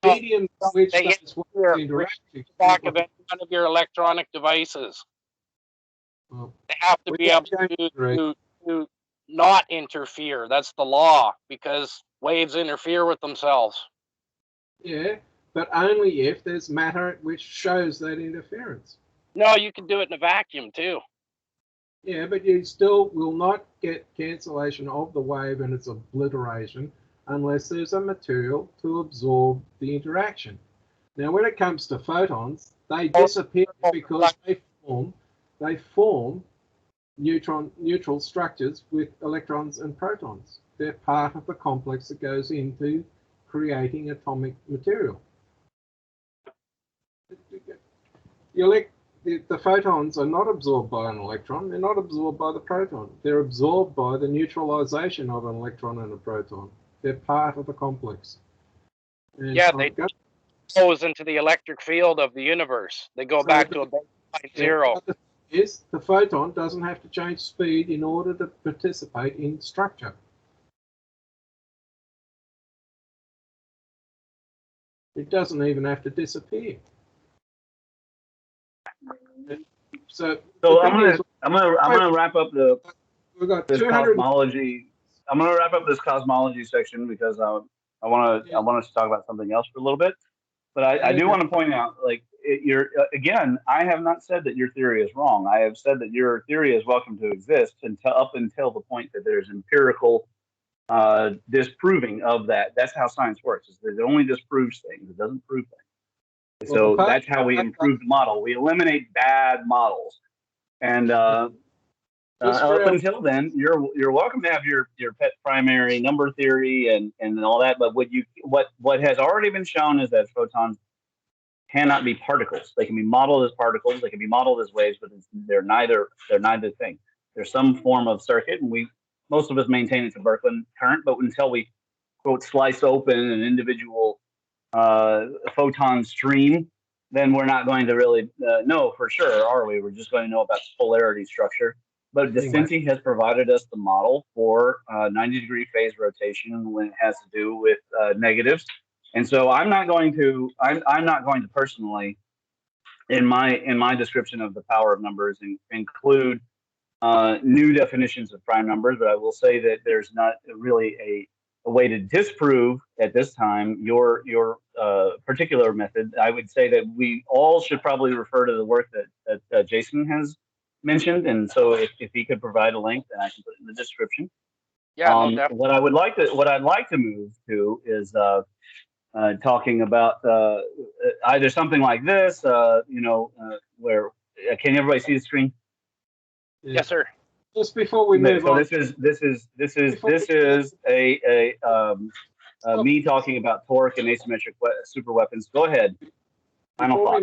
medium in which They those waves interact. back of any one of your electronic devices. Well, They have to be able to not interfere. That's the law, because waves interfere with themselves. yeah, but only if there's matter which shows that interference. No, you can do it in a vacuum too. Yeah, but you still will not get cancellation of the wave and its obliteration unless there's a material to absorb the interaction. Now, when it comes to photons, they disappear because they form neutral structures with electrons and protons. They're part of the complex that goes into creating atomic material. The photons are not absorbed by an electron. They're not absorbed by the proton. They're absorbed by the neutralization of an electron and a proton. They're part of the complex. And yeah, they goes into the electric field of the universe. They go back to a baseline zero. The photon doesn't have to change speed in order to participate in structure. It doesn't even have to disappear. So I'm gonna wrap up this cosmology. I'm gonna wrap up this cosmology section because I want us to talk about something else for a little bit. But I do want to point out, like, again, I have not said that your theory is wrong. I have said that your theory is welcome to exist up until the point that there's empirical disproving of that. That's how science works. It only disproves things. It doesn't prove things. So that's how we improve the model. We eliminate bad models. And up until then, you're welcome to have your pet primary number theory and all that. But what has already been shown is that photons cannot be particles. They can be modeled as particles. They can be modeled as waves, but they're neither thing. There's some form of circuit, and most of us maintain it's a Birkeland current. But until we quote slice open an individual photon stream, then we're not going to really know for sure, are we? We're just going to know about the polarity structure. But Vicinti has provided us the model for 90-degree phase rotation when it has to do with negatives. And so I'm not going to personally, in my description of the power of numbers, include new definitions of prime numbers. But I will say that there's not really a way to disprove at this time your particular method. I would say that we all should probably refer to the work that Jason has mentioned, and so if he could provide a link, then I can put it in the description. Yeah, no, definitely. What I'd like to move to is talking about either something like this, where can everybody see the screen? Yeah. Yes, sir. Just before we move on, this is me talking about torque and asymmetric super weapons. Go ahead. Final thought.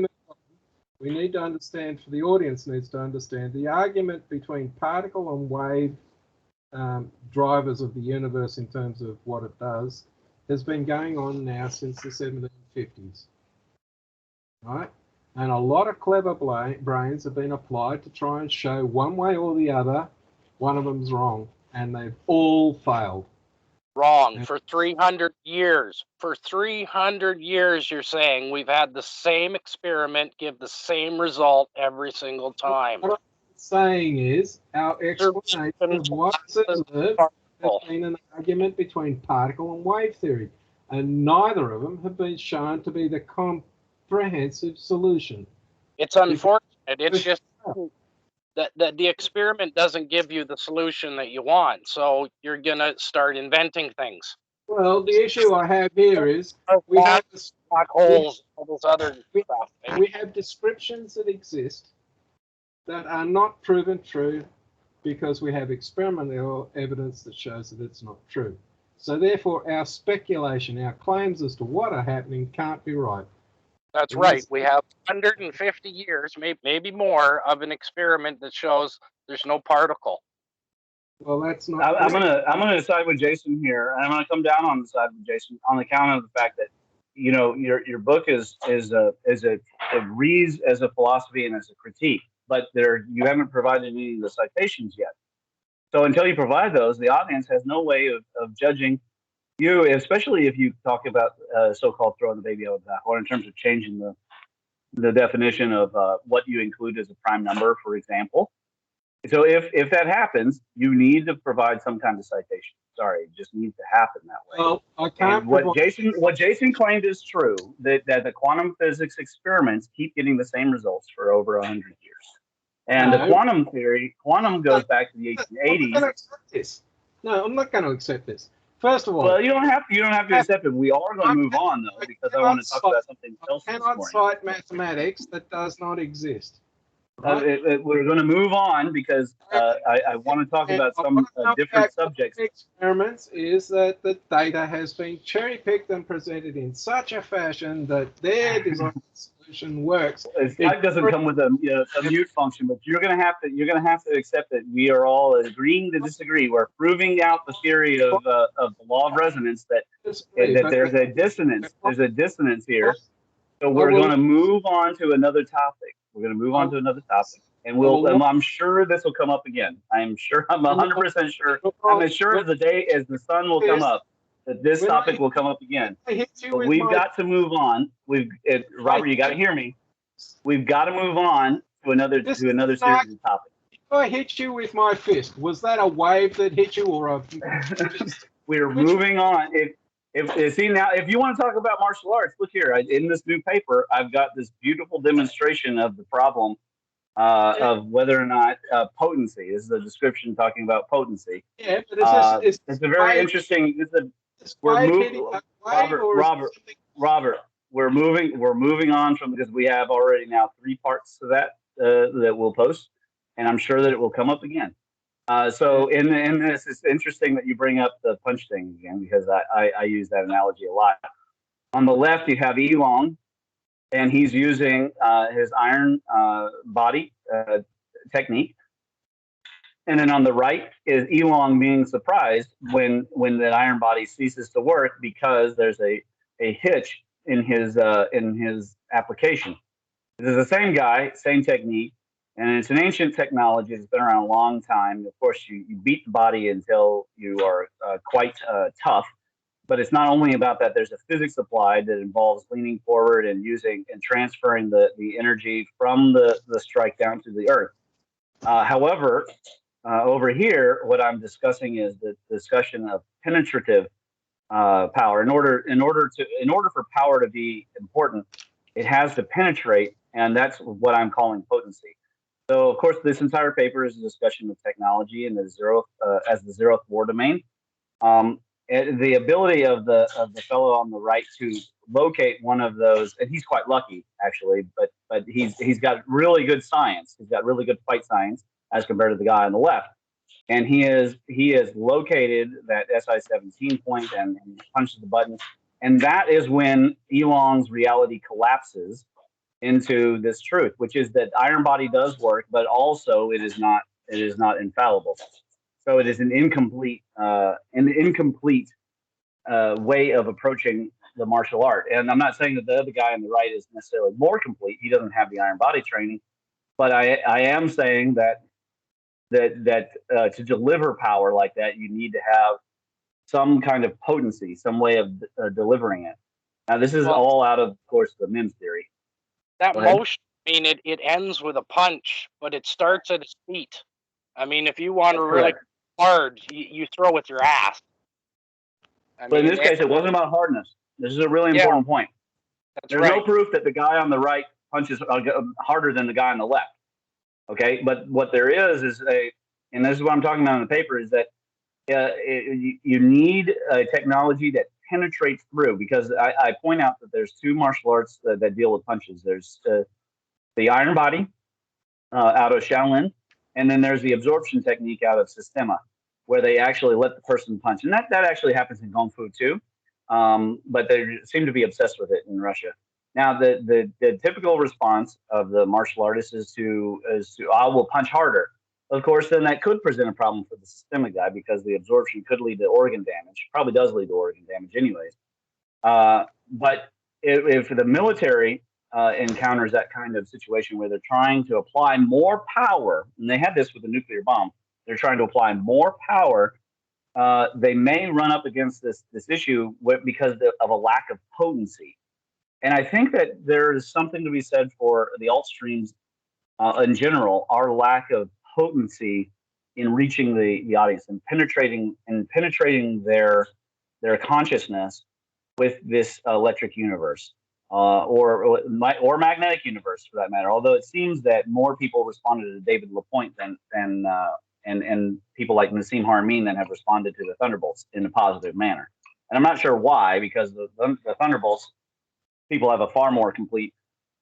We need to understand, for the audience needs to understand, the argument between particle and wave drivers of the universe in terms of what it does has been going on now since the 1750s, right? And a lot of clever brains have been applied to try and show one way or the other one of them's wrong, and they've all failed. Wrong for 300 years. For 300 years, you're saying we've had the same experiment give the same result every single time. What I'm saying is our explanation of what's observed has been an argument between particle and wave theory, and neither of them have been shown to be the comprehensive solution. It's unfortunate. It's just that the experiment doesn't give you the solution that you want, so you're gonna start inventing things. Well, the issue I have here is we have black holes, all this other stuff. We have descriptions that exist that are not proven true because we have experimental evidence that shows that it's not true. So therefore, our speculation, our claims as to what are happening can't be right. That's right. We have 150 years, maybe more, of an experiment that shows there's no particle. Well, that's not. I'm gonna side with Jason here. I'm gonna come down on the side with Jason on account of the fact that your book is it reads as a philosophy and as a critique, but you haven't provided any of the citations yet. So until you provide those, the audience has no way of judging especially if you talk about so-called throwing the baby out with the bathwater in terms of changing the definition of what you include as a prime number, for example. So if that happens, you need to provide some kind of citation. Sorry, it just needs to happen that way. Well, I can't. And what Jason claimed is true, that the quantum physics experiments keep getting the same results for over 100 years. And the quantum goes back to the 1880s. No, I'm not going to accept this. First of all, well, you don't have to accept it. We are going to move on though, because I want to talk about something else. I cannot cite mathematics that does not exist. Right? We're going to move on because I want to talk about some different subjects. Experiments is that the data has been cherry picked and presented in such a fashion that their design solution works. Skype doesn't come with a mute function, but you're going to have to accept that we are all agreeing to disagree. We're proving out the theory of the law of resonance that there's a dissonance. There's a dissonance here. So we're going to move on to another topic. We're going to move on to another topic, and I'm sure this will come up again. I'm 100% sure. I'm as sure as the day as the sun will come up that this topic will come up again. But we've got to move on. Robert, you got to hear me. We've got to move on to another series of topics. If I hit you with my fist, was that a wave that hit you, or a? We're moving on. If you want to talk about martial arts, look here. In this new paper, I've got this beautiful demonstration of the problem of whether or not potency. This is a description talking about potency. Yeah, but it's a very interesting. Robert. We're moving on from, because we have already now 3 parts to that that we'll post, and I'm sure that it will come up again. So in this, it's interesting that you bring up the punch thing again, because I use that analogy a lot. On the left, you have Elon, and he's using his iron body technique. And then on the right is Elon being surprised when that iron body ceases to work because there's a hitch in his application. This is the same guy, same technique. And it's an ancient technology. It's been around a long time. Of course, you beat the body until you are quite tough. But it's not only about that. There's a physics applied that involves leaning forward and using and transferring the energy from the strike down to the earth. However, over here, what I'm discussing is the discussion of penetrative power. In order for power to be important, it has to penetrate, and that's what I'm calling potency. So, of course, this entire paper is a discussion of technology and the zeroth war domain. The ability of the fellow on the right to locate one of those, and he's quite lucky actually, but he's got really good science. He's got really good fight science as compared to the guy on the left, and he has located that SI-17 point and punches the button, and that is when Elon's reality collapses into this truth, which is that iron body does work, but also it is not infallible. So it is an incomplete way of approaching the martial art. And I'm not saying that the other guy on the right is necessarily more complete. He doesn't have the iron body training, but I am saying that to deliver power like that, you need to have some kind of potency, some way of delivering it. Now, this is all out of course, the Mims theory. That motion, I mean, it ends with a punch, but it starts at his feet. I mean, if you want to really hard, you throw with your ass. But in this case, it wasn't about hardness. This is a really important point. There's no proof that the guy on the right punches harder than the guy on the left. Okay, but what there is and this is what I'm talking about in the paper, is that you need a technology that penetrates through, because I point out that there's 2 martial arts that deal with punches. There's the iron body out of Shaolin, and then there's the absorption technique out of Sistema, where they actually let the person punch. And that actually happens in Kung Fu too, but they seem to be obsessed with it in Russia. Now, the typical response of the martial artist is to I will punch harder. Of course, then that could present a problem for the systemic guy, because the absorption could lead to organ damage. Probably does lead to organ damage anyways. But if the military encounters that kind of situation where they're trying to apply more power, and they had this with the nuclear bomb, they're trying to apply more power they may run up against this issue because of a lack of potency. And I think that there is something to be said for the alt streams in general, our lack of potency in reaching the audience and penetrating their consciousness with this electric universe or magnetic universe for that matter. Although it seems that more people responded to David LaPointe than and people like Nassim Haramein that have responded to the Thunderbolts in a positive manner. And I'm not sure why, because the Thunderbolts people have a far more complete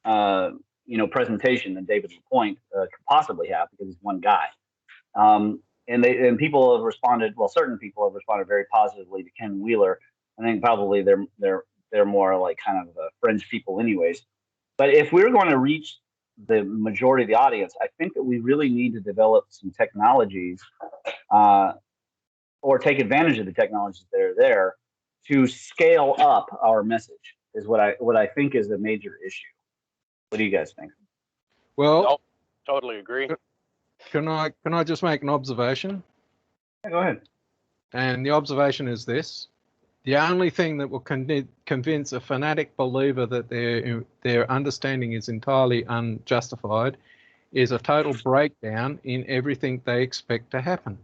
presentation than David LaPointe could possibly have, because he's one guy. And people have responded. Well, certain people have responded very positively to Ken Wheeler. I think probably they're more like kind of fringe people, anyways. But if we're going to reach the majority of the audience, I think that we really need to develop some technologies, or take advantage of the technologies that are there to scale up our message. Is what I think is a major issue. What do you guys think? Well, nope, totally agree. Can I just make an observation? Yeah, go ahead. And the observation is this: the only thing that will convince a fanatic believer that their understanding is entirely unjustified is a total breakdown in everything they expect to happen,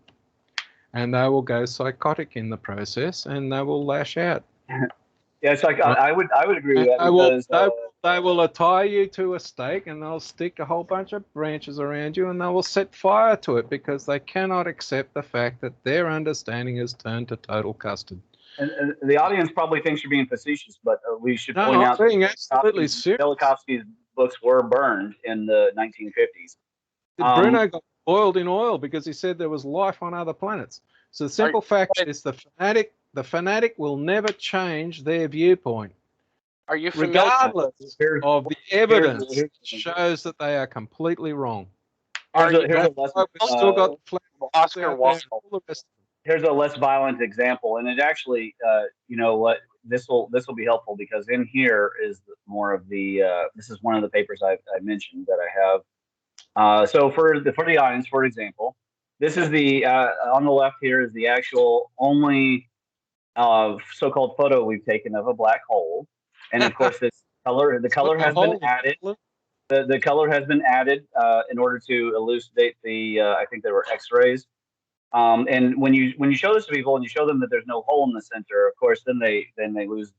and they will go psychotic in the process, and they will lash out. Yeah, it's like I would agree with that, because they will tie you to a stake, and they'll stick a whole bunch of branches around you, and they will set fire to it because they cannot accept the fact that their understanding has turned to total custard. And the audience probably thinks you're being facetious, but we should point out that absolutely Velikovsky's books were burned in the 1950s. Bruno got boiled in oil because he said there was life on other planets. So the simple fact is the fanatic will never change their viewpoint. Are you familiar? Regardless of the evidence shows that they are completely wrong. Here's a less violent example, and it actually, this will be helpful, because in here is more of the. This is one of the papers I mentioned that I have. So for the audience, for example, this is the on the left here is the actual only so-called photo we've taken of a black hole, and of course the color has been added. The color has been added in order to elucidate the I think there were X-rays. And when you show this to people and you show them that there's no hole in the center, of course, then they lose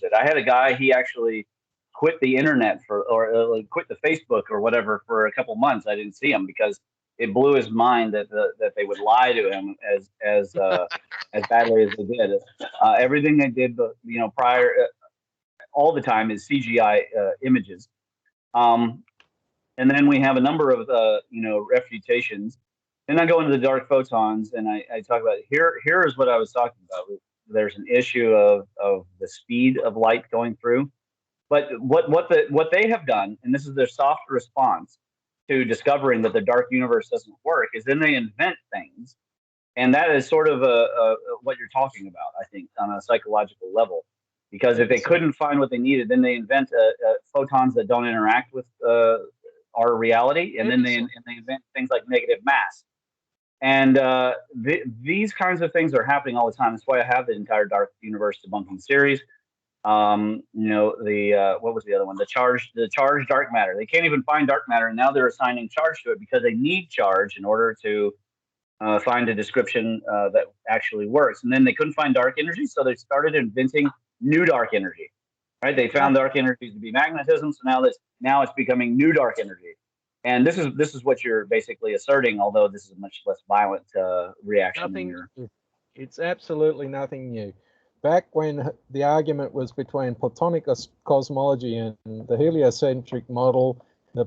it. I had a guy, he actually quit the internet or quit the Facebook or whatever for a couple months. I didn't see him because it blew his mind that they would lie to him as badly as they did. Everything they did, prior all the time is CGI images. And then we have a number of refutations. Then I go into the dark photons, and I talk about here is what I was talking about. There's an issue of the speed of light going through, but what they have done, and this is their soft response to discovering that the dark universe doesn't work, is then they invent things, and that is sort of what you're talking about, I think, on a psychological level. Because if they couldn't find what they needed, then they invent photons that don't interact with our reality, and then they invent things like negative mass. And these kinds of things are happening all the time. That's why I have the entire Dark Universe debunking series. What was the other one? The charged dark matter. They can't even find dark matter, and now they're assigning charge to it because they need charge in order to find a description that actually works. And then they couldn't find dark energy, so they started inventing new dark energy. Right? They found dark energy to be magnetism, so now it's becoming new dark energy. And this is what you're basically asserting, although this is a much less violent reaction. It's absolutely nothing new. Back when the argument was between Platonic cosmology and the heliocentric model, the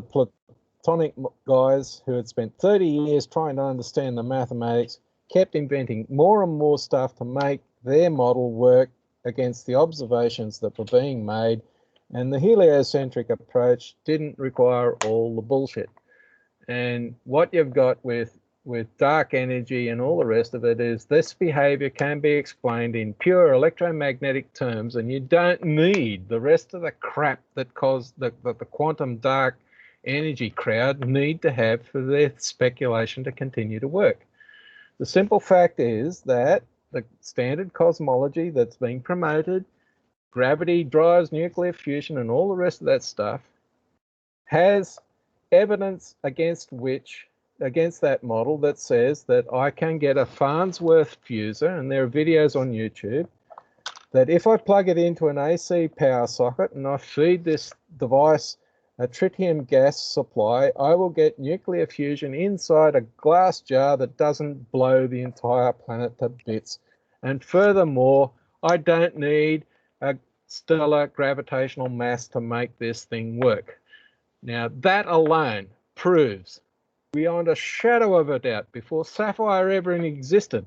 Platonic guys who had spent 30 years trying to understand the mathematics kept inventing more and more stuff to make their model work against the observations that were being made. And the heliocentric approach didn't require all the bullshit. And what you've got with dark energy and all the rest of it is this behavior can be explained in pure electromagnetic terms, and you don't need the rest of the crap that the quantum dark energy crowd need to have for their speculation to continue to work. The simple fact is that the standard cosmology that's being promoted, gravity drives nuclear fusion and all the rest of that stuff, has evidence against that model that says that I can get a Farnsworth fuser, and there are videos on YouTube, that if I plug it into an AC power socket and I feed this device a tritium gas supply, I will get nuclear fusion inside a glass jar that doesn't blow the entire planet to bits. And furthermore, I don't need a stellar gravitational mass to make this thing work. Now, that alone proves, beyond a shadow of a doubt, before Sapphire ever existed,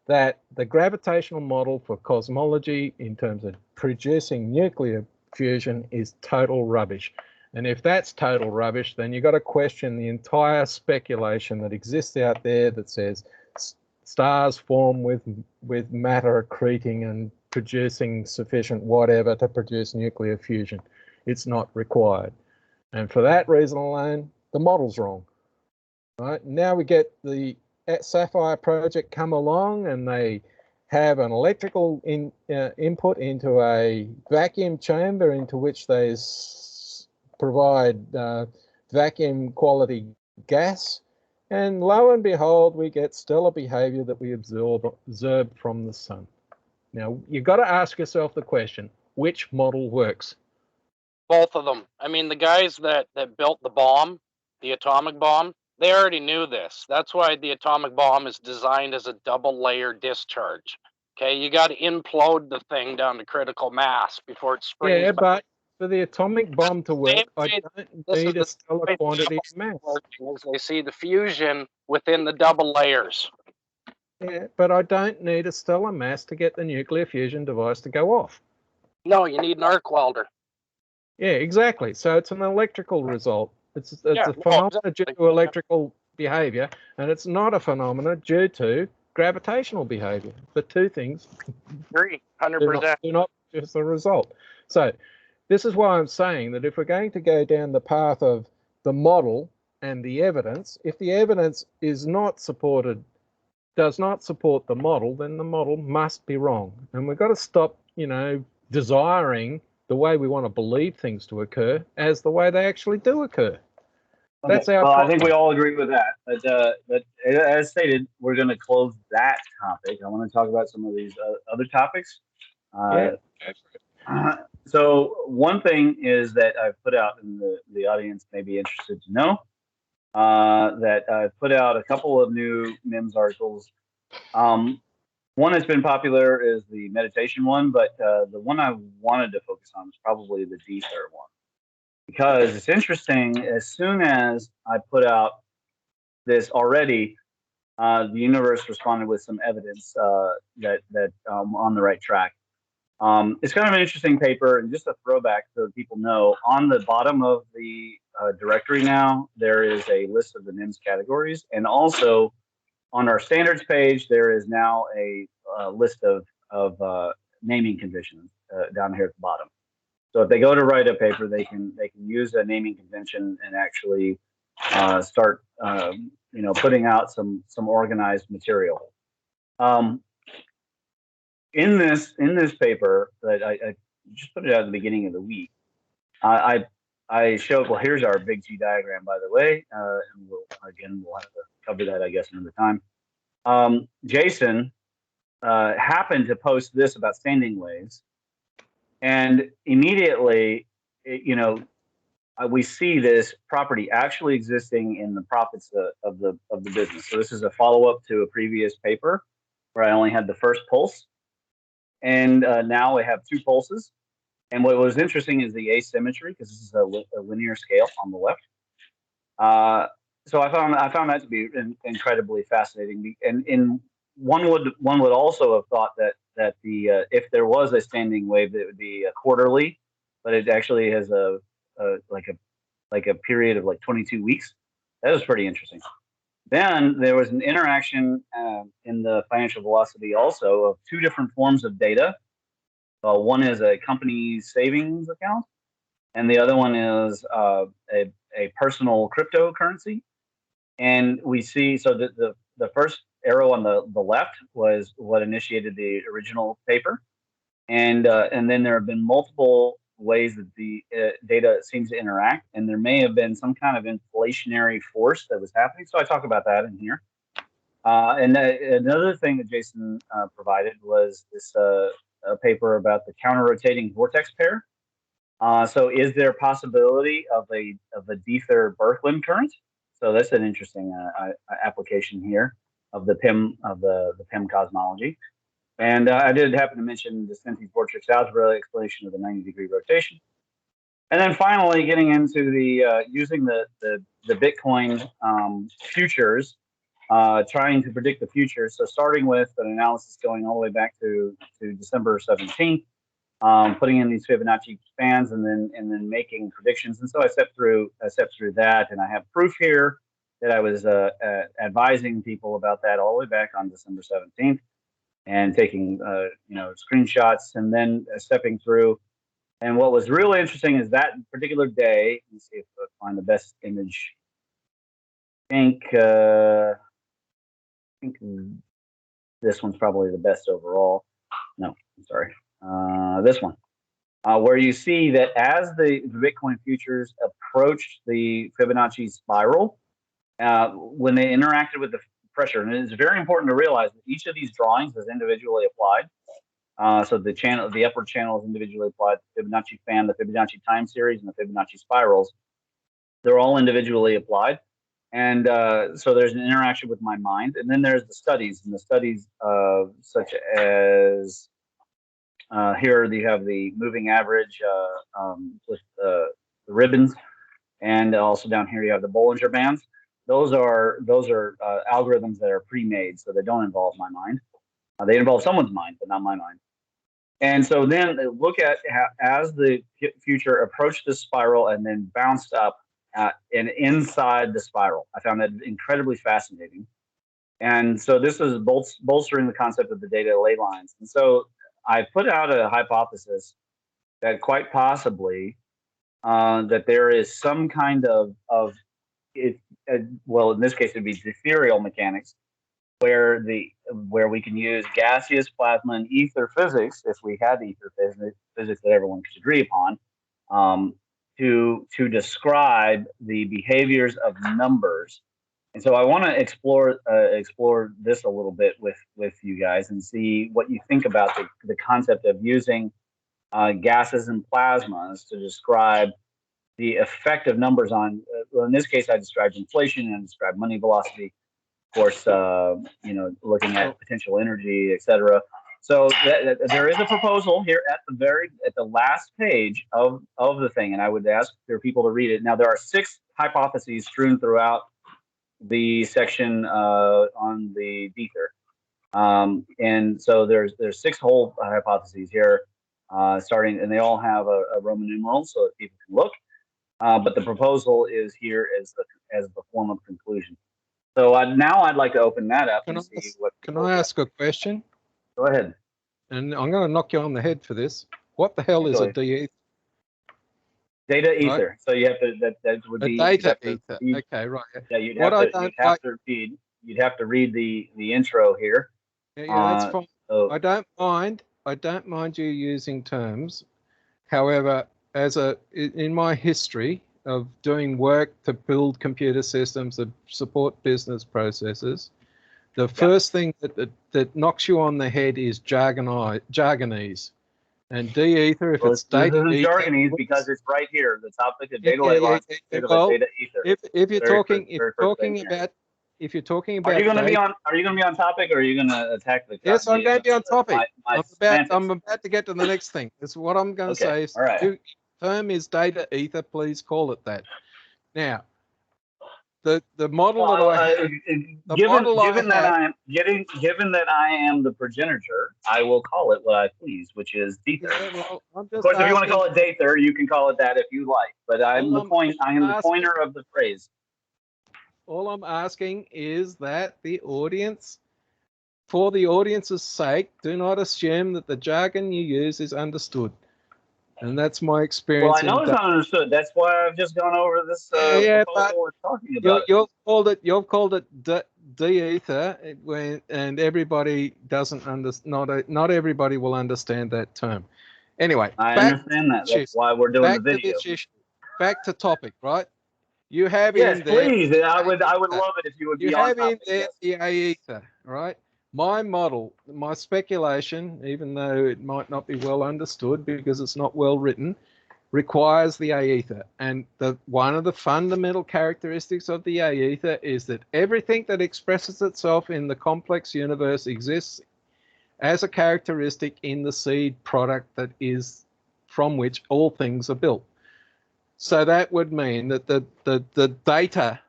that the gravitational model for cosmology in terms of producing nuclear fusion is total rubbish. And if that's total rubbish, then you've got to question the entire speculation that exists out there that says stars form with matter accreting and producing sufficient whatever to produce nuclear fusion. It's not required. And for that reason alone, the model's wrong. Right? Now we get the Sapphire project come along, and they have an electrical input into a vacuum chamber into which they provide vacuum quality gas, and lo and behold, we get stellar behavior that we observe from the sun. Now, you've got to ask yourself the question, which model works? Both of them. I mean, the guys that built the bomb, the atomic bomb, they already knew this. That's why the atomic bomb is designed as a double layer discharge. Okay, you got to implode the thing down to critical mass before it springs. Yeah, but for the atomic bomb to work, I don't need a stellar quantity of mass. They see the fusion within the double layers. Yeah, but I don't need a stellar mass to get the nuclear fusion device to go off. No, you need an arc welder. Yeah, exactly. So it's an electrical result. It's a phenomenon due to electrical behavior, and it's not a phenomenon due to gravitational behavior. The two things agree 100%. do not just the result. So this is why I'm saying that if we're going to go down the path of the model and the evidence, if the evidence is not supported, does not support the model, then the model must be wrong. And we've got to stop, desiring the way we want to believe things to occur as the way they actually do occur. Okay. That's our problem. I think we all agree with that. But as stated, we're going to close that topic. I want to talk about some of these other topics. So one thing is that I've put out, and the audience may be interested to know, that I've put out a couple of new MIMS articles. One that's been popular is the meditation one, but the one I wanted to focus on is probably the DSER one. Because it's interesting, as soon as I put out this already, the universe responded with some evidence that I'm on the right track. It's kind of an interesting paper, and just a throwback so that people know, on the bottom of the directory now, there is a list of the NIMS categories, and also on our standards page, there is now a list of naming conventions down here at the bottom. So if they go to write a paper, they can use a naming convention and actually start putting out some organized material. In this paper that I just put it out at the beginning of the week, I showed, well, here's our big G diagram, by the way, and we'll have to cover that, I guess, another time. Jason happened to post this about standing waves, and immediately, we see this property actually existing in the profits of the business. So this is a follow-up to a previous paper where I only had the first pulse, and now we have two pulses. And what was interesting is the asymmetry, because this is a linear scale on the left. So I found that to be incredibly fascinating. And one would also have thought that the if there was a standing wave, that it would be a quarterly, but it actually has a period of like 22 weeks. That was pretty interesting. Then there was an interaction in the financial velocity also of two different forms of data. One is a company savings account, and the other one is a personal cryptocurrency. And we see, so the first arrow on the left was what initiated the original paper, and then there have been multiple ways that the data seems to interact, and there may have been some kind of inflationary force that was happening. So I talk about that in here. And another thing that Jason provided was this a paper about the counter-rotating vortex pair. So is there a possibility of a Diether Birkeland current? So that's an interesting application here of the PIM cosmology. And I did happen to mention the Senti's vortex algebra explanation of the 90-degree rotation. And then finally getting into the using the Bitcoin futures, trying to predict the future. So starting with an analysis going all the way back to December 17th, putting in these Fibonacci spans and then making predictions. And so I stepped through that, and I have proof here that I was advising people about that all the way back on December 17th, and taking screenshots, and then stepping through. And what was really interesting is that particular day. Let me see if I find the best image. I think this one's probably the best overall. No, I'm sorry. This one, where you see that as the Bitcoin futures approached the Fibonacci spiral, when they interacted with the pressure, and it's very important to realize that each of these drawings is individually applied. So the upward channel is individually applied. The Fibonacci fan, the Fibonacci time series, and the Fibonacci spirals, they're all individually applied. And so there's an interaction with my mind. And then there's the studies, and the studies such as here you have the moving average with the ribbons, and also down here you have the Bollinger Bands. Those are algorithms that are pre-made, so they don't involve my mind. They involve someone's mind, but not my mind. And so then look at how, as the future approached this spiral and then bounced up and inside the spiral. I found that incredibly fascinating. And so this is bolstering the concept of the data ley lines. And so I put out a hypothesis that quite possibly that there is some kind of well, in this case, it'd be ethereal mechanics, where we can use gaseous, plasma, and ether physics, if we had ether physics that everyone could agree upon, to describe the behaviors of numbers. And so I want to explore this a little bit with you guys and see what you think about the concept of using gases and plasmas to describe the effect of numbers on, well, in this case, I described inflation and described money velocity. Of course, looking at potential energy, et cetera. So there is a proposal here at the last page of the thing, and I would ask for people to read it. Now, there are 6 hypotheses strewn throughout the section on the Diether, and so there's 6 whole hypotheses here, starting, and they all have a Roman numeral so that people can look. But the proposal is here as the form of conclusion. So now I'd like to open that up and see what. Can I ask a question? Go ahead. And I'm going to knock you on the head for this. What the hell is a D-ether? Data ether. Right. So you have to that would be data ether. Okay, right. Yeah, you'd have to read the intro here. Yeah, that's fine. So, I don't mind you using terms. However, in my history of doing work to build computer systems that support business processes, the first thing that knocks you on the head is jargonese. And D-ether, if it's data ether, jargonese because it's right here, the topic of data ley lines, data ether. If you're talking about, are you going to be on topic, or are you going to attack the? Yes, I'm going to be on topic. I'm about to get to the next thing. That's what I'm going to say. If the term is data ether, please call it that. Now, the model given that I am the progenitor, I will call it what I please, which is Diether. Yeah, of course, if you want to call it Diether, you can call it that if you like. But I am the pointer of the phrase. All I'm asking is that the audience, for the audience's sake, do not assume that the jargon you use is understood. And that's my experience. Well, I know it's not understood. That's why I've just gone over this proposal we're talking about. You've called it de-ether, and everybody doesn't not everybody will understand that term. Anyway, I understand that. That's why we're doing the video. Back to topic, right? You have yes, in there. Please. I would love it if you would be on topic. You have in there the aether, right? My model, my speculation, even though it might not be well understood because it's not well written, requires the aether. And one of the fundamental characteristics of the aether is that everything that expresses itself in the complex universe exists as a characteristic in the seed product that is from which all things are built. So that would mean that the data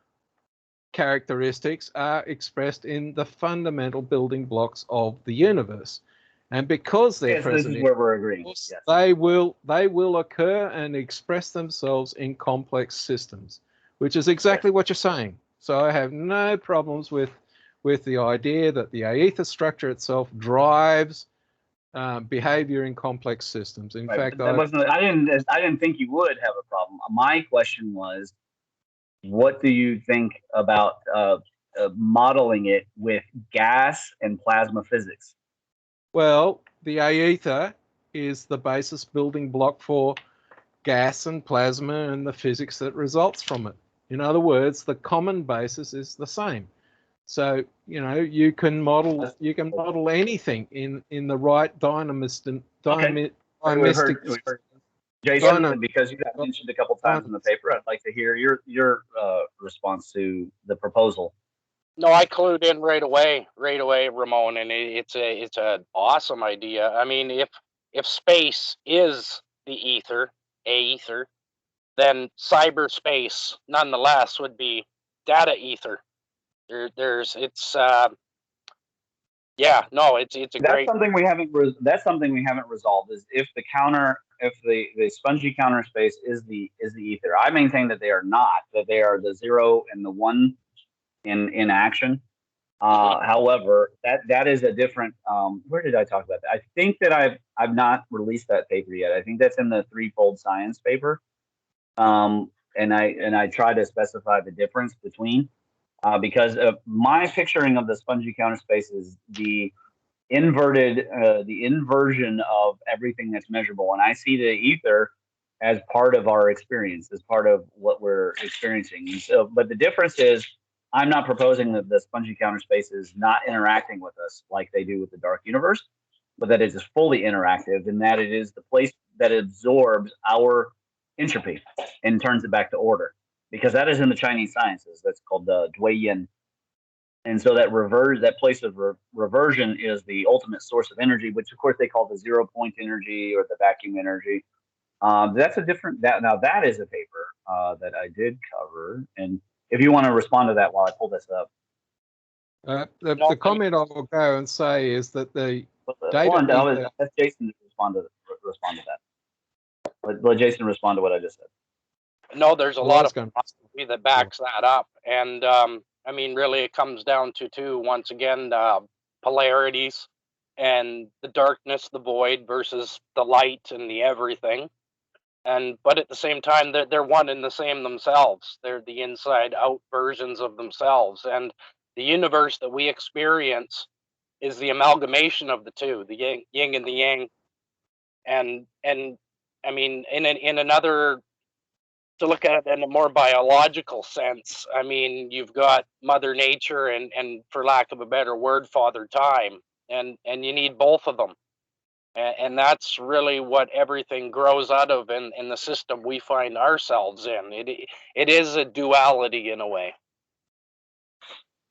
characteristics are expressed in the fundamental building blocks of the universe. And because they're present, this is where we're agreeing. Yes. they will occur and express themselves in complex systems, which is exactly what you're saying. So I have no problems with the idea that the aether structure itself drives behavior in complex systems. In fact, I didn't think you would have a problem. My question was, what do you think about modeling it with gas and plasma physics? Well, the aether is the basis building block for gas and plasma and the physics that results from it. In other words, the common basis is the same. So, you can model anything in the right dynamistic. Jason, because you got mentioned a couple times in the paper, I'd like to hear your response to the proposal. No, I clued in right away, Ramon, and it's an awesome idea. I mean, if space is the ether, aether, then cyberspace nonetheless would be data ether. It's a great. That's something we haven't resolved. Is if the spongy counter space is the ether. I maintain that they are not. That they are the 0 and the 1 in action. However, that is a different. Where did I talk about that? I think that I've not released that paper yet. I think that's in the threefold science paper. And I try to specify the difference between. Because my picturing of the spongy counter space is the inversion of everything that's measurable. And I see the ether as part of our experience, as part of what we're experiencing. And so, but the difference is I'm not proposing that the spongy counter space is not interacting with us like they do with the dark universe, but that it is fully interactive and that it is the place that absorbs our entropy and turns it back to order. Because that is in the Chinese sciences. That's called the Duiyin. And so that place of reversion is the ultimate source of energy, which of course they call the 0 point energy or the vacuum energy. That's a different. Now that is a paper that I did cover. And if you want to respond to that while I pull this up, the comment I will go and say is that the data. That's Jason to respond to that. Let Jason respond to what I just said. No, there's a lot of philosophy that backs that up. And I mean, really, it comes down to once again, polarities and the darkness, the void versus the light and the everything. But at the same time, they're one and the same themselves. They're the inside out versions of themselves. And the universe that we experience is the amalgamation of the two, the yin and the yang. And I mean, in another, to look at it in a more biological sense, I mean, you've got Mother Nature and for lack of a better word, Father Time, and you need both of them. And that's really what everything grows out of in the system we find ourselves in. It is a duality in a way.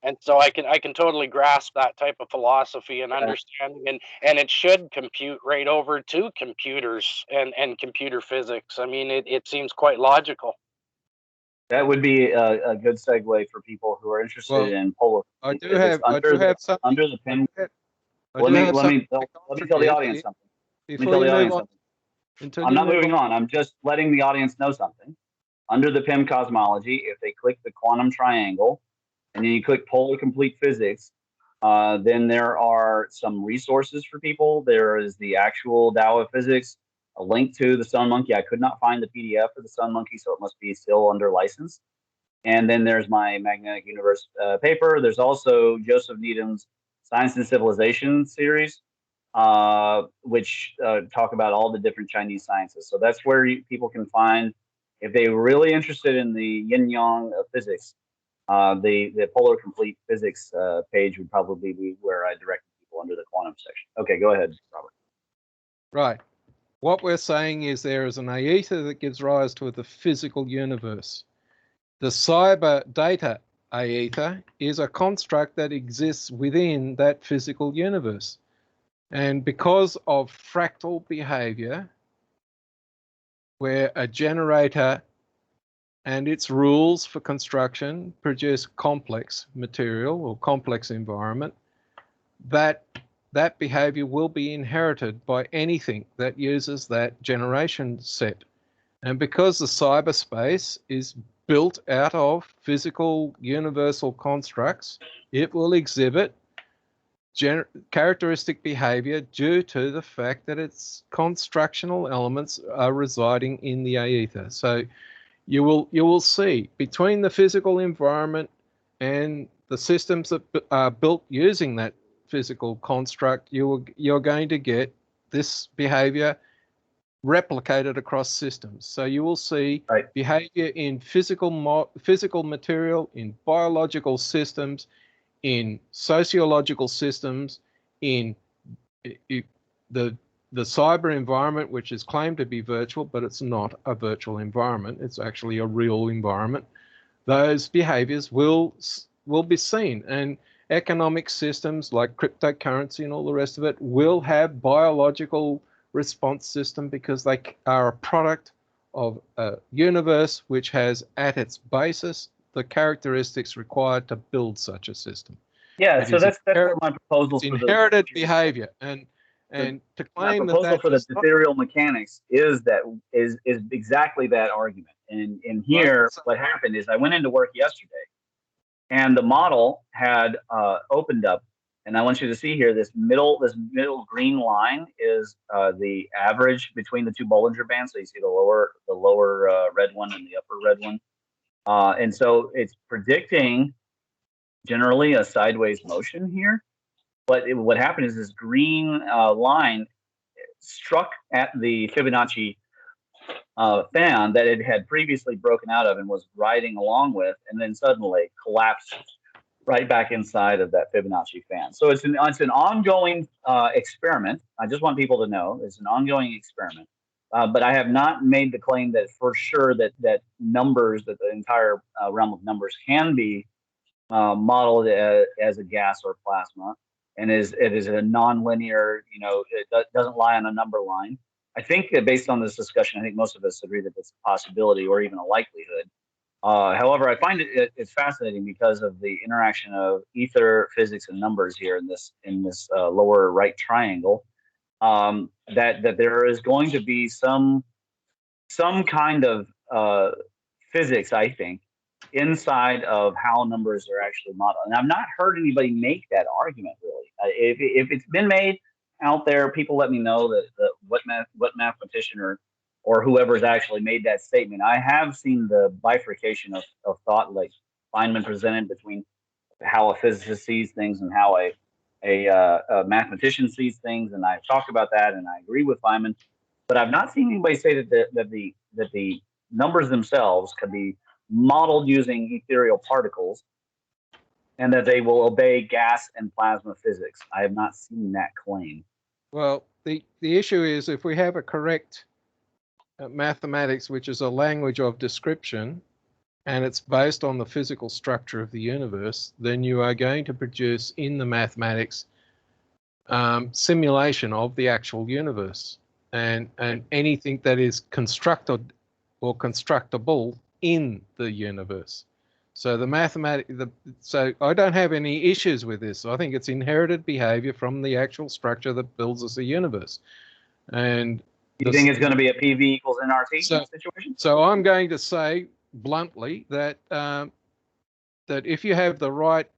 And so I can totally grasp that type of philosophy and understanding, and it should compute right over to computers and computer physics. I mean, it seems quite logical. That would be a good segue for people who are interested in polar. I do have something under the pin. Let me tell the audience something. I'm not moving on. I'm just letting the audience know something. Under the PIM cosmology, if they click the quantum triangle, and then you click polar complete physics, then there are some resources for people. There is the actual Tao of Physics, a link to the Sun Monkey. I could not find the PDF for the Sun Monkey, so it must be still under license. And then there's my Magnetic Universe paper. There's also Joseph Needham's Science and Civilization series, which talk about all the different Chinese sciences. So that's where people can find, if they're really interested in the yin-yang of physics, the Polar Complete Physics page would probably be where I direct people under the quantum section. Okay, go ahead, Robert. Right. What we're saying is there is an aether that gives rise to the physical universe. The cyber data aether is a construct that exists within that physical universe. And because of fractal behavior, where a generator and its rules for construction produce complex material or complex environment, that behavior will be inherited by anything that uses that generation set. And because the cyberspace is built out of physical universal constructs, it will exhibit characteristic behavior due to the fact that its constructional elements are residing in the aether. So you will see between the physical environment and the systems that are built using that physical construct, you're going to get this behavior replicated across systems. So you will see behavior in physical material, in biological systems, in sociological systems, in the cyber environment, which is claimed to be virtual, but it's not a virtual environment. It's actually a real environment. Those behaviors will be seen, and economic systems like cryptocurrency and all the rest of it will have biological response system because they are a product of a universe which has at its basis the characteristics required to build such a system. Yeah, so that's what my proposal for inherited behavior, and to claim my proposal for the ethereal mechanics is exactly that argument. And here, what happened is I went into work yesterday, and the model had opened up, and I want you to see here this middle green line is the average between the two Bollinger Bands. So you see the lower red one and the upper red one, and so it's predicting generally a sideways motion here. But what happened is this green line struck at the Fibonacci fan that it had previously broken out of and was riding along with, and then suddenly collapsed right back inside of that Fibonacci fan. So it's an ongoing experiment. I just want people to know it's an ongoing experiment. But I have not made the claim that for sure that numbers, that the entire realm of numbers can be modeled as a gas or plasma, and it is a nonlinear, it doesn't lie on a number line. I think that based on this discussion, I think most of us agree that it's a possibility or even a likelihood. However, I find it's fascinating because of the interaction of ether, physics, and numbers here in this lower right triangle. That there is going to be some kind of physics, I think, inside of how numbers are actually modeled. And I've not heard anybody make that argument really. If it's been made out there, people let me know that what mathematician or whoever's actually made that statement. I have seen the bifurcation of thought, like Feynman presented, between how a physicist sees things and how a mathematician sees things, and I've talked about that, and I agree with Feynman. But I've not seen anybody say that the numbers themselves can be modeled using ethereal particles, and that they will obey gas and plasma physics. I have not seen that claim. Well, the issue is if we have a correct mathematics, which is a language of description, and it's based on the physical structure of the universe, then you are going to produce in the mathematics simulation of the actual universe, and anything that is constructed or constructible in the universe. So so I don't have any issues with this. I think it's inherited behavior from the actual structure that builds us a universe. And you think it's going to be a PV equals nRT situation? So I'm going to say bluntly that that if you have the right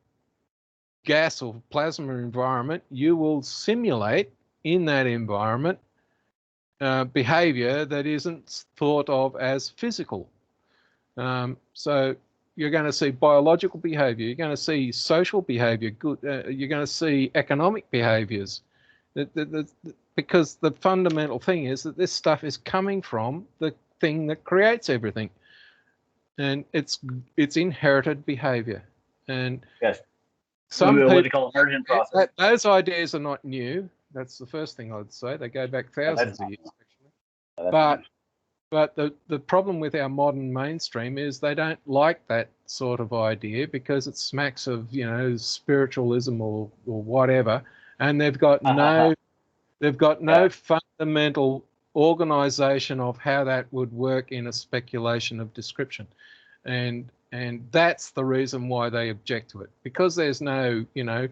gas or plasma environment, you will simulate in that environment behavior that isn't thought of as physical. So you're going to see biological behavior, you're going to see social behavior, you're going to see economic behaviors. Because the fundamental thing is that this stuff is coming from the thing that creates everything, and it's inherited behavior. And yes, some people, what they call emergent process. Those ideas are not new. That's the first thing I'd say. They go back thousands of years, actually. But the problem with our modern mainstream is they don't like that sort of idea because it smacks of, you know, spiritualism or whatever, and they've got no fundamental organization of how that would work in a speculation of description. And that's the reason why they object to it, because there's no, you know,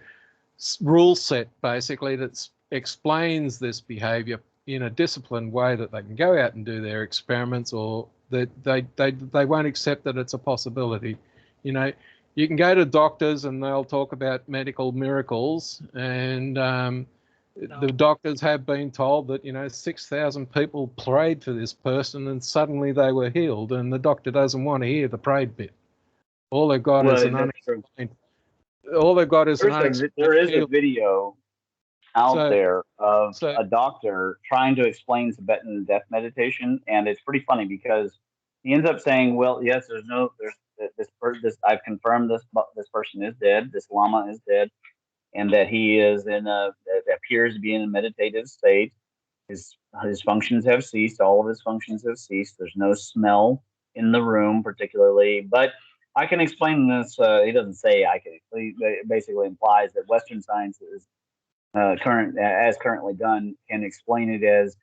rule set basically that explains this behavior in a disciplined way that they can go out and do their experiments, or that they won't accept that it's a possibility. You know, you can go to doctors and they'll talk about medical miracles, and the doctors have been told that, you know, 6,000 people prayed for this person and suddenly they were healed, and the doctor doesn't want to hear the prayed bit. All they've got is an unexplained. All they've got is an unexplained. There is a video out there of a doctor trying to explain Tibetan death meditation, and it's pretty funny because he ends up saying, "Well, yes, there's this. I've confirmed this person is dead. This lama is dead, and that he is that appears to be in a meditative state. His functions have ceased. All of his functions have ceased. There's no smell in the room, particularly, but." I can explain this. He doesn't say I can. He basically implies that Western science is currently done can explain it as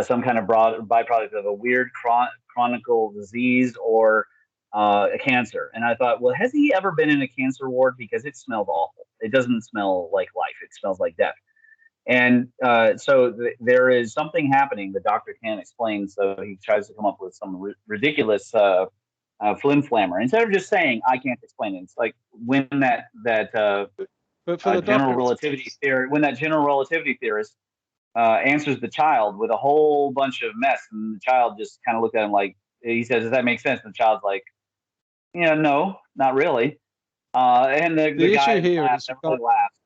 some kind of byproduct of a weird chronic disease or a cancer. And I thought, well, has he ever been in a cancer ward? Because it smells awful. It doesn't smell like life. It smells like death. And so there is something happening the doctor can't explain. So he tries to come up with some ridiculous flim-flammer. Instead of just saying, I can't explain it. It's like when general relativity theorist answers the child with a whole bunch of mess, and the child just kind of looked at him like, he says, does that make sense? And the child's like, yeah, no, not really. And the guy laughs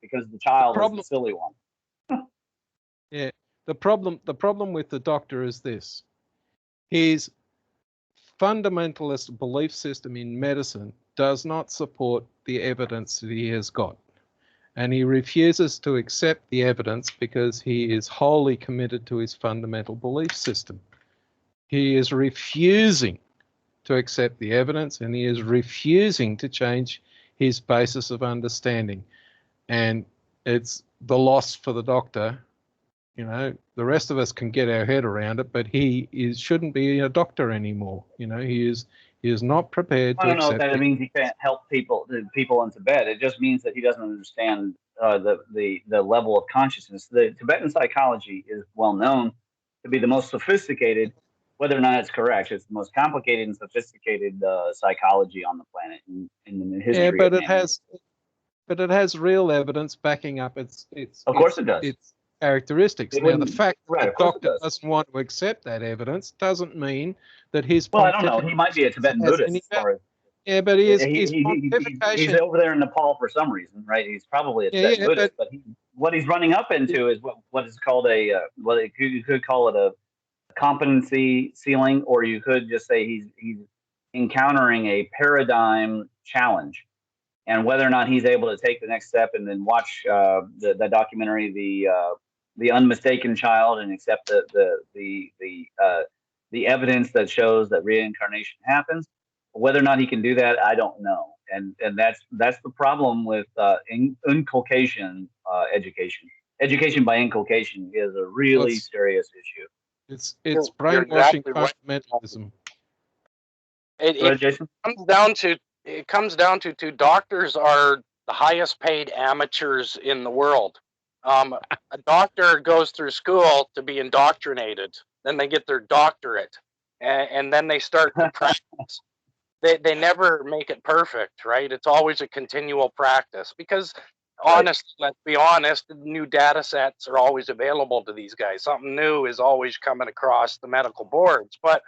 because the child is the silly one. Yeah, the problem with the doctor is this. His fundamentalist belief system in medicine does not support the evidence that he has got. And he refuses to accept the evidence because he is wholly committed to his fundamental belief system. He is refusing to accept the evidence, and he is refusing to change his basis of understanding. And it's the loss for the doctor. You know, the rest of us can get our head around it, but he shouldn't be a doctor anymore. You know, he is not prepared to accept. I don't know if that means he can't help people in Tibet. It just means that he doesn't understand the level of consciousness. The Tibetan psychology is well known to be the most sophisticated. Whether or not it's correct, it's the most complicated and sophisticated psychology on the planet in the history. Yeah, but it has real evidence backing up its. Of course, it does. Its characteristics. Now, the fact that the doctor doesn't want to accept that evidence doesn't mean that his. Well, I don't know. He might be a Tibetan Buddhist. Yeah, but he's over there in Nepal for some reason, right? He's probably a Tibetan Buddhist, but what he's running up into is what is called you could call it a competency ceiling, or you could just say he's encountering a paradigm challenge, and whether or not he's able to take the next step and then watch the documentary, the Unmistaken Child, and accept the evidence that shows that reincarnation happens. Whether or not he can do that, I don't know, and that's the problem with inculcation education. Education by inculcation is a really serious issue. It's brainwashing fundamentalism. It comes down to doctors are the highest paid amateurs in the world. A doctor goes through school to be indoctrinated, then they get their doctorate, and then they start to practice. They never make it perfect, right? It's always a continual practice because, honestly, let's be honest, new data sets are always available to these guys. Something new is always coming across the medical boards, but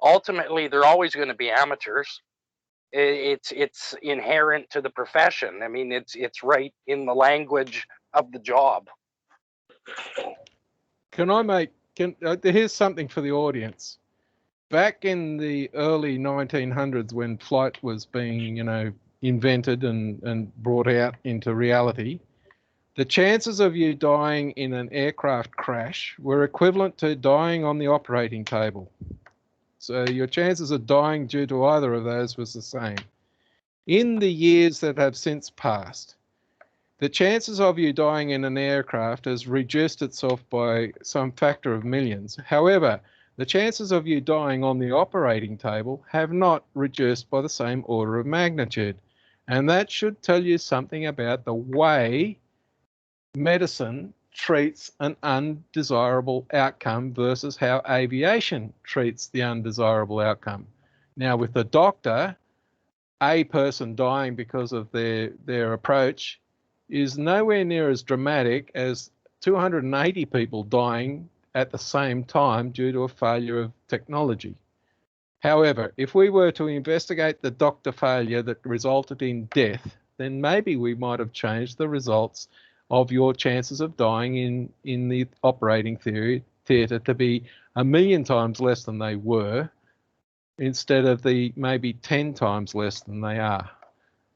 ultimately they're always going to be amateurs. It's inherent to the profession. I mean, it's right in the language of the job. Here's something for the audience. Back in the early 1900s, when flight was being, invented and brought out into reality, the chances of you dying in an aircraft crash were equivalent to dying on the operating table. So your chances of dying due to either of those was the same. In the years that have since passed, the chances of you dying in an aircraft has reduced itself by some factor of millions. However, the chances of you dying on the operating table have not reduced by the same order of magnitude. And that should tell you something about the way medicine treats an undesirable outcome versus how aviation treats the undesirable outcome. Now, with the doctor, a person dying because of their approach is nowhere near as dramatic as 280 people dying at the same time due to a failure of technology. However, if we were to investigate the doctor failure that resulted in death, then maybe we might have changed the results of your chances of dying in the operating theatre to be 1,000,000 times less than they were, instead of the maybe 10 times less than they are.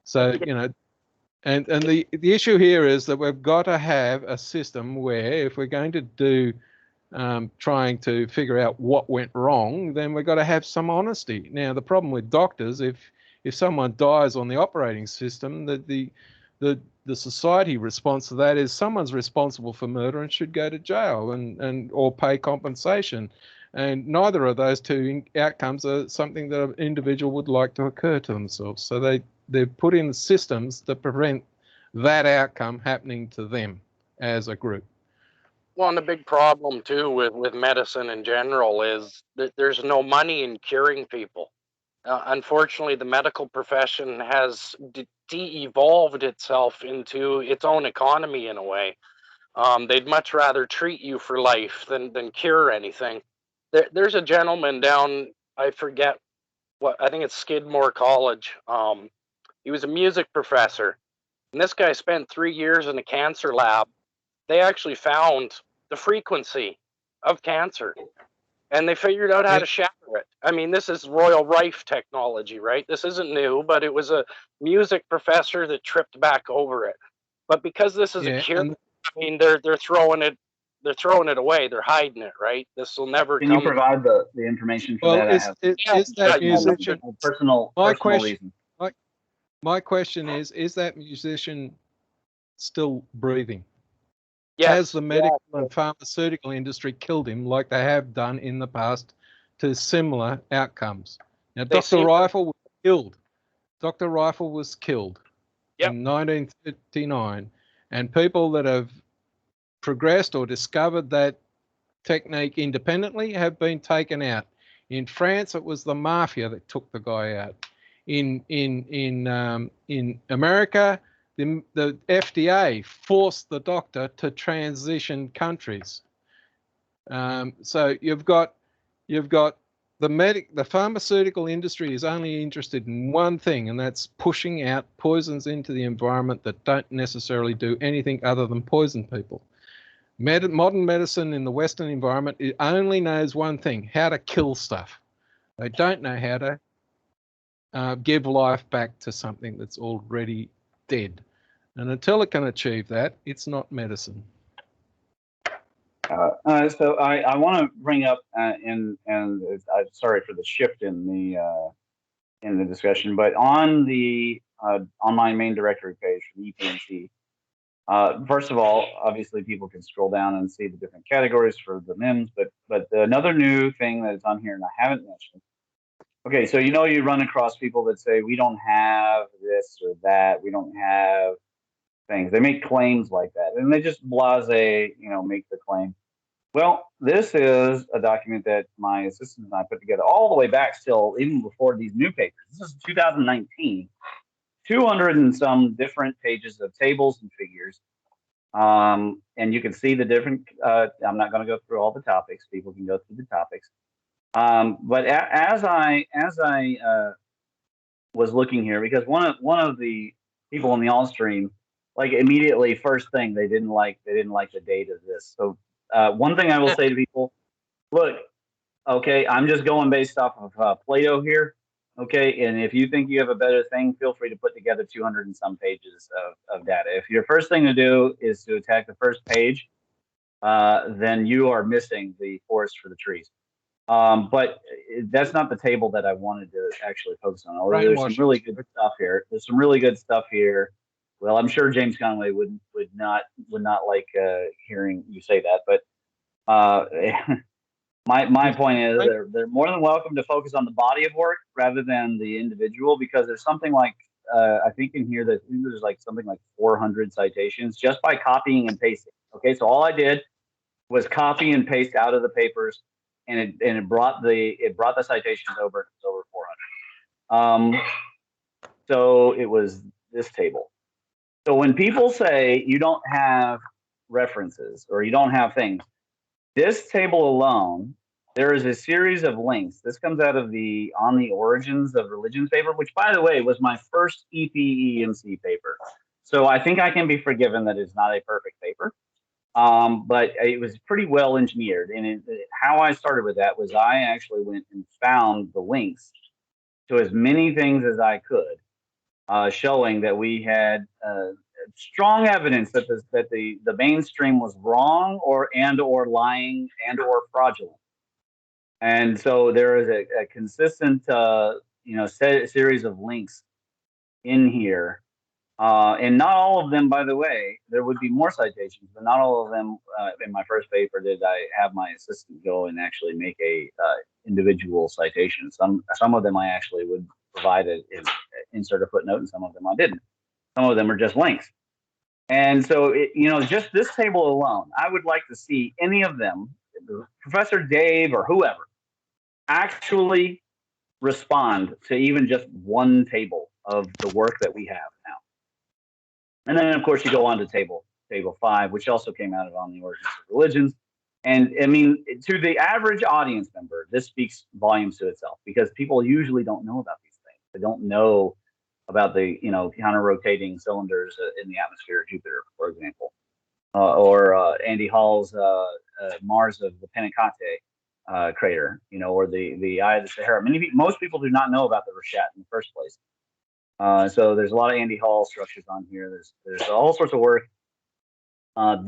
So, and the issue here is that we've got to have a system where if we're going to do trying to figure out what went wrong, then we've got to have some honesty. Now, the problem with doctors, if someone dies on the operating system, the society response to that is someone's responsible for murder and should go to jail and or pay compensation. And neither of those two outcomes are something that an individual would like to occur to themselves. So they've put in systems to prevent that outcome happening to them as a group. Well, and the big problem too with medicine in general is that there's no money in curing people. Unfortunately, the medical profession has de-evolved itself into its own economy in a way. They'd much rather treat you for life than cure anything. There's a gentleman down, I forget what, I think it's Skidmore College. He was a music professor, and this guy spent 3 years in a cancer lab. They actually found the frequency of cancer, and they figured out how to shatter it. I mean, this is Royal Rife technology, right? This isn't new, but it was a music professor that tripped back over it. But because this is a cure, I mean, they're throwing it away. They're hiding it, right? This will never come. Can you provide the information for that? Is that musician personal reason? My question is that musician still breathing? Yes. Has the medical and pharmaceutical industry killed him like they have done in the past to similar outcomes? Now, Dr. Rifle was killed. Dr. Rifle was killed in 1939, and people that have progressed or discovered that technique independently have been taken out. In France, it was the mafia that took the guy out. In America, the FDA forced the doctor to transition countries. So you've got the pharmaceutical industry is only interested in one thing, and that's pushing out poisons into the environment that don't necessarily do anything other than poison people. Modern medicine in the Western environment, it only knows one thing: how to kill stuff. They don't know how to give life back to something that's already dead. And until it can achieve that, it's not medicine. So I want to bring up, and I'm sorry for the shift in the discussion, but on the online main directory page for the EPNC, first of all, obviously people can scroll down and see the different categories for the MIMS, but another new thing that is on here, and I haven't mentioned. Okay, so you run across people that say we don't have this or that, we don't have things. They make claims like that, and they just make the claim. Well, this is a document that my assistant and I put together all the way back still, even before these new papers. This is 2019, 200 and some different pages of tables and figures. And you can see the different, I'm not going to go through all the topics. People can go through the topics. But as I was looking here because one of the people in the all stream, like immediately first thing they didn't like the date of this. So one thing I will say to people, look, okay, I'm just going based off of Plato here. Okay, and if you think you have a better thing, feel free to put together 200 and some pages of data. If your first thing to do is to attack the first page, then you are missing the forest for the trees. But that's not the table that I wanted to actually focus on. Although there's some really good stuff here. There's some really good stuff here. Well, I'm sure James Conway would not like hearing you say that, but my point is they're more than welcome to focus on the body of work rather than the individual, because there's something like I think in here that there's like something like 400 citations just by copying and pasting. Okay, so all I did was copy and paste out of the papers, and it brought the citations over. It's over 400. So it was this table. So when people say you don't have references or you don't have things, this table alone, there is a series of links. This comes out of the On the Origins of Religions paper, which, by the way, was my first EPEMC paper. So I think I can be forgiven that it's not a perfect paper, but it was pretty well engineered. And how I started with that was I actually went and found the links to as many things as I could, showing that we had strong evidence that the mainstream was wrong or lying or fraudulent. And so there is a consistent series of links in here, and not all of them, by the way. There would be more citations, but not all of them. In my first paper, did I have my assistant go and actually make a individual citation. Some of them I actually would provide insert a footnote, and some of them I didn't. Some of them are just links. And so, just this table alone, I would like to see any of them, Professor Dave or whoever, actually respond to even just one table of the work that we have now. And then, of course, you go on to table 5, which also came out of On the Origins of Religions. And I mean, to the average audience member, this speaks volumes to itself, because people usually don't know about these things. They don't know about the counter-rotating cylinders in the atmosphere of Jupiter, for example, or Andy Hall's Mars of the Pentecote crater, or the Eye of the Sahara. Most people do not know about the Reshat in the first place. So there's a lot of Andy Hall structures on here. There's all sorts of work.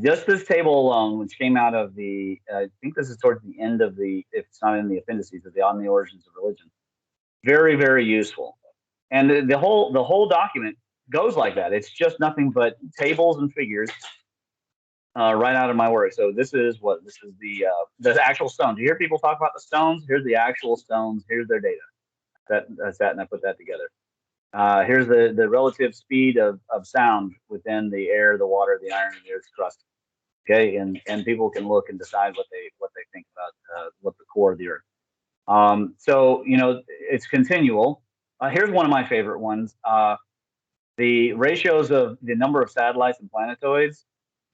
Just this table alone, which came out of I think this is towards the end of if it's not in the appendices of the On the Origins of Religion. Very, very useful. And the whole document goes like that. It's just nothing but tables and figures right out of my work. So this is the actual stone. Do you hear people talk about the stones? Here's the actual stones. Here's their data. That's that, and I put that together. Here's the relative speed of sound within the air, the water, the iron, and the Earth's crust. Okay, and people can look and decide what they think about what the core of the Earth. So it's continual. Here's one of my favorite ones. The ratios of the number of satellites and planetoids.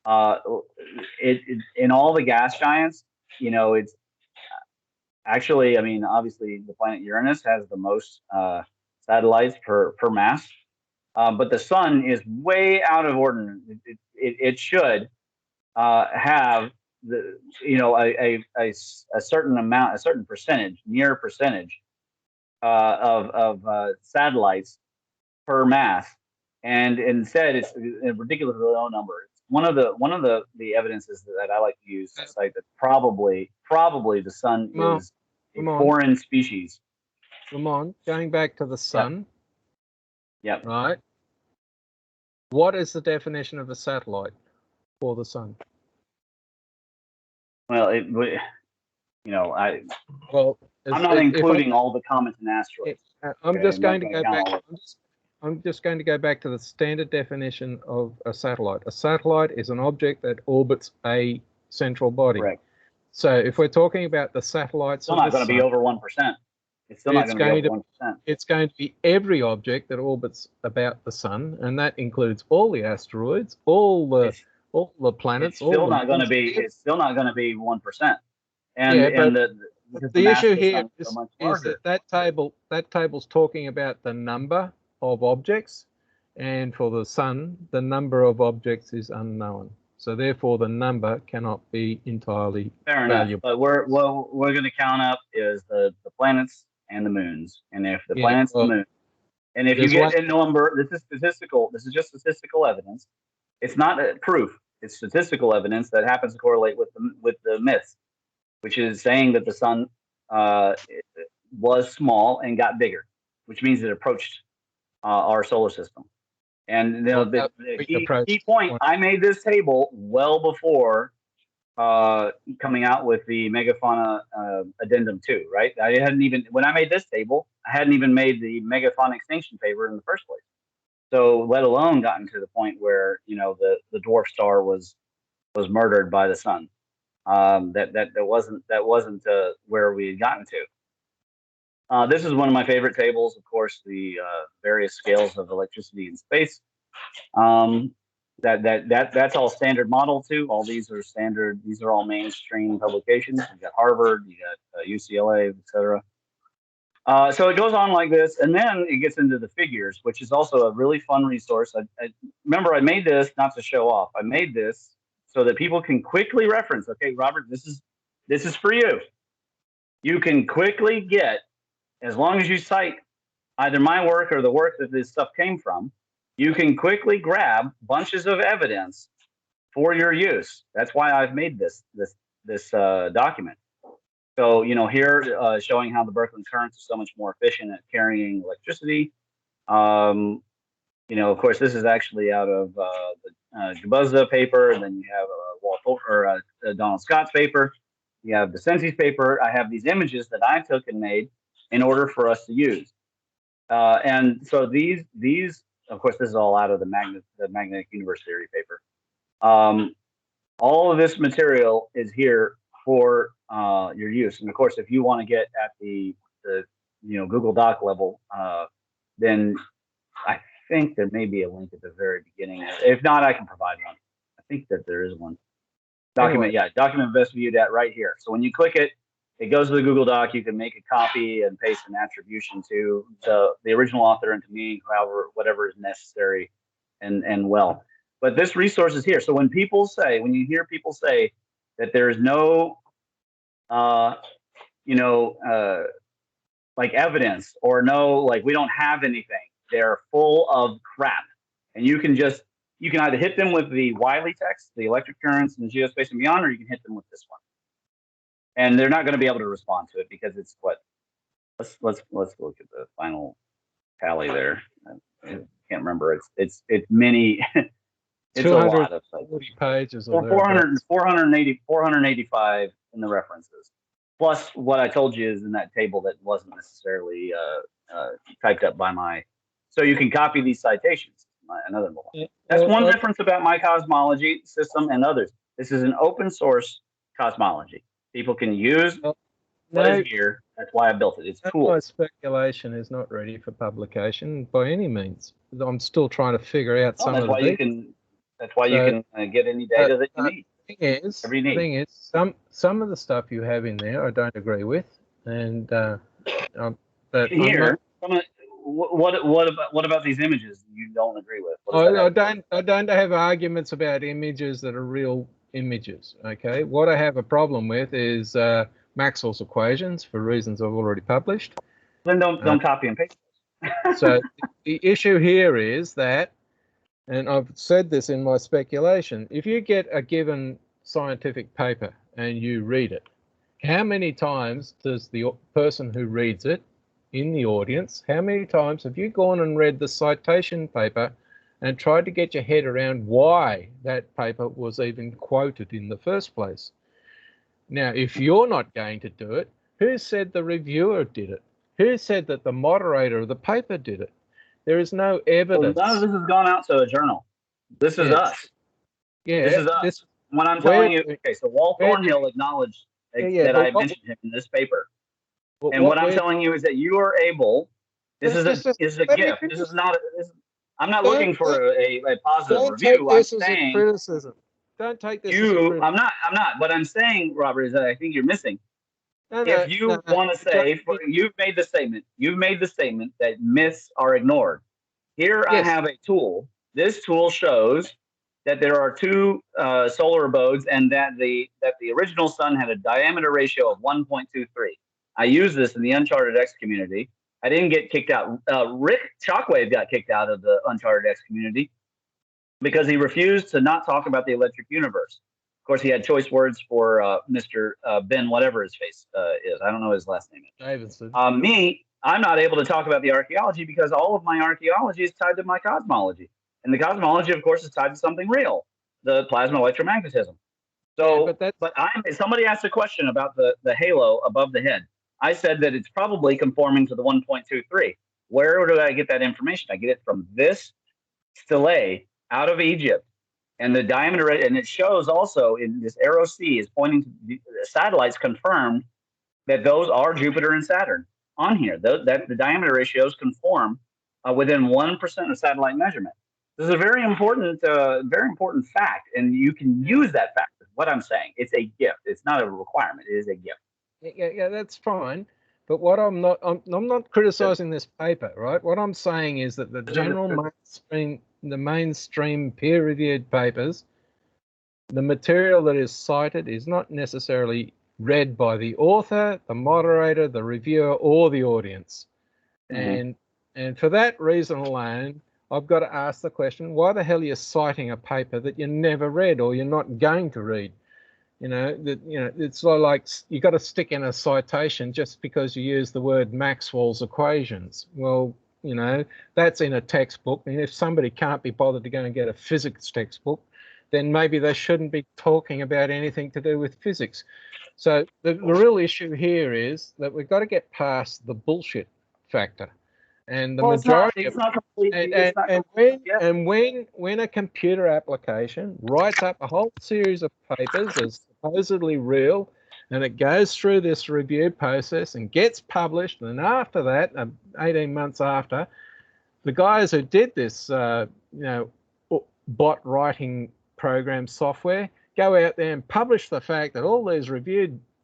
In all the gas giants, it's actually, obviously the planet Uranus has the most satellites per mass, but the sun is way out of order. It should have a certain amount, a certain percentage, near percentage of satellites per mass, and instead it's a ridiculously low number. One of the evidences that I like to use to cite that probably the sun is a foreign species. Ramon, going back to the sun. Yep. Right. What is the definition of a satellite for the sun? Well, I'm not including all the comets and asteroids. I'm just going to go back. I'm just going to go back to the standard definition of a satellite. A satellite is an object that orbits a central body. Correct. So if we're talking about the satellites, it's still not going to be over 1%. It's still not going to be over 1%. It's going to be every object that orbits about the sun, and that includes all the asteroids, all the planets. It's still not going to be 1%. And because the mass issue of the here sun is so much is larger. that table's talking about the number of objects, and for the sun, the number of objects is unknown. So therefore, the number cannot be entirely Fair valuable. enough. But what we're going to count up is the planets and the moons, and if the planets and the moon, and if you get a number, this is statistical. This is just statistical evidence. It's not proof. It's statistical evidence that happens to correlate with the myth, which is saying that the sun was small and got bigger, which means it approached our solar system. And you know, the key point, I made this table well before coming out with the megafauna addendum 2, right? I hadn't even, when I made this table, I hadn't even made the megafauna extinction paper in the first place. So let alone gotten to the point where, you know, the dwarf star was murdered by the sun. That wasn't where we had gotten to. This is one of my favorite tables, of course, the various scales of electricity in space. That's all standard model too. All these are standard. These are all mainstream publications. You got Harvard, you got UCLA, etc. So it goes on like this, and then it gets into the figures, which is also a really fun resource. I remember I made this not to show off. I made this so that people can quickly reference. Okay, Robert, this is for you. You can quickly get, as long as you cite either my work or the work that this stuff came from, you can quickly grab bunches of evidence for your use. That's why I've made this document. So, you know, here showing how the Birkeland currents are so much more efficient at carrying electricity. You know, of course, this is actually out of the Jabuzza paper, and then you have Donald Scott's paper. You have Decenzi's paper. I have these images that I took and made in order for us to use. And so these, of course, this is all out of the magnetic universe theory paper. All of this material is here for your use. And of course, if you want to get at the Google Doc level, then I think there may be a link at the very beginning. If not, I can provide one. I think that there is one. Document, anyway. Yeah, document best viewed at right here. So when you click it, it goes to the Google Doc. You can make a copy and paste an attribution to the original author and to me, whatever is necessary and well. But this resource is here. So when you hear people say that there is no, like evidence or no, like we don't have anything, they're full of crap. And you can either hit them with the Wiley text, the electric currents and geospace and beyond, or you can hit them with this one. And they're not going to be able to respond to it because it's what. Let's look at the final tally there. I can't remember. It's many. It's a lot of 40 pages. 485 in the references. Plus what I told you is in that table that wasn't necessarily typed up by my. So you can copy these citations. Another one. Yeah. That's one difference about my cosmology system and others. This is an open source cosmology. People can use what is here. That's why I built it. It's cool. My speculation is not ready for publication by any means. I'm still trying to figure out some of the. That's why you can get any data that you need. The thing is, some of the stuff you have in there, I don't agree with, and but here, what about these images you don't agree with? I don't have arguments about images that are real images. Okay, what I have a problem with is Maxwell's equations for reasons I've already published. Then don't copy and paste. So the issue here is that, and I've said this in my speculation, if you get a given scientific paper and you read it, how many times does the person who reads it in the audience, how many times have you gone and read the citation paper and tried to get your head around why that paper was even quoted in the first place? Now, if you're not going to do it, who said the reviewer did it? Who said that the moderator of the paper did it? There is no evidence. Well, none of this has gone out to a journal. This is us. Yeah, this is us. When I'm telling you, okay, so Walt Thornhill acknowledged that I mentioned him in this paper. And what I'm telling you is that you are able. This is a gift. This is not. I'm not looking for a positive review. I'm saying criticism. Don't take this as I'm not. What I'm saying, Robert, is that I think you're missing. if you want to say, you've made the statement that myths are ignored. Here I have a tool. This tool shows that there are two solar abodes, and that the original sun had a diameter ratio of 1.23. I use this in the Uncharted X community. I didn't get kicked out. Rick Shockwave got kicked out of the Uncharted X community because he refused to not talk about the electric universe. Of course, he had choice words for Mr. Ben, whatever his face is. I don't know his last name. Davidson. I'm not able to talk about the archaeology because all of my archaeology is tied to my cosmology. And the cosmology, of course, is tied to something real, the plasma electromagnetism. So, somebody asked a question about the halo above the head. I said that it's probably conforming to the 1.23. Where do I get that information? I get it from this stele out of Egypt. And the diameter, and it shows also in this arrow C is pointing to the satellites confirmed that those are Jupiter and Saturn on here. That the diameter ratios conform within 1% of satellite measurement. This is a very important fact, and you can use that fact. Is what I'm saying. It's a gift. It's not a requirement. It is a gift. Yeah, that's fine. But what I'm not criticizing this paper, right? What I'm saying is that the general mainstream peer-reviewed papers, the material that is cited is not necessarily read by the author, the moderator, the reviewer, or the audience. And for that reason alone, I've got to ask the question, why the hell are you citing a paper that you never read or you're not going to read? It's sort of like you got to stick in a citation just because you use the word Maxwell's equations. Well, that's in a textbook, and if somebody can't be bothered to go and get a physics textbook, then maybe they shouldn't be talking about anything to do with physics. So the real issue here is that we've got to get past the bullshit factor. And the majority when a computer application writes up a whole series of papers as supposedly real, and it goes through this review process and gets published, and after that, 18 months after, the guys who did this, bot writing program software go out there and publish the fact that all these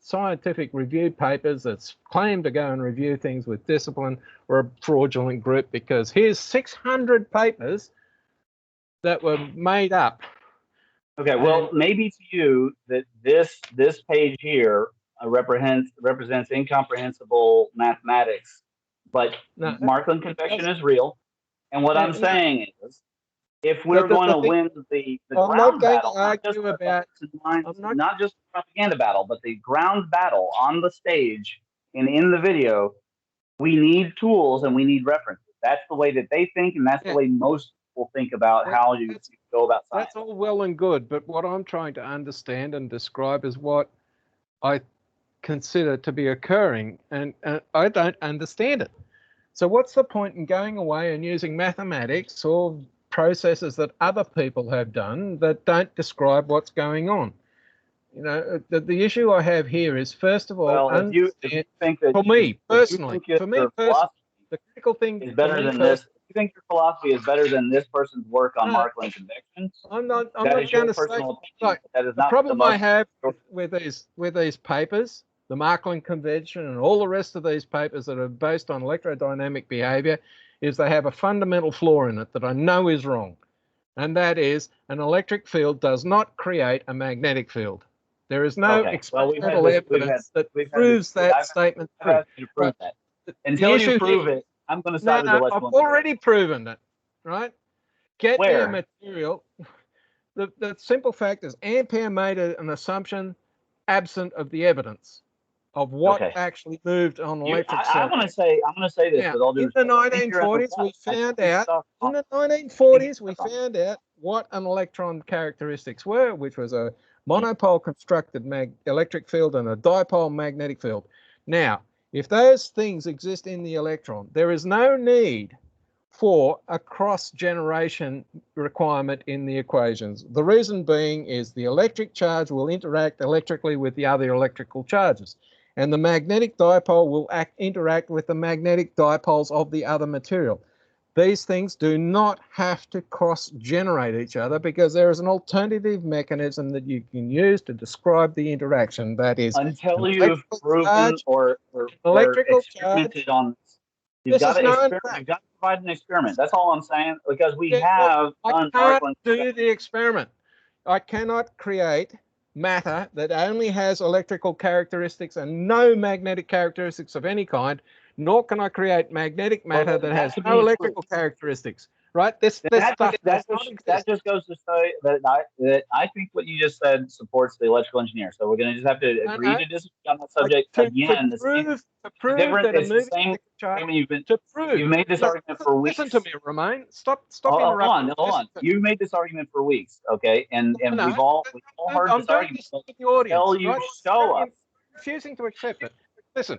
scientific review papers that's claimed to go and review things with discipline were a fraudulent group, because here's 600 papers that were made up. Okay, well, maybe to you that this page here represents incomprehensible mathematics, but Markland convection is real. And what I'm saying is, if we're going to win the ground battle, not just the propaganda battle, but the ground battle on the stage and in the video, we need tools and we need references. That's the way that they think, and that's the way most people think about how you go about science. That's all well and good, but what I'm trying to understand and describe is what I consider to be occurring, and I don't understand it. So what's the point in going away and using mathematics or processes that other people have done that don't describe what's going on? The issue I have here is, first of all, if you think that for me personally, the critical thing is better than this. If you think your philosophy is better than this person's work on Markland convections, I'm not going to say. Like, the problem I have with these papers, the Markland convention, and all the rest of these papers that are based on electrodynamic behavior, is they have a fundamental flaw in it that I know is wrong, and that is an electric field does not create a magnetic field. There is no experimental evidence that proves that statement true. Until you prove it, I'm going to side with the less. I've already proven it, right? Get me a material. The simple fact is Ampere made an assumption absent of the evidence of what actually moved on electric cells. I'm going to say this with all due respect. In the 1940s, we found out. In the 1940s, we found out what an electron characteristics were, which was a monopole constructed electric field and a dipole magnetic field. Now, if those things exist in the electron, there is no need for a cross-generation requirement in the equations. The reason being is the electric charge will interact electrically with the other electrical charges, and the magnetic dipole will interact with the magnetic dipoles of the other material. these things do not have to cross-generate each other because there is an alternative mechanism that you can use to describe the interaction. That is, until you've proven or experimented on this. You've got to provide an experiment. That's all I'm saying, because we have done I can't do the experiment. I cannot create matter that only has electrical characteristics and no magnetic characteristics of any kind, nor can I create magnetic matter that has no electrical characteristics. Right? That just goes to say that I think what you just said supports the electrical engineer. So we're going to just have to agree to disagree on that subject again. You've made this argument for weeks. Listen to me, Ramon. Stop interrupting. Hold on. You made this argument for weeks, okay? And we've all heard this argument. Until you show us. Refusing to accept it. Listen.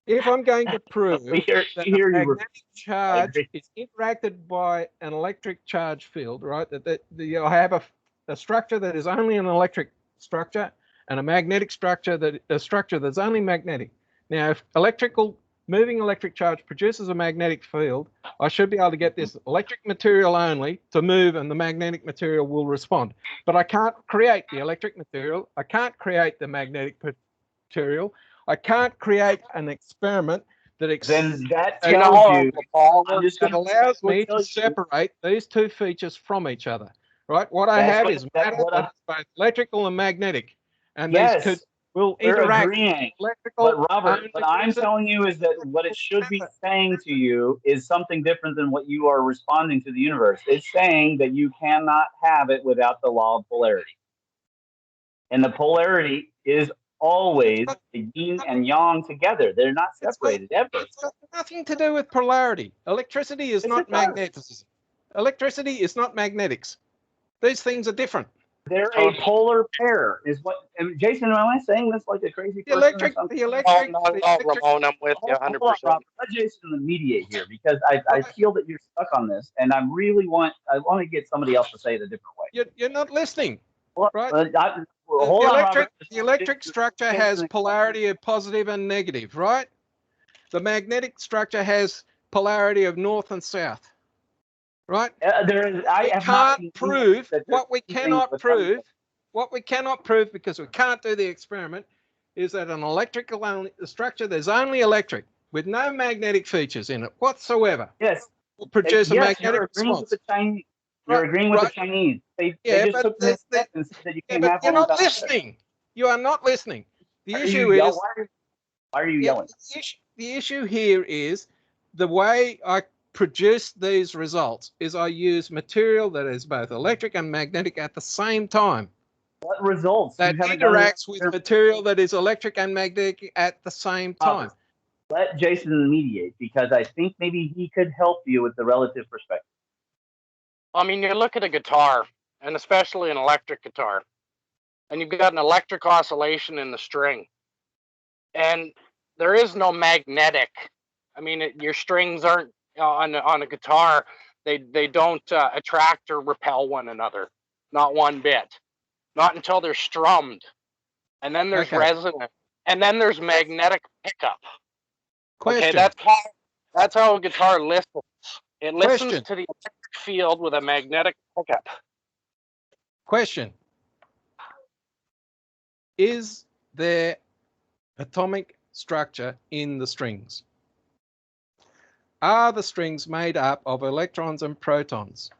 If I'm going to prove that a magnetic charge is interacted by an electric charge field, right? I have a structure that is only an electric structure and a magnetic structure that's only magnetic. Now, if moving electric charge produces a magnetic field, I should be able to get this electric material only to move, and the magnetic material will respond. But I can't create the electric material. I can't create the magnetic material. I can't create an experiment that allows me to separate these two features from each other. Right? What I have is matter that's both electrical and magnetic, and these will interact. But Robert, what I'm telling you is that what it should be saying to you is something different than what you are responding to the universe. It's saying that you cannot have it without the law of polarity, and the polarity is always the yin and yang together. They're not separated ever. It's got nothing to do with polarity. Electricity is not magnetism. Electricity is not magnetics. These things are different. They're a polar pair, is what. Jason, am I saying this like a crazy person? The electric. Ramon, I'm with you 100%. Let Jason mediate here, because I feel that you're stuck on this, and I want to get somebody else to say it a different way. You're not listening, right? The electric structure has polarity of positive and negative, right? The magnetic structure has polarity of north and south, right? What we cannot prove because we can't do the experiment is that an electrical structure, there's only electric with no magnetic features in it whatsoever. Yes. Will produce a magnetic response. You're agreeing with the Chinese. They just took this step and said that you can have. You're not listening. You are not listening. The issue is. Why are you yelling? The issue here is the way I produce these results is I use material that is both electric and magnetic at the same time. What results? That interacts with material that is electric and magnetic at the same time. Let Jason mediate, because I think maybe he could help you with the relative perspective. I mean, you look at a guitar, and especially an electric guitar, and you've got an electric oscillation in the string, and there is no magnetic. I mean, your strings aren't on a guitar. They don't attract or repel one another, not one bit, not until they're strummed, and then there's resonance, and then there's magnetic pickup. Question. Okay, that's how a guitar listens. It listens to the electric field with a magnetic pickup. Question. Is there atomic structure in the strings? Are the strings made up of electrons and protons?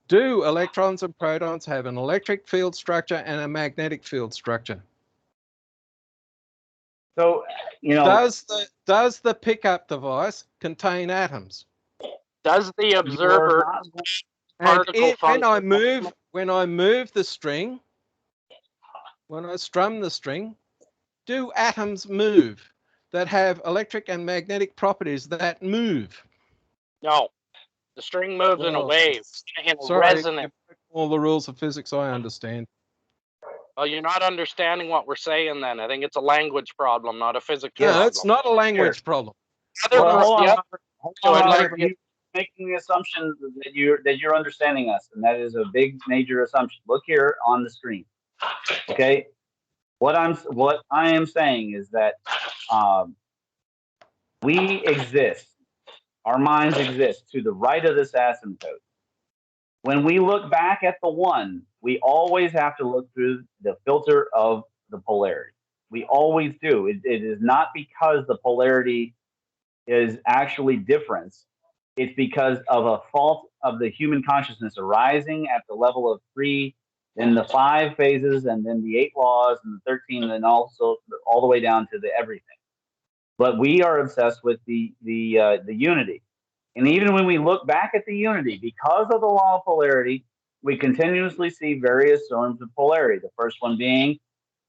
Do electrons and protons have an electric field structure and a magnetic field structure? So, does the pickup device contain atoms? Does the observer when I move the string, when I strum the string, do atoms move that have electric and magnetic properties that move? No. The string moves in a wave, in a resonance. All the rules of physics I understand. Well, you're not understanding what we're saying then. I think it's a language problem, not a physics problem. No, it's not a language problem. Hold on. You're making the assumption that you're understanding us, and that is a big major assumption. Look here on the screen. Okay? What I am saying is that we exist Our minds exist to the right of this asymptote. When we look back at the one, we always have to look through the filter of the polarity. We always do. It is not because the polarity is actually difference. It's because of a fault of the human consciousness arising at the level of 3, then the 5 phases, and then the 8 laws, and the 13, and then also all the way down to the everything. But we are obsessed with the unity. And even when we look back at the unity, because of the law of polarity, we continuously see various forms of polarity. The first one being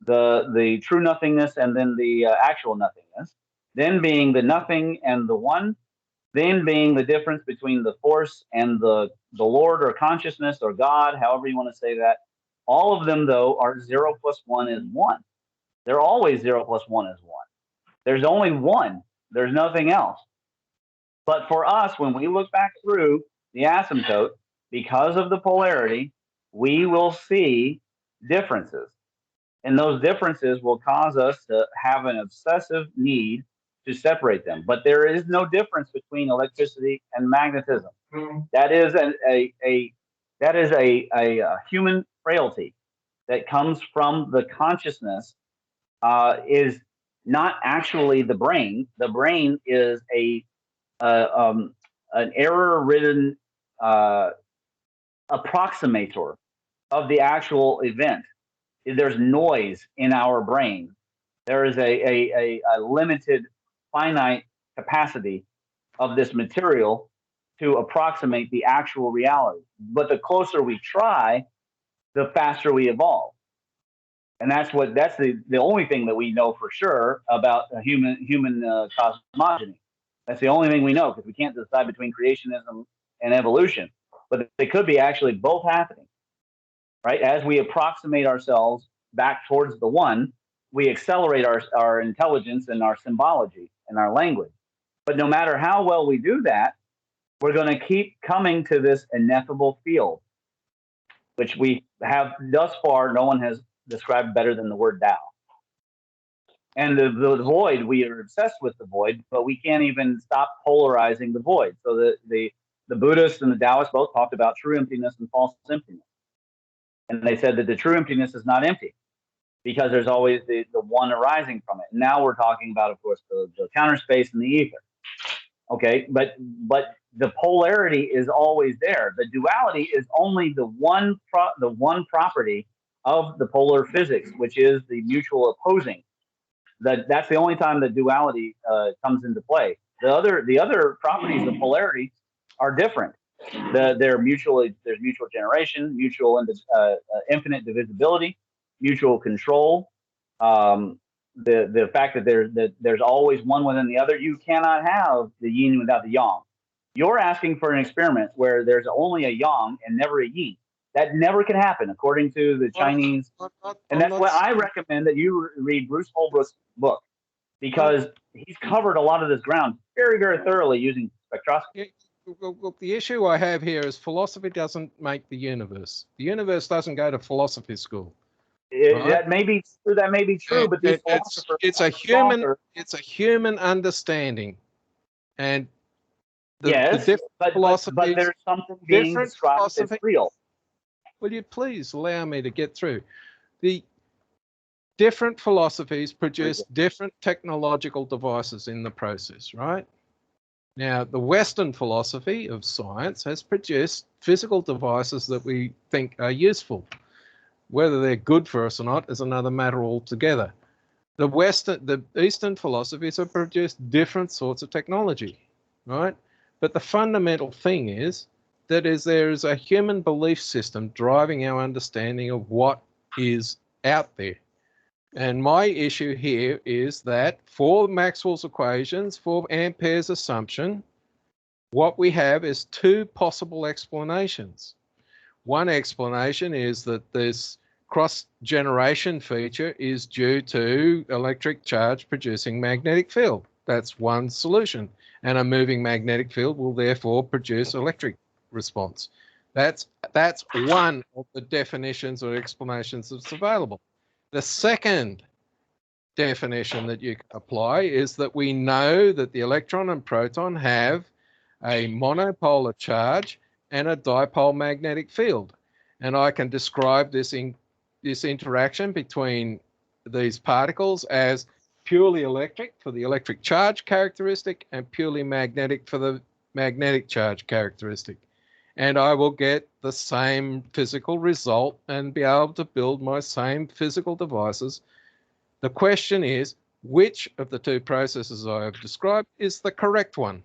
the true nothingness, and then the actual nothingness, then being the nothing and the one, then being the difference between the force and the Lord or consciousness or God, however you want to say that. All of them, though, are 0 plus 1 is 1. They're always 0 plus 1 is 1. There's only one. There's nothing else. But for us, when we look back through the asymptote, because of the polarity, we will see differences. And those differences will cause us to have an obsessive need to separate them. But there is no difference between electricity and magnetism. That is a human frailty that comes from the consciousness. Is not actually the brain. The brain is an error-ridden approximator of the actual event. There's noise in our brain. There is a limited, finite capacity of this material to approximate the actual reality. But the closer we try, the faster we evolve. And that's the only thing that we know for sure about human cosmogony. That's the only thing we know, because we can't decide between creationism and evolution. But they could be actually both happening, right? As we approximate ourselves back towards the one, we accelerate our intelligence and our symbology and our language. But no matter how well we do that, we're going to keep coming to this ineffable field, which we have thus far, no one has described better than the word Tao. And the void, we are obsessed with the void, but we can't even stop polarizing the void. So the Buddhists and the Taoists both talked about true emptiness and false emptiness. And they said that the true emptiness is not empty, because there's always the one arising from it. And now we're talking about, of course, the counter space and the ether. Okay, but the polarity is always there. The duality is only the one property of the polar physics, which is the mutual opposing. That's the only time the duality comes into play. The other properties of polarity are different. There's mutual generation, mutual infinite divisibility, mutual control. The fact that there's always one within the other. You cannot have the yin without the yang. You're asking for an experiment where there's only a yang and never a yin. That never can happen, according to the Chinese. And that's why I recommend that you read Bruce Holbrook's book, because he's covered a lot of this ground very, very thoroughly using spectroscopy. Well, the issue I have here is philosophy doesn't make the universe. The universe doesn't go to philosophy school. Right? That may be true. That may be true, but it's a human understanding, and the different philosophies. But there's something being described as real. Will you please allow me to get through? The different philosophies produce different technological devices in the process, right? Now, the Western philosophy of science has produced physical devices that we think are useful. Whether they're good for us or not is another matter altogether. The Eastern philosophies have produced different sorts of technology, right? But the fundamental thing is that there is a human belief system driving our understanding of what is out there. And my issue here is that for Maxwell's equations, for Ampere's assumption, what we have is two possible explanations. One explanation is that this cross-generation feature is due to electric charge producing magnetic field. That's one solution. And a moving magnetic field will therefore produce electric response. That's one of the definitions or explanations that's available. The second definition that you can apply is that we know that the electron and proton have a monopolar charge, and a dipole magnetic field. And I can describe this interaction between these particles as purely electric for the electric charge characteristic and purely magnetic for the magnetic charge characteristic. And I will get the same physical result and be able to build my same physical devices. The question is, which of the two processes I have described is the correct one?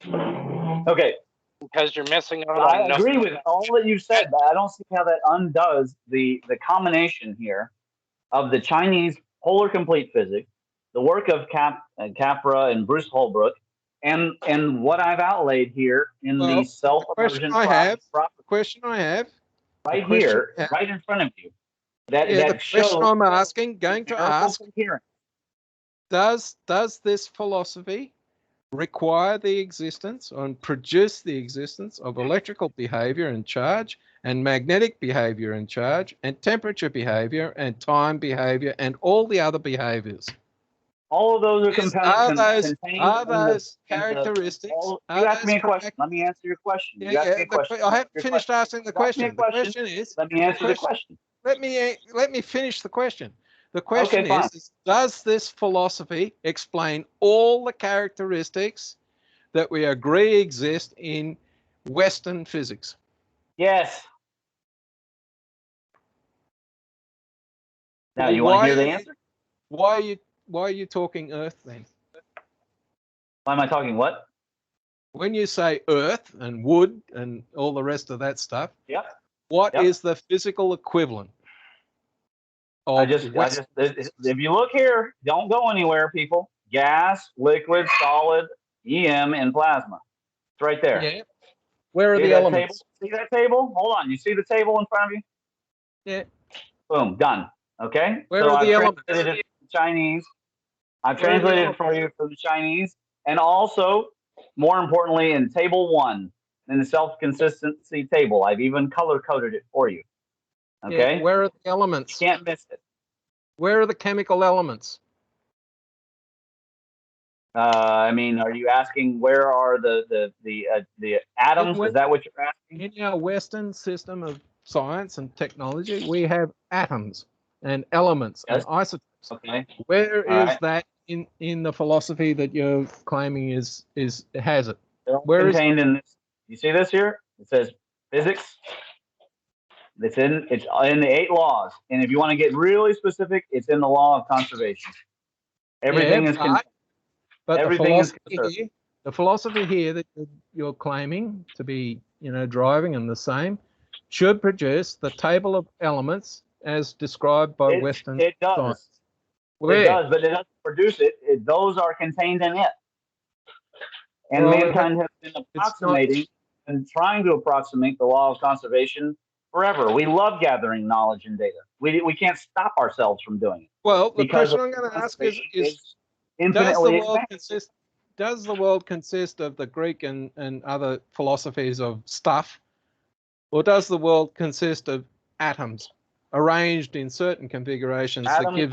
Okay. Because you're missing out I on agree with all that you've said, but I don't see how that undoes the combination here of the Chinese polar complete physics, the work of Capra and Bruce Holbrook, and what I've outlaid here in the self-emergent question I have right here, right in front of you. The question I'm asking, going to ask, does this philosophy require the existence and produce the existence of electrical behavior and charge and magnetic behavior and charge and temperature behavior and time behavior and all the other behaviors? All of those are components. Are those characteristics? You asked me a question. Let me answer your question. You asked me a question. I haven't finished asking the question. The question is, let me answer the question. Let me finish the question. The question is, does this philosophy explain all the characteristics that we agree exist in Western physics? Yes. Now, you want to hear the answer? Why are you talking Earth then? Why am I talking what? When you say Earth and wood and all the rest of that stuff, what is the physical equivalent? If you look here, don't go anywhere, people. Gas, liquid, solid, EM, and plasma. It's right there. Yeah. Where are the elements? See that table? Hold on. You see the table in front of you? Yeah. Boom. Done. Okay. Where are the elements? Chinese. I've translated it for you for the Chinese, and also, more importantly, in table 1 in the self-consistency table, I've even color-coded it for you. Okay. Yeah, where are the elements? You can't miss it. Where are the chemical elements? I mean, are you asking where are the atoms? Is that what you're asking? In our Western system of science and technology, we have atoms and elements and isotopes. Okay. Where is that in the philosophy that you're claiming has it? Where is contained in this? You see this here? It says physics. It's in the 8 laws, and if you want to get really specific, it's in the law of conservation. Everything is contained. But the philosophy here that you're claiming to be, driving and the same, should produce the table of elements as described by Western science. It does, but it doesn't produce it. Those are contained in it. And mankind has been approximating and trying to approximate the law of conservation forever. We love gathering knowledge and data. We can't stop ourselves from doing it. Well, the question I'm going to ask is infinitely does the world consist of the Greek and other philosophies of stuff, or does the world consist of atoms arranged in certain configurations that give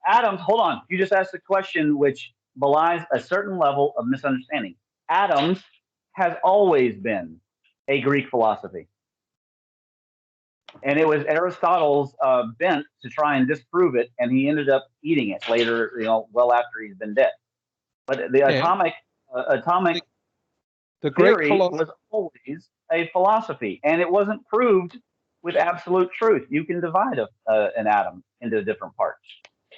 atoms? Hold on. You just asked a question which belies a certain level of misunderstanding. Atoms has always been a Greek philosophy. And it was Aristotle's bent to try and disprove it, and he ended up eating it later, well after he's been dead. But the atomic theory was always a philosophy, and it wasn't proved with absolute truth. You can divide an atom into different parts.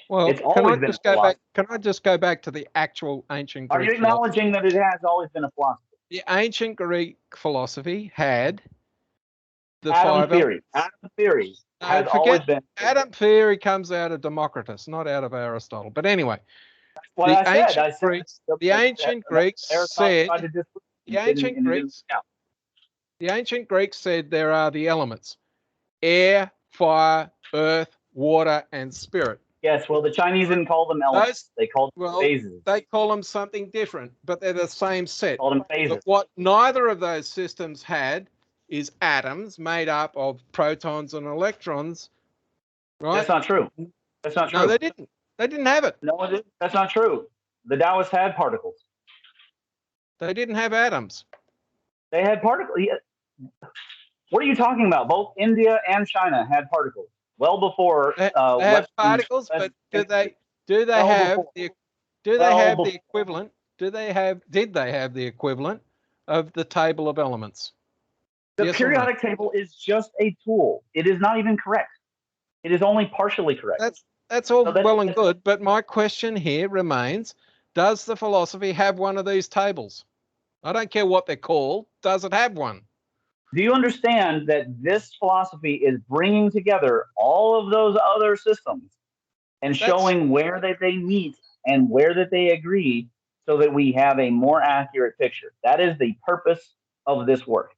Well, can I just go back to the actual ancient Greek? Are you acknowledging that it has always been a philosophy? The ancient Greek philosophy had the atom theory. Atom theory has always been. Atom theory comes out of Democritus, not out of Aristotle. But anyway, the ancient Greeks said there are the elements: air, fire, earth, water, and spirit. Yes, well, the Chinese didn't call them elements. They called them phases. They call them something different, but they're the same set. Called them phases. But what neither of those systems had is atoms made up of protons and electrons, right? That's not true. That's not true. No, they didn't. They didn't have it. No, it didn't. That's not true. The Taoists had particles. They didn't have atoms. They had particles. What are you talking about? Both India and China had particles well before They have particles, but do they have the equivalent? Did they have the equivalent of the table of elements? The Yes periodic table is just a tool. It is not even correct. It is only partially correct. That's all well and good, but my question here remains, does the philosophy have one of these tables? I don't care what they're called. Does it have one? Do you understand that this philosophy is bringing together all of those other systems and showing where that they meet and where that they agree so that we have a more accurate picture? That is the purpose of this work.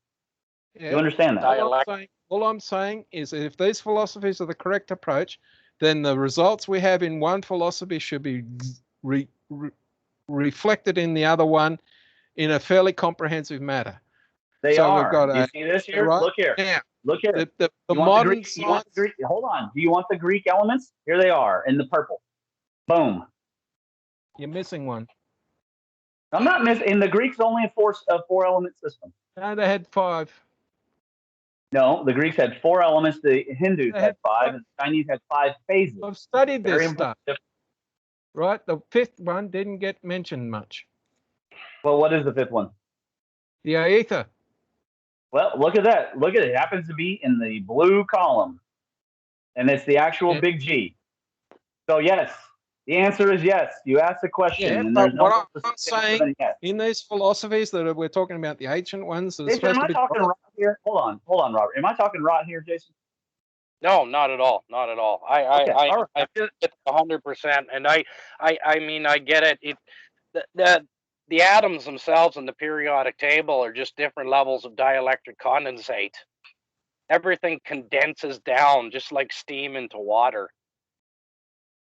Yeah, you understand that? All I'm saying is that if these philosophies are the correct approach, then the results we have in one philosophy should be reflected in the other one in a fairly comprehensive manner. They are. We've got you see this here? Right? Look here. Yeah. Look here. The modern science. Hold on. Do you want the Greek elements? Here they are in the purple. Boom. You're missing one. I'm not missing. In the Greeks, only a four element system. No, they had 5. No, the Greeks had 4 elements. The Hindus had 5, and the Chinese had 5 phases. I've studied this stuff. Right? The 5th one didn't get mentioned much. Well, what is the 5th one? The aether. Well, look at that. Look at it. It happens to be in the blue column. And it's the actual big G. So, yes, the answer is yes. You asked the question. Yeah, and but there's no what I'm saying, in these philosophies that we're talking about, the ancient ones, Jason, am I talking right here? Hold on, Robert. Am I talking right here, Jason? No, not at all. Not at all. I 100%. And I mean, I get it. The atoms themselves in the periodic table are just different levels of dielectric condensate. Everything condenses down just like steam into water.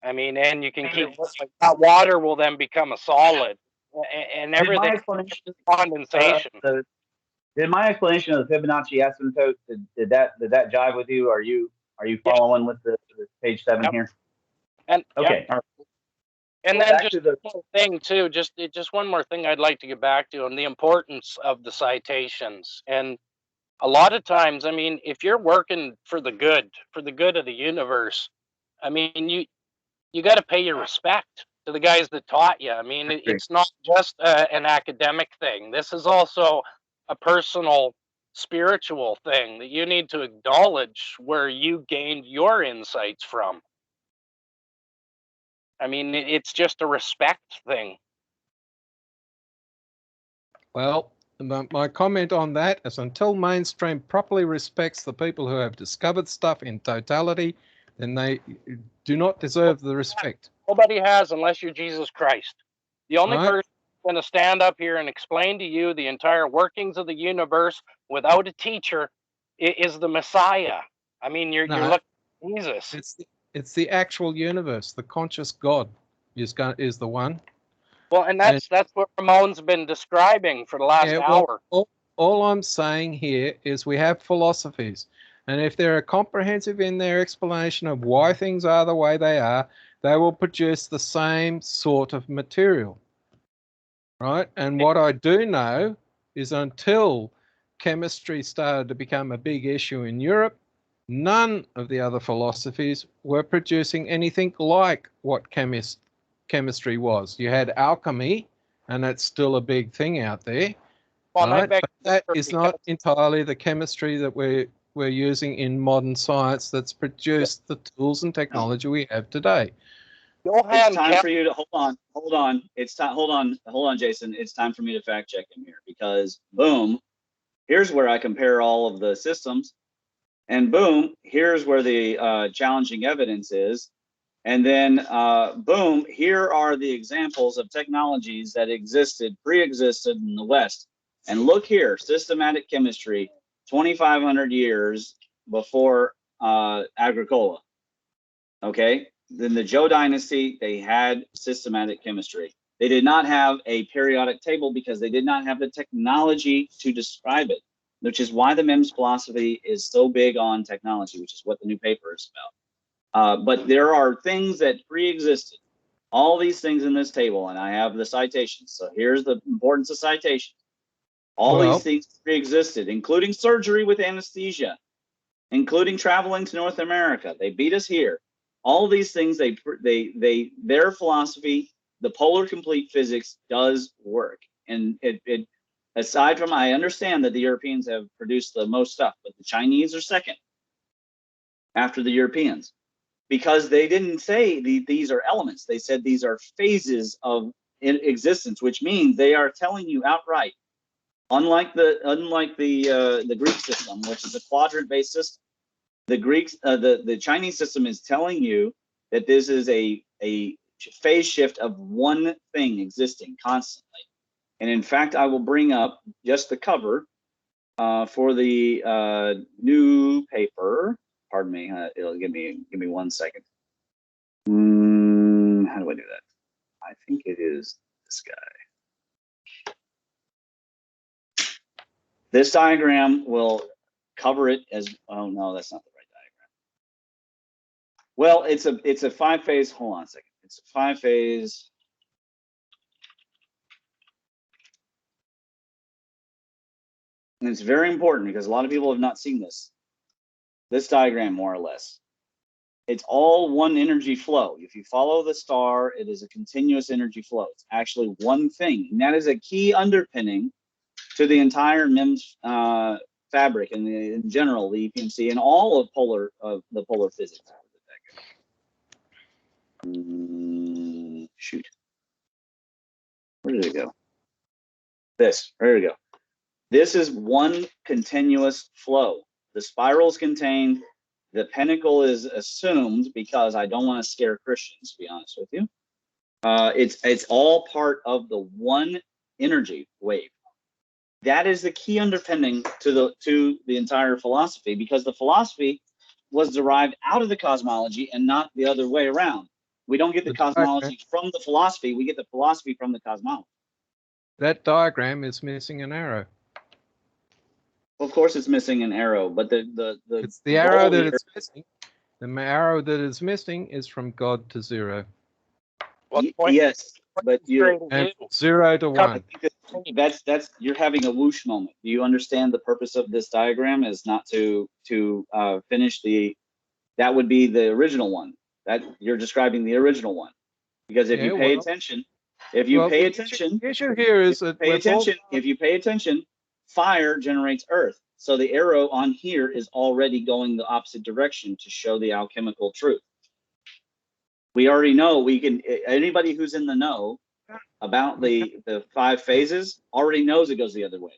I mean, and you can keep that water will then become a solid, and everything is condensation. Did my explanation of the Fibonacci asymptote did that jive with you? Are you following with the page 7 here? And okay. Yep. And then just one more thing too, just one more thing I'd like to get back to, and the importance of the citations. And a lot of times, I mean, if you're working for the good of the universe, I mean, you got to pay your respect to the guys that taught you. I mean, it's not just an academic thing. This is also a personal, spiritual thing that you need to acknowledge where you gained your insights from. I mean, it's just a respect thing. Well, my comment on that is until mainstream properly respects the people who have discovered stuff in totality, then they do not deserve the respect. Nobody has unless you're Jesus Christ. The only person who's going to stand up here and explain to you the entire workings of the universe without a teacher is the Messiah. I mean, you're looking at Jesus. It's the actual universe. The conscious God is the one. Well, and that's what Ramon's been describing for the last hour. All I'm saying here is we have philosophies. And if they're comprehensive in their explanation of why things are the way they are, they will produce the same sort of material. Right? And what I do know is until chemistry started to become a big issue in Europe, none of the other philosophies were producing anything like what chemistry was. You had alchemy, and that's still a big thing out there. Well, right? But that is not entirely the chemistry that we're using in modern science that's produced the tools and technology we have today. It's time for you to hold on. It's time. Hold on, Jason. It's time for me to fact check him here because boom, here's where I compare all of the systems, and boom, here's where the challenging evidence is, and then boom, here are the examples of technologies that pre-existed in the West. And look here, systematic chemistry, 2,500 years before Agricola. Okay. Then the Zhou dynasty, they had systematic chemistry. They did not have a periodic table because they did not have the technology to describe it, which is why the MEMS philosophy is so big on technology, which is what the new paper is about. But there are things that pre-existed all these things in this table, and I have the citations. So here's the importance of citations. All these things pre-existed, including surgery with anesthesia, including traveling to North America. They beat us here. All these things, their philosophy, the polar complete physics does work. And it aside from, I understand that the Europeans have produced the most stuff, but the Chinese are second after the Europeans, because they didn't say these are elements. They said these are phases of existence, which means they are telling you outright, unlike the Greek system, which is a quadrant-based system, the Chinese system is telling you that this is a phase shift of one thing existing constantly. And in fact, I will bring up just the cover for the new paper. Pardon me. It'll give me 1 second. How do I do that? I think it is this guy. This diagram will cover it as. Oh no, that's not the right diagram. Well, it's a 5-phase. Hold on a second. It's a 5-phase. And it's very important because a lot of people have not seen this diagram, more or less. It's all one energy flow. If you follow the star, it is a continuous energy flow. It's actually one thing, and that is a key underpinning to the entire MEMS fabric and in general the EPMC and all of the polar physics. Shoot, where did it go? There we go. This is one continuous flow. The spirals contained. The pentacle is assumed because I don't want to scare Christians, to be honest with you. It's all part of the one energy wave. That is the key underpinning to the entire philosophy, because the philosophy was derived out of the cosmology and not the other way around. We don't get the cosmology from the philosophy, we get the philosophy from the cosmology. That diagram is missing an arrow. Of course it's missing an arrow, but it's the arrow that it's missing. The arrow that is missing is from God to 0. Yes, but you're 0 to 1. That's you're having a whoosh moment. Do you understand the purpose of this diagram is not to finish that would be the original one. That you're describing the original one. Because if you pay attention, the issue here is that if you pay attention, fire generates earth. So the arrow on here is already going the opposite direction to show the alchemical truth. We already know anybody who's in the know about the 5 phases already knows it goes the other way.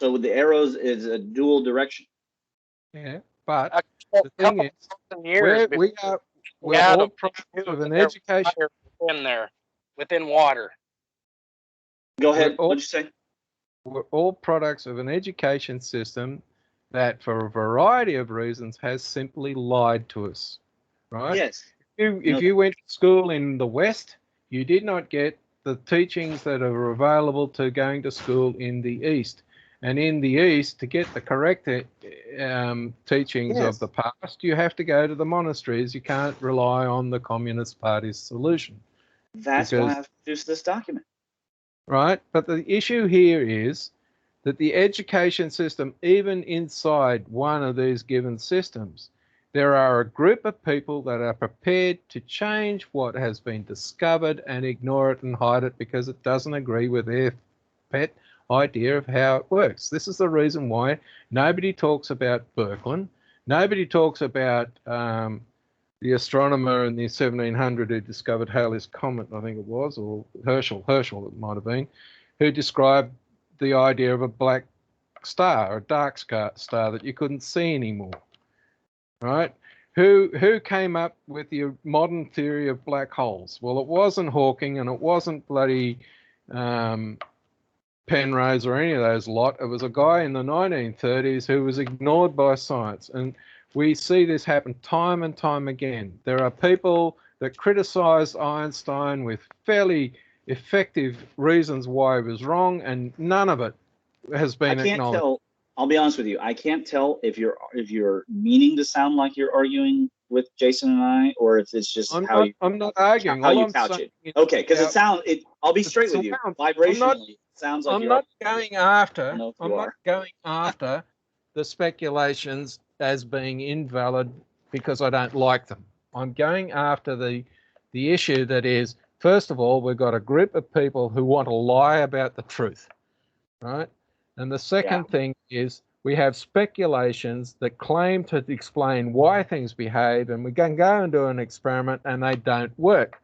So with the arrows is a dual direction. Yeah, but the thing is, we're all products of an education within water. Go ahead. What'd you say? We're all products of an education system that, for a variety of reasons, has simply lied to us, right? Yes. If you went to school in the West, you did not get the teachings that are available to going to school in the East. And in the East, to get the correct teachings of the past, you have to go to the monasteries. You can't rely on the Communist Party's solution. That's why I've produced this document. Right, but the issue here is that the education system, even inside one of these given systems, there are a group of people that are prepared to change what has been discovered and ignore it and hide it because it doesn't agree with their pet idea of how it works. This is the reason why nobody talks about Birkeland. Nobody talks about the astronomer in the 1700 who discovered Halley's Comet, I think it was, or Herschel it might have been, who described the idea of a black star, a dark star that you couldn't see anymore, right? Who came up with the modern theory of black holes? Well, it wasn't Hawking and it wasn't bloody Penrose or any of those lot. It was a guy in the 1930s who was ignored by science. And we see this happen time and time again. There are people that criticize Einstein with fairly effective reasons why he was wrong, and none of it has been acknowledged. I'll be honest with you. I can't tell if you're meaning to sound like you're arguing with Jason and I, or if it's just I'm not arguing. How you couch it. Okay, because I'll be straight with you. Vibrationally, it sounds like I'm not going after the speculations as being invalid because I don't like them. I'm going after the issue that is, first of all, we've got a group of people who want to lie about the truth, right? And the second thing is we have speculations that claim to explain why things behave, and we can go and do an experiment and they don't work.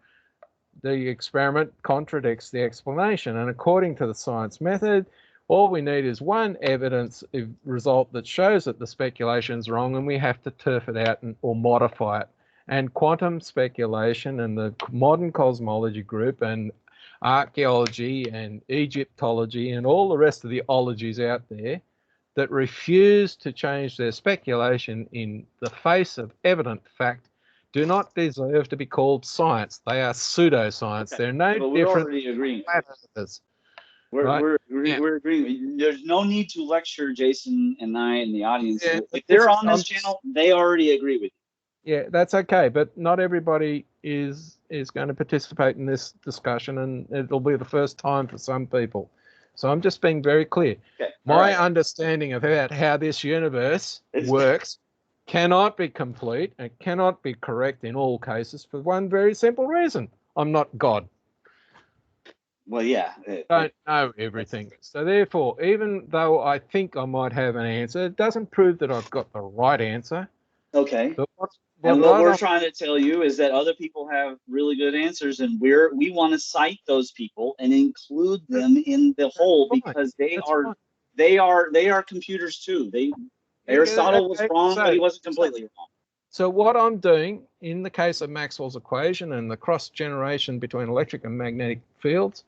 The experiment contradicts the explanation, and according to the science method, all we need is one evidence result that shows that the speculation is wrong, and we have to turf it out or modify it. And quantum speculation and the modern cosmology group and archaeology and Egyptology and all the rest of the ologies out there that refuse to change their speculation in the face of evident fact do not deserve to be called science. They are pseudoscience. They're no different. We're already agreeing. We're agreeing. There's no need to lecture Jason and I and the audience. Yeah, if they're on this channel, they already agree with you. Yeah, that's okay, but not everybody is going to participate in this discussion, and it'll be the first time for some people. So I'm just being very clear. Okay. My understanding about how this universe works cannot be complete and cannot be correct in all cases for one very simple reason. I'm not God. Well, yeah. I don't know everything. So therefore, even though I think I might have an answer, it doesn't prove that I've got the right answer. Okay. But what we're trying to tell you is that other people have really good answers, and we want to cite those people and include them in the whole because they are computers too. Aristotle was wrong, but he wasn't completely wrong. So what I'm doing in the case of Maxwell's equation and the cross-generation between electric and magnetic fields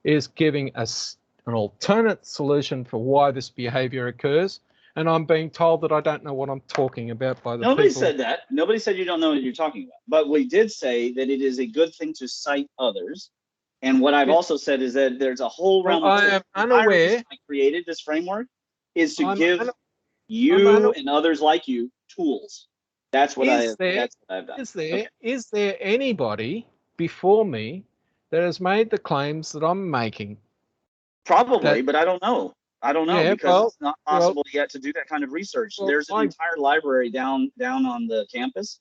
is giving us an alternate solution for why this behavior occurs. And I'm being told that I don't know what I'm talking about by the people. Nobody said that. Nobody said you don't know what you're talking about. But we did say that it is a good thing to cite others. And what I've also said is that there's a whole realm of I am unaware. I created this framework is to give you and others like you tools. That's what I've done. Is there anybody before me that has made the claims that I'm making? Probably, but I don't know. I don't know because it's not possible yet to do that kind of research. There's an entire library down on the campus,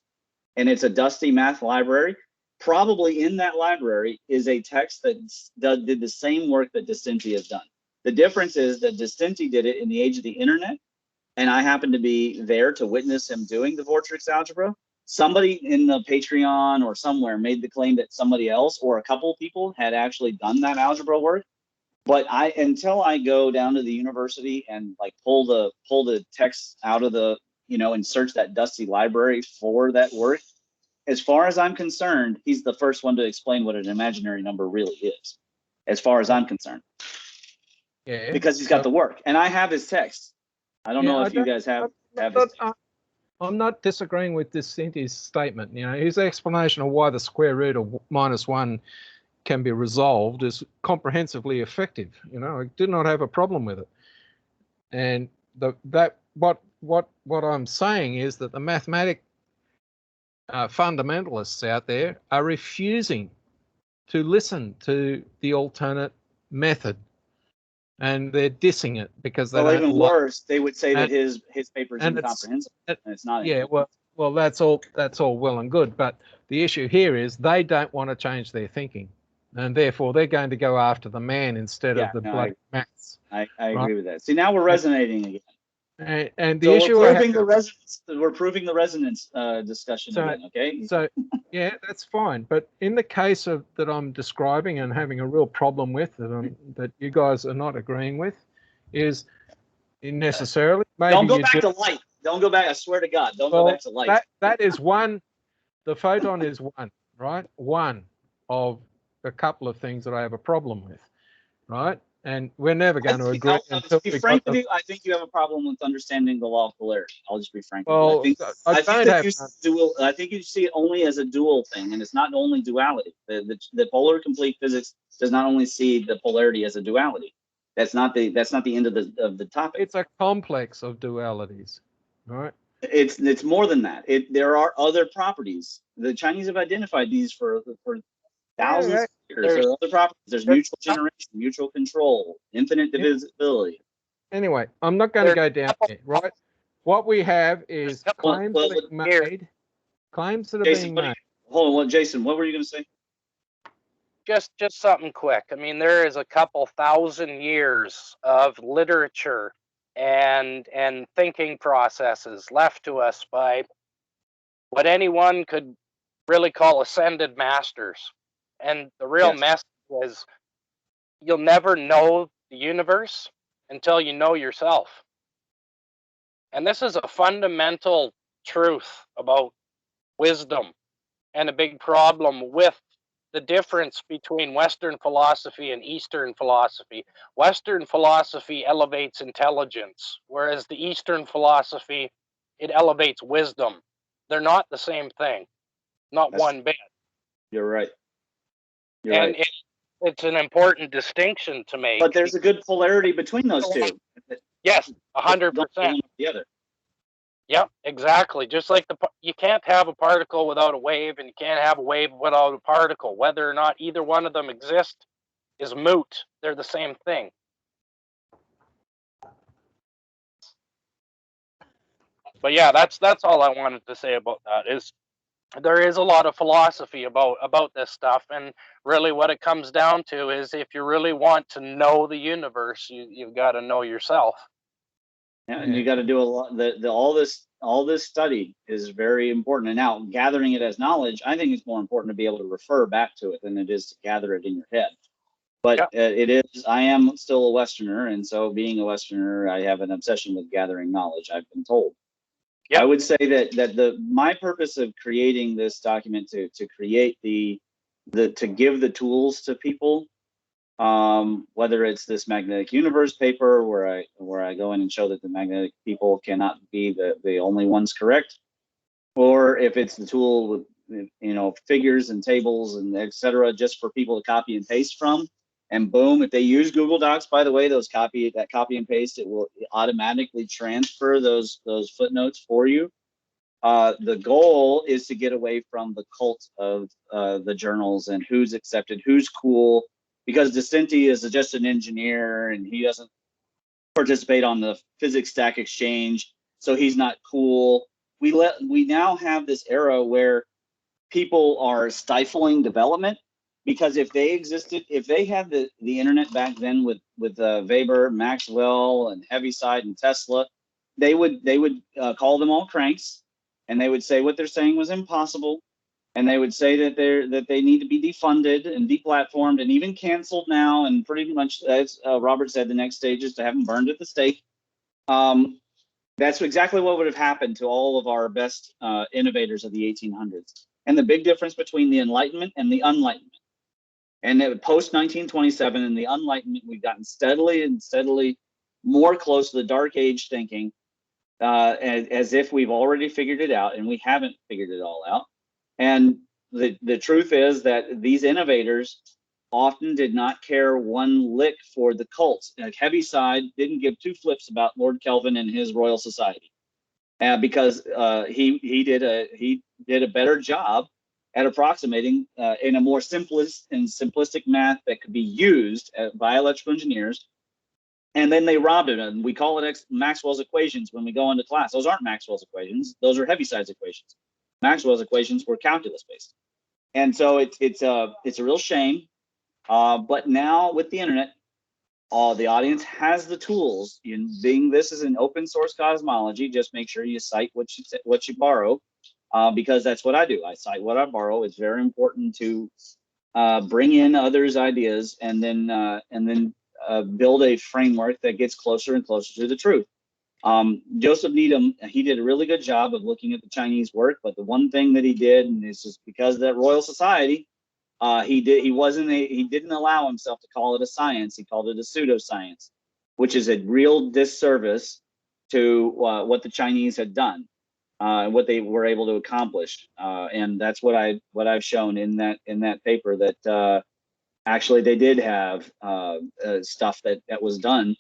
and it's a dusty math library. Probably in that library is a text that did the same work that Distinti has done. The difference is that Distinti did it in the age of the internet, and I happened to be there to witness him doing the Vortrix algebra. Somebody in the Patreon or somewhere made the claim that somebody else or a couple of people had actually done that algebra work. But until I go down to the university and like pull the text out of the, and search that dusty library for that work, as far as I'm concerned, he's the first one to explain what an imaginary number really is, as far as I'm concerned. Yeah. Because he's got the work, and I have his text. I don't know if you guys have his text. I'm not disagreeing with Distinti's statement. His explanation of why the square root of -1 can be resolved is comprehensively effective. I did not have a problem with it. And what I'm saying is that the mathematic fundamentalists out there are refusing to listen to the alternate method, and they're dissing it because they don't. Even worse, they would say that his paper is incomprehensible, and it's not. Yeah, well, that's all well and good, but the issue here is they don't want to change their thinking, and therefore they're going to go after the man instead of the bloody maths. I agree with that. See, now we're resonating again. And the issue we're proving the resonance discussion again. Okay. So yeah, that's fine. But in the case of that I'm describing and having a real problem with that you guys are not agreeing with, is necessarily maybe don't go back to light. Don't go back. I swear to God, don't go back to light. That is one. The photon is one, right? One of a couple of things that I have a problem with, right? And we're never going to agree. To be frank with you, I think you have a problem with understanding the law of polarity. I'll just be frank. Well, I think you see it only as a dual thing, and it's not only duality. The polar complete physics does not only see the polarity as a duality. That's not the end of the topic. It's a complex of dualities, right? It's more than that. There are other properties. The Chinese have identified these for thousands of years. There are other properties. There's mutual generation, mutual control, infinite divisibility. Anyway, I'm not going to go down there, right? What we have is claims that are made. Claims that are being made. Hold on, Jason. What were you going to say? Just something quick. I mean, there is a couple thousand years of literature and thinking processes left to us by what anyone could really call ascended masters. And the real message is you'll never know the universe until you know yourself. And this is a fundamental truth about wisdom and a big problem with the difference between Western philosophy and Eastern philosophy. Western philosophy elevates intelligence, whereas the Eastern philosophy, it elevates wisdom. They're not the same thing, not one bit. You're right. It's an important distinction to make. But there's a good polarity between those two. Yes, 100%. The other. Yep, exactly. Just like you can't have a particle without a wave, and you can't have a wave without a particle. Whether or not either one of them exist is moot. They're the same thing. But yeah, that's all I wanted to say about that. Is there is a lot of philosophy about this stuff, and really what it comes down to is if you really want to know the universe, you've got to know yourself. Yeah, and you got to do a lot. All this study is very important. And now gathering it as knowledge, I think it's more important to be able to refer back to it than it is to gather it in your head. But it is. I am still a Westerner, and so being a Westerner, I have an obsession with gathering knowledge. I've been told. Yep. I would say that my purpose of creating this document to create to give the tools to people, whether it's this magnetic universe paper where I go in and show that the magnetic people cannot be the only ones correct, or if it's the tool with figures and tables and etc. just for people to copy and paste from, and boom, if they use Google Docs, by the way, that copy and paste, it will automatically transfer those footnotes for you. The goal is to get away from the cult of the journals and who's accepted, who's cool, because DeCinti is just an engineer and he doesn't participate on the physics stack exchange, so he's not cool. We now have this era where people are stifling development, because if they had the internet back then with Weber, Maxwell, and Heaviside and Tesla, they would call them all cranks, and they would say what they're saying was impossible, and they would say that they need to be defunded and deplatformed and even canceled now, and pretty much, as Robert said, the next stage is to have them burned at the stake. That's exactly what would have happened to all of our best innovators of the 1800s. And the big difference between the Enlightenment and the Unlightenment. And post 1927 and the Enlightenment, we've gotten steadily more close to the Dark Age thinking, as if we've already figured it out, and we haven't figured it all out. And the truth is that these innovators often did not care one lick for the cults. Like Heaviside didn't give two flips about Lord Kelvin and his Royal Society, because he did a better job at approximating in a more simplistic math that could be used by electrical engineers. And then they robbed it, and we call it Maxwell's equations when we go into class. Those aren't Maxwell's equations; those are Heaviside's equations. Maxwell's equations were calculus based, and so it's a real shame. But now with the internet, the audience has the tools. Being this is an open source cosmology, just make sure you cite what you borrow, because that's what I do. I cite what I borrow. It's very important to bring in others' ideas and then build a framework that gets closer and closer to the truth. Joseph Needham, he did a really good job of looking at the Chinese work, but the one thing that he did, and it's just because of that Royal Society, he didn't allow himself to call it a science. He called it a pseudoscience, which is a real disservice to what the Chinese had done, what they were able to accomplish, and that's what I've shown in that paper, that actually they did have stuff that was done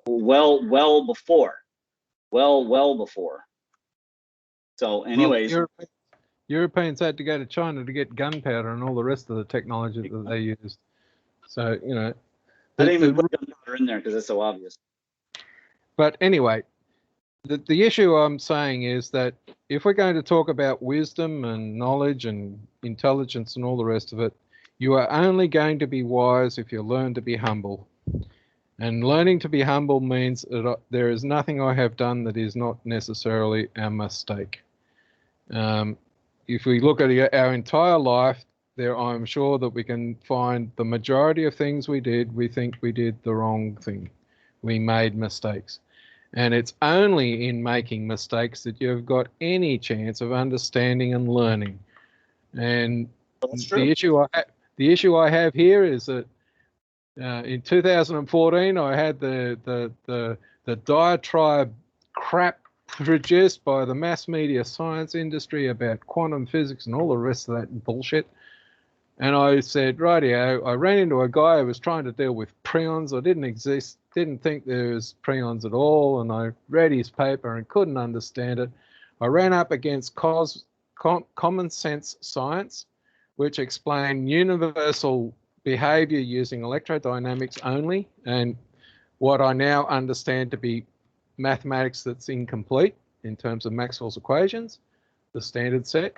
well before well before. So anyways, well, Europeans had to go to China to get gunpowder and all the rest of the technology that they used. So, you know. I didn't even put gunpowder in there because it's so obvious. But anyway, the issue I'm saying is that if we're going to talk about wisdom and knowledge and intelligence and all the rest of it, you are only going to be wise if you learn to be humble. And learning to be humble means that there is nothing I have done that is not necessarily a mistake. If we look at our entire life, I'm sure that we can find the majority of things we think we did the wrong thing. We made mistakes. And it's only in making mistakes that you've got any chance of understanding and learning. And the issue I have here is that in 2014, I had the diatribe crap produced by the mass media science industry about quantum physics and all the rest of that bullshit. And I said, rightio, I ran into a guy who was trying to deal with prions. I didn't think there was prions at all, and I read his paper and couldn't understand it. I ran up against common sense science, which explained universal behavior using electrodynamics only, and what I now understand to be mathematics that's incomplete in terms of Maxwell's equations, the standard set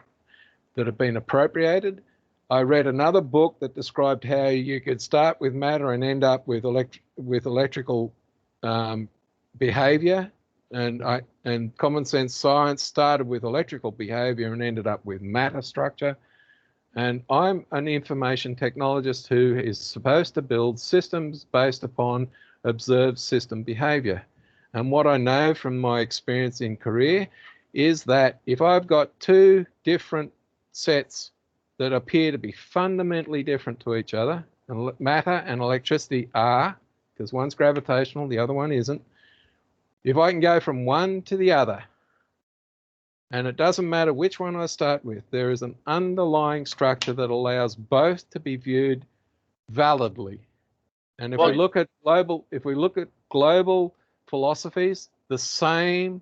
that have been appropriated. I read another book that described how you could start with matter and end up with electrical behavior, and common sense science started with electrical behavior and ended up with matter structure. And I'm an information technologist who is supposed to build systems based upon observed system behavior. And what I know from my experience in career is that if I've got two different sets that appear to be fundamentally different to each other, and matter and electricity are, because one's gravitational, the other one isn't. If I can go from one to the other, and it doesn't matter which one I start with, there is an underlying structure that allows both to be viewed validly. And if we look at global philosophies, the same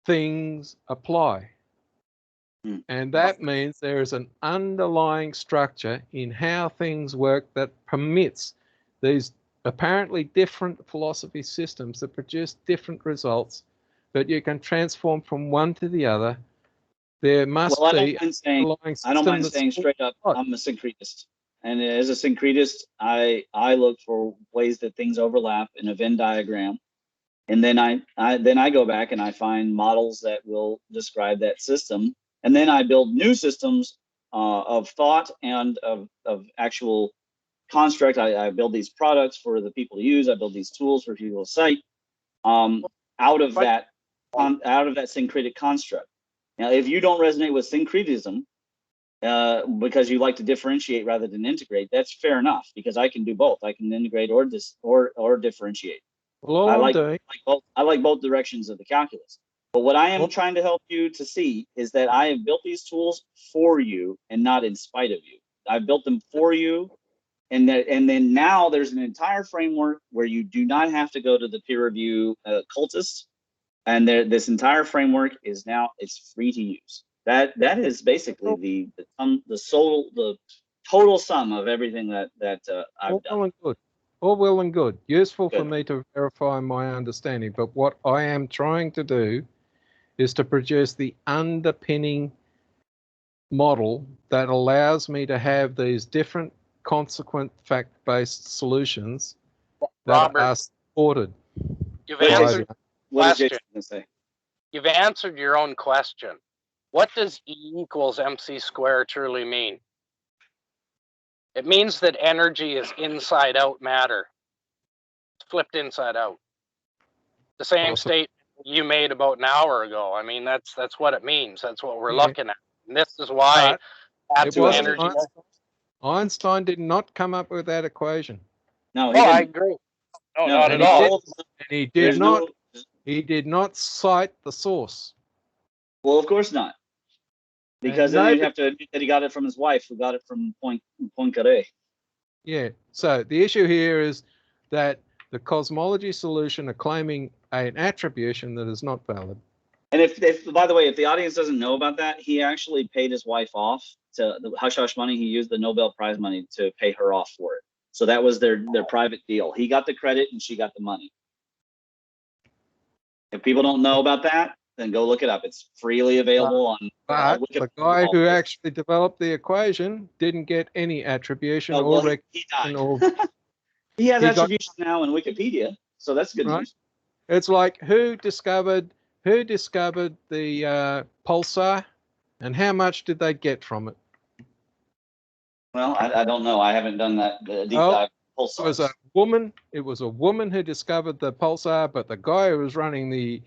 things apply. And that means there is an underlying structure in how things work that permits these apparently different philosophy systems that produce different results, but you can transform from one to the other. There must be I don't mind saying straight up, I'm a syncretist. And as a syncretist, I look for ways that things overlap in a Venn diagram. And then I go back and I find models that will describe that system. And then I build new systems of thought and of actual construct. I build these products for the people to use. I build these tools for people to cite out of that syncretic construct. Now, if you don't resonate with syncretism because you like to differentiate rather than integrate, that's fair enough, because I can do both. I can integrate or differentiate. Well, I like both directions of the calculus. But what I am trying to help you to see is that I have built these tools for you and not in spite of you. I've built them for you. And then now there's an entire framework where you do not have to go to the peer review cultists. And this entire framework is now, it's free to use. That is basically the total sum of everything that I've done. All well and good. Useful for me to verify my understanding. But what I am trying to do is to produce the underpinning model that allows me to have these different consequent fact-based solutions that are supported. You've answered You've answered your own question. What does E equals MC squared truly mean? It means that energy is inside out matter. It's flipped inside out. The same statement you made about an hour ago. I mean, that's what it means. That's what we're looking at. And this is why energy. Einstein did not come up with that equation. No, I agree. No, not at all. And he did not cite the source. Well, of course not. Because then you'd have to admit that he got it from his wife, who got it from Poincaré. Yeah. So the issue here is that the cosmology solution are claiming an attribution that is not valid. And if by the way, if the audience doesn't know about that, he actually paid his wife off to the hush hush money. He used the Nobel Prize money to pay her off for it. So that was their private deal. He got the credit and she got the money. If people don't know about that, then go look it up. It's freely available on. But the guy who actually developed the equation didn't get any attribution or recognition. He has attribution now in Wikipedia, so that's good news. It's like who discovered the pulsar, and how much did they get from it? Well, I don't know. I haven't done that deep dive. Pulsars. It was a woman who discovered the pulsar, but the guy who was running the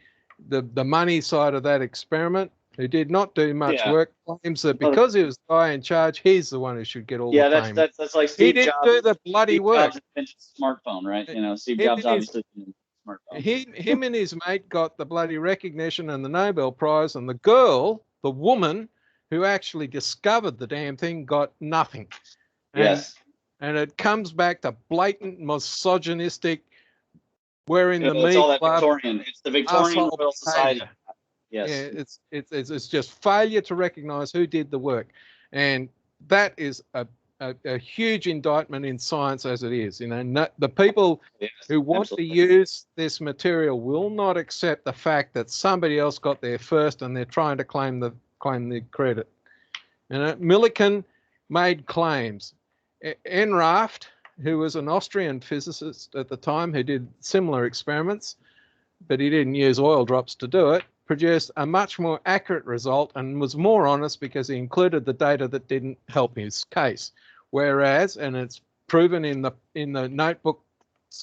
money side of that experiment, who did not do much work, claims that because he was the guy in charge, he's the one who should get all the fame. Yeah, that's like Steve Jobs. He didn't do the bloody work. Steve Jobs invented the smartphone, right? You know, Steve Jobs obviously invented the smartphone. Him and his mate got the bloody recognition and the Nobel Prize, and the girl, the woman who actually discovered the damn thing, got nothing. And it comes back to blatant misogynistic, wearing the meat. It's all that Victorian. It's the Victorian Royal Society. Yes. Yeah, it's just failure to recognise who did the work, and that is a huge indictment in science as it is. You know, the people who want to use this material will not accept the fact that somebody else got there first, and they're trying to claim the credit. And Millikan made claims. Enraft, who was an Austrian physicist at the time who did similar experiments, but he didn't use oil drops to do it, produced a much more accurate result and was more honest because he included the data that didn't help his case. Whereas, and it's proven in the notebooks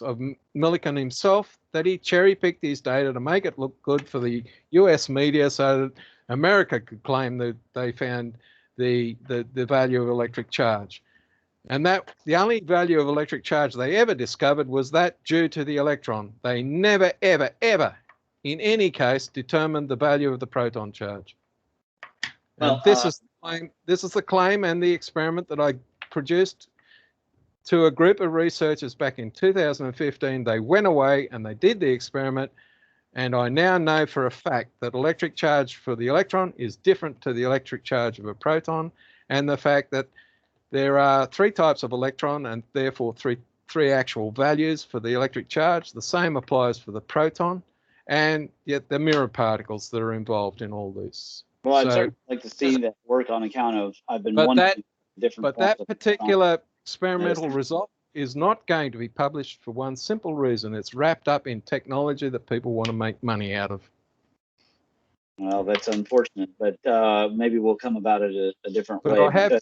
of Millikan himself, that he cherry-picked his data to make it look good for the US media so that America could claim that they found the value of electric charge. And that the only value of electric charge they ever discovered was that due to the electron. They never, ever, ever, in any case, determined the value of the proton charge. Well, and this is the claim. This is the claim and the experiment that I produced to a group of researchers back in 2015. They went away and they did the experiment, and I now know for a fact that electric charge for the electron is different to the electric charge of a proton, and the fact that there are 3 types of electron and therefore three actual values for the electric charge. The same applies for the proton, and yet the mirror particles that are involved in all this. Well, I'd certainly like to see that work on account of I've been wondering different. But that particular experimental result is not going to be published for one simple reason. It's wrapped up in technology that people want to make money out of. Well, that's unfortunate, but maybe we'll come about it a different way.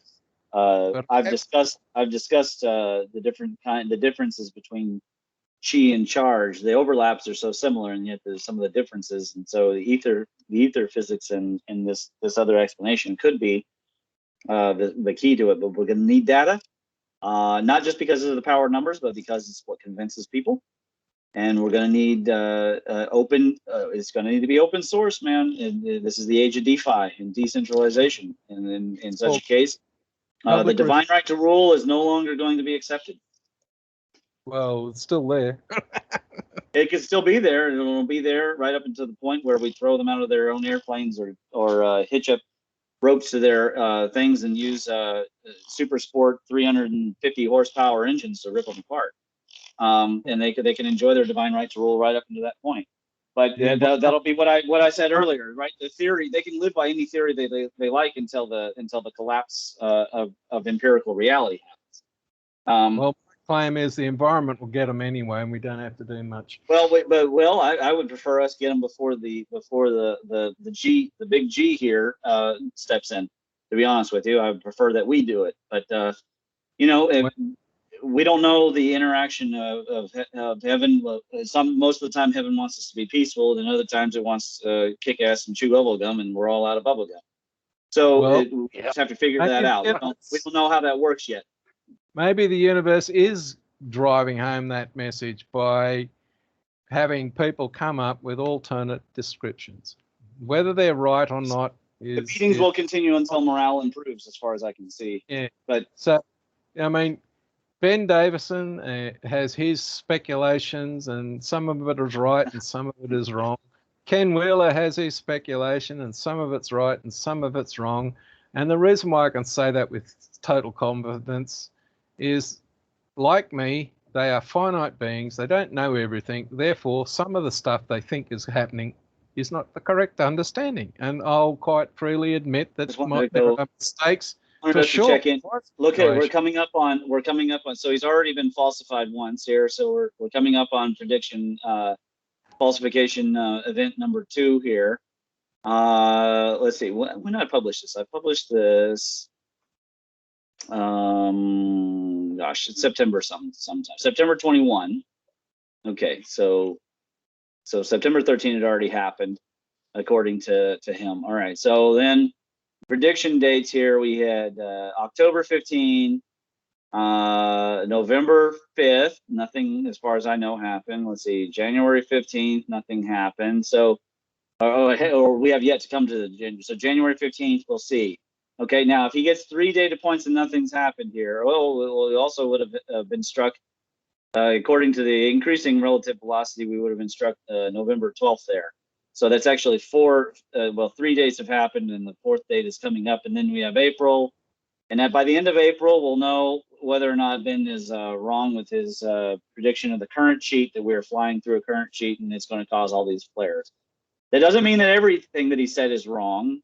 I've discussed the differences between chi and charge. The overlaps are so similar, and yet there's some of the differences. And so the ether physics in this other explanation could be the key to it. But we're going to need data, not just because of the power of numbers, but because it's what convinces people. And we're going to need it's going to need to be open source, man. And this is the age of DeFi and decentralization. And in such a case, the divine right to rule is no longer going to be accepted. Well, it's still there. It can still be there. It'll be there right up until the point where we throw them out of their own airplanes or hitch up ropes to their things and use super sport 350 horsepower engines to rip them apart. And they can enjoy their divine right to rule right up into that point. But that'll be what I said earlier, right? The theory, they can live by any theory they like until the collapse of empirical reality happens. Well, my claim is the environment will get them anyway, and we don't have to do much. Well, I would prefer us get them before the big G here steps in. To be honest with you, I would prefer that we do it. But we don't know the interaction of heaven. Most of the time, heaven wants us to be peaceful, and other times it wants to kick ass and chew bubble gum, and we're all out of bubble gum. So we just have to figure that out. We don't know how that works yet. Maybe the universe is driving home that message by having people come up with alternate descriptions. Whether they're right or not is... The meetings will continue until morale improves, as far as I can see. Yeah. But so, I mean, Ben Davison has his speculations, and some of it is right and some of it is wrong. Ken Wheeler has his speculation, and some of it's right and some of it's wrong. And the reason why I can say that with total confidence is, like me, they are finite beings. They don't know everything. Therefore, some of the stuff they think is happening is not the correct understanding. And I'll quite freely admit that there are mistakes. For sure. Check in. Look at we're coming up on so he's already been falsified once here, so we're coming up on prediction falsification event number 2 here. Let's see, when did I publish this? I published this gosh, it's September sometime. September 21. Okay, so September 13 had already happened according to him. All right, so then prediction dates here, we had October 15, November 5th, nothing as far as I know happened. Let's see, January 15th, nothing happened. So, or we have yet to come to so January 15th, we'll see. Okay, now if he gets 3 data points and nothing's happened here, well, he also would have been struck, according to the increasing relative velocity, we would have been struck November 12th there. So that's actually 3 days have happened, and the 4th date is coming up, and then we have April, and that by the end of April, we'll know whether or not Ben is wrong with his prediction of the current sheet, that we're flying through a current sheet, and it's going to cause all these flares. That doesn't mean that everything that he said is wrong,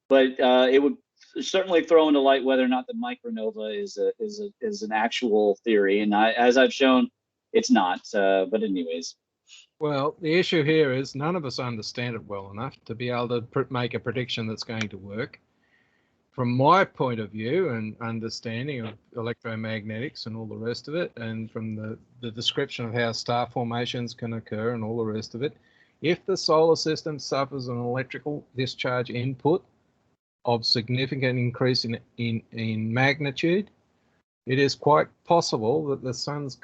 but it would certainly throw into light whether or not the micronova is an actual theory, and as I've shown, it's not. But anyways. Well, the issue here is none of us understand it well enough to be able to make a prediction that's going to work. From my point of view and understanding of electromagnetics and all the rest of it, and from the description of how star formations can occur and all the rest of it, if the solar system suffers an electrical discharge input of significant increase in magnitude, it is quite possible that the sun's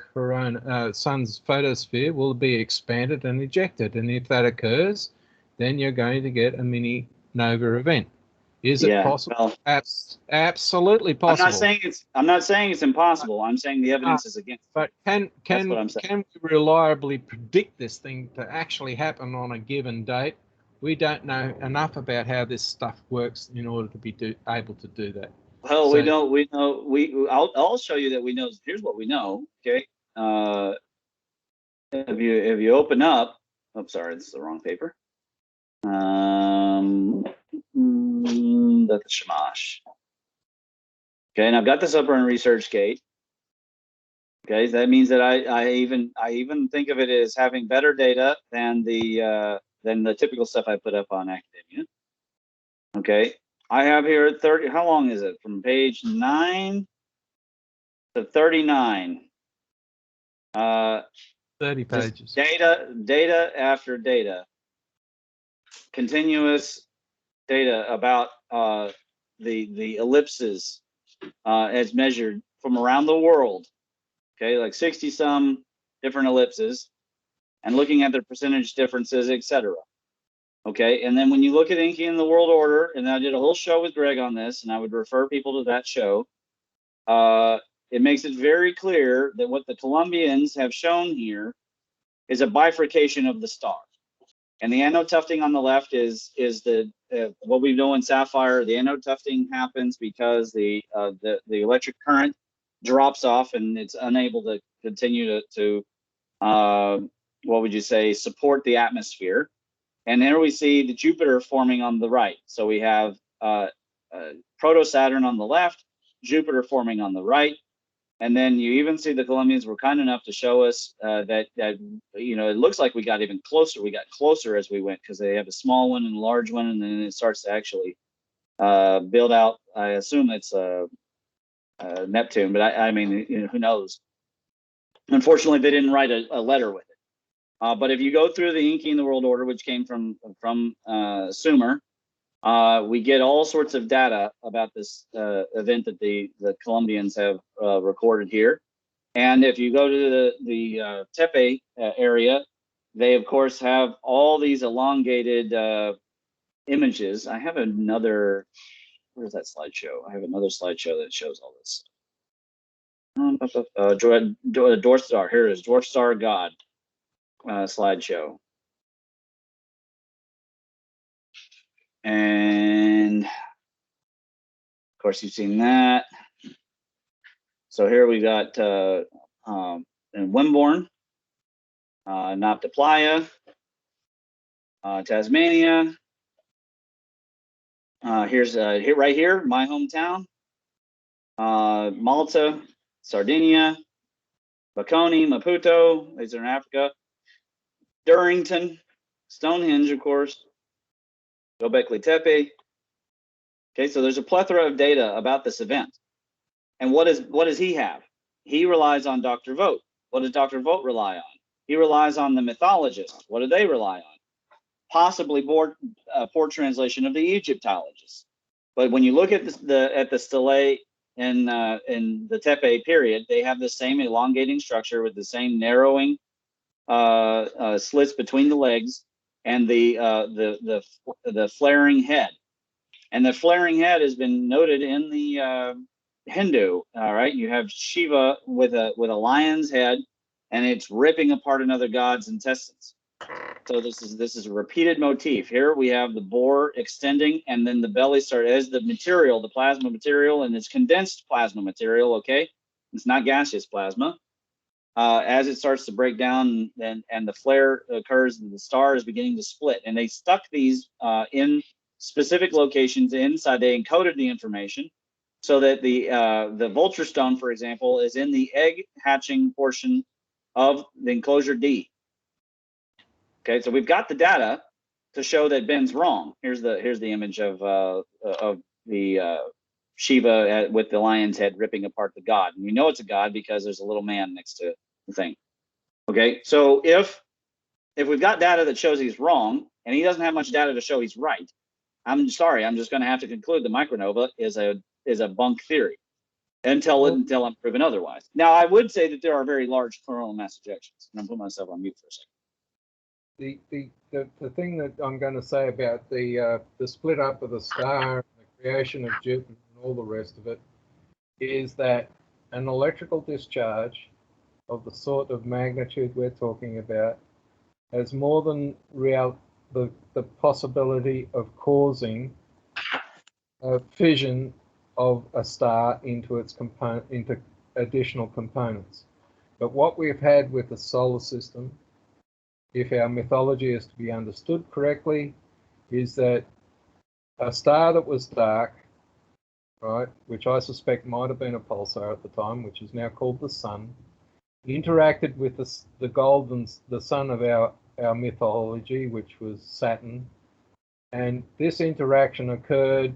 photosphere will be expanded and ejected. And if that occurs, then you're going to get a mini nova event. Is it possible? Well, absolutely possible. I'm not saying it's impossible. I'm saying the evidence is against it. But can we reliably predict this thing to actually happen on a given date? We don't know enough about how this stuff works in order to be able to do that. Well, I'll show you that we know. Here's what we know. Okay. If you open up, oh, sorry, this is the wrong paper. That's Shamash. Okay, and I've got this up on ResearchGate. Okay, that means that I even think of it as having better data than the typical stuff I put up on academia. Okay, I have here 30. How long is it? From page 9 to 39. 30 pages. Data after data. Continuous data about the ellipses as measured from around the world. Okay, like 60 some different ellipses, and looking at their percentage differences, etc. Okay, and then when you look at Inky in the World Order, and I did a whole show with Greg on this, and I would refer people to that show, it makes it very clear that what the Colombians have shown here is a bifurcation of the star. And the anode tufting on the left is the what we know in sapphire. The anode tufting happens because the electric current drops off, and it's unable to continue to what would you say, support the atmosphere. And there we see the Jupiter forming on the right. So we have proto-Saturn on the left, Jupiter forming on the right. And then you even see the Colombians were kind enough to show us that it looks like we got even closer. We got closer as we went, because they have a small one and a large one, and then it starts to actually build out. I assume it's Neptune, but I mean, who knows? Unfortunately, they didn't write a letter with it. But if you go through the Inky in the World Order, which came from Sumer, we get all sorts of data about this event that the Colombians have recorded here. And if you go to the Tepe area, they of course have all these elongated images. I have another, where's that slideshow? I have another slideshow that shows all this. Dwarf Star. Here it is. Dwarf Star God slideshow. And of course, you've seen that. So here we got in Wimborne, Noptoplaya, Tasmania. Here's right here, my hometown. Malta, Sardinia, Bacone, Maputo, these are in Africa. Durrington, Stonehenge, of course. Göbekli Tepe. Okay, so there's a plethora of data about this event. And what does he have? He relies on Dr. Vogt. What does Dr. Vogt rely on? He relies on the mythologists. What do they rely on? Possibly poor translation of the Egyptologists. But when you look at the stelae in the Tepe period, they have the same elongating structure with the same narrowing slits between the legs and the flaring head. And the flaring head has been noted in the Hindu. All right, you have Shiva with a lion's head, and it's ripping apart another god's intestines. So this is a repeated motif. Here we have the boar extending, and then the belly starts as the material, the plasma material, and it's condensed plasma material. Okay, it's not gaseous plasma. As it starts to break down, and the flare occurs, and the star is beginning to split. And they stuck these in specific locations inside. They encoded the information so that the vulture stone, for example, is in the egg hatching portion of the enclosure D. Okay, so we've got the data to show that Ben's wrong. Here's the image of the Shiva with the lion's head ripping apart the god, and we know it's a god because there's a little man next to the thing. Okay, so if we've got data that shows he's wrong, and he doesn't have much data to show he's right, I'm sorry, I'm just going to have to conclude the micronova is a bunk theory until I'm proven otherwise. Now, I would say that there are very large coronal mass ejections, and I'm putting myself on mute for a second. The thing that I'm going to say about the split up of the star, the creation of Jupiter, and all the rest of it, is that an electrical discharge of the sort of magnitude we're talking about has more than the possibility of causing a fission of a star into additional components. But what we've had with the solar system, if our mythology is to be understood correctly, is that a star that was dark, right, which I suspect might have been a pulsar at the time, which is now called the sun, interacted with the sun of our mythology, which was Saturn, and this interaction occurred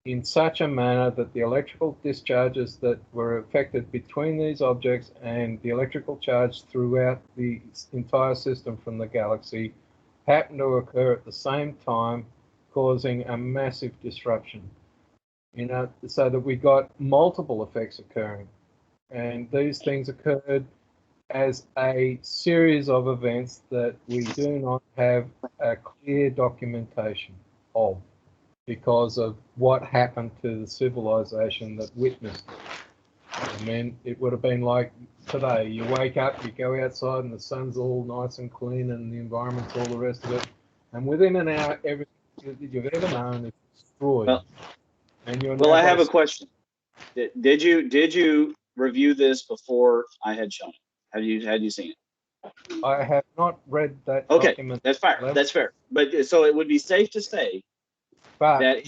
in such a manner that the electrical discharges that were affected between these objects and the electrical charge throughout the entire system from the galaxy happened to occur at the same time, causing a massive disruption. So that we got multiple effects occurring. And these things occurred as a series of events that we do not have a clear documentation of, because of what happened to the civilization that witnessed it. I mean, it would have been like today. You wake up, you go outside, and the sun's all nice and clean, and the environment's all the rest of it. And within an hour, everything that you've ever known is destroyed. Well, I have a question. Did you review this before I had shown it? Had you seen it? I have not read that document. That's fair. That's fair. But so it would be safe to say that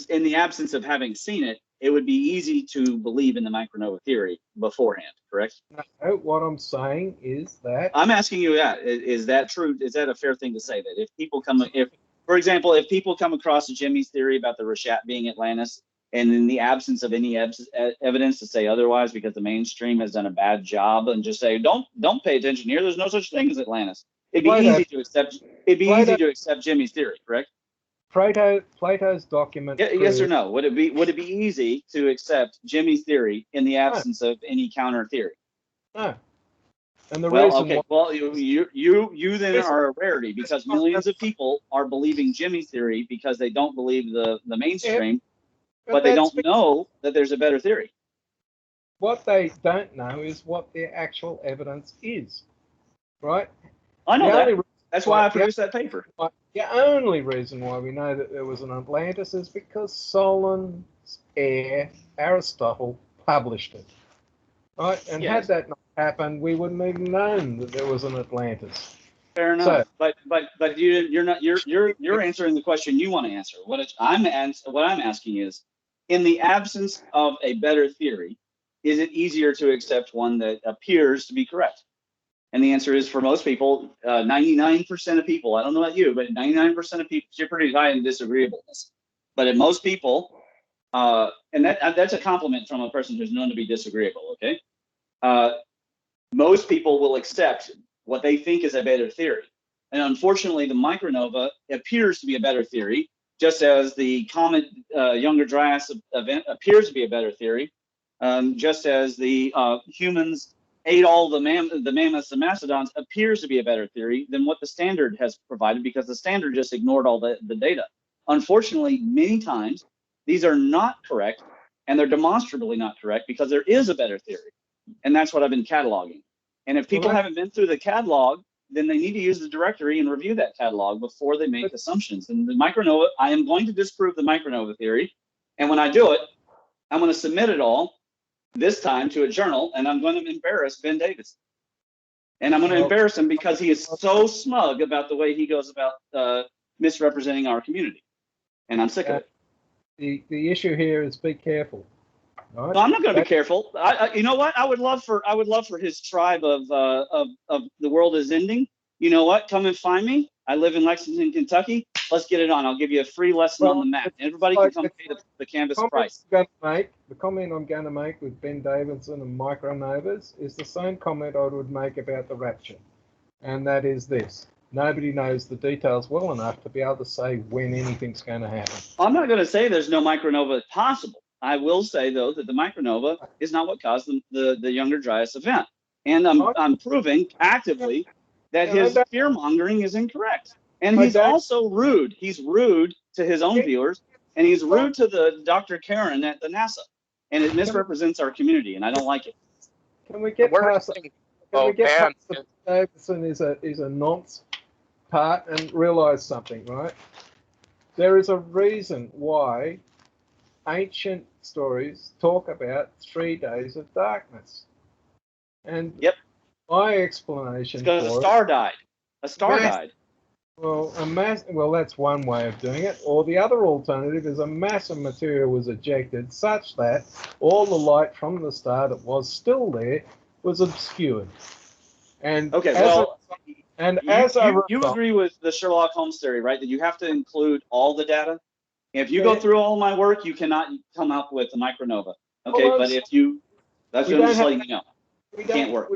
in the absence of having seen it, it would be easy to believe in the micronova theory beforehand, correct? No, what I'm saying is that I'm asking you, is that true? Is that a fair thing to say, that if people for example, if people come across Jimmy's theory about the Reshat being Atlantis, and in the absence of any evidence to say otherwise, because the mainstream has done a bad job, and just say, don't pay attention here, there's no such thing as Atlantis. It'd be easy to accept Jimmy's theory, correct? Plato's document. Yes or no? Would it be easy to accept Jimmy's theory in the absence of any counter theory? No. And the reason you then are a rarity, because millions of people are believing Jimmy's theory because they don't believe the mainstream, but they don't know that there's a better theory. what they don't know is what their actual evidence is, right? I know that. That's why I produced that paper. The only reason why we know that there was an Atlantis is because Solon's heir, Aristotle, published it, right? And had that not happened, we wouldn't have known that there was an Atlantis. Fair enough, but you're answering the question you want to answer. What I'm asking is, in the absence of a better theory, is it easier to accept one that appears to be correct? And the answer is, for most people, 99% of people, I don't know about you, but 99% of people, you're pretty high in disagreeableness. But in most people, and that's a compliment from a person who's known to be disagreeable, okay? Most people will accept what they think is a better theory. And unfortunately, the micronova appears to be a better theory, just as the comet Younger Dryas event appears to be a better theory, just as the humans ate all the mammoths and mastodons appears to be a better theory than what the standard has provided, because the standard just ignored all the data. Unfortunately, many times, these are not correct, and they're demonstrably not correct because there is a better theory. And that's what I've been cataloging. And if people haven't been through the catalog, then they need to use the directory and review that catalog before they make assumptions. And the micronova, I am going to disprove the micronova theory. And when I do it, I'm going to submit it all, this time to a journal, and I'm going to embarrass Ben Davis. And I'm going to embarrass him because he is so smug about the way he goes about misrepresenting our community. And I'm sick of it. The issue here is be careful. Right? No, I'm not going to be careful. You know what? I would love for his tribe of the world is ending. You know what? Come and find me. I live in Lexington, Kentucky. Let's get it on. I'll give you a free lesson on the map. Everybody can come pay the canvas price. The comment I'm going to make with Ben Davidson and micronovas is the same comment I would make about the rapture. And that is this. Nobody knows the details well enough to be able to say when anything's going to happen. I'm not going to say there's no micronova possible. I will say, though, that the micronova is not what caused the Younger Dryas event. And I'm proving actively that his fear-mongering is incorrect. And he's also rude. He's rude to his own viewers, and he's rude to the Dr. Karen at the NASA. And it misrepresents our community, and I don't like it. Can we get past the Davidson is a nonce part and realize something, right? There is a reason why ancient stories talk about 3 days of darkness. And my explanation because a star died. A star died. Well, that's one way of doing it. Or the other alternative is a mass of material was ejected such that all the light from the star that was still there was obscured. And you agree with the Sherlock Holmes theory, right? That you have to include all the data. If you go through all my work, you cannot come up with a micronova. Okay, but if you, that's what I'm just letting you know. It can't work.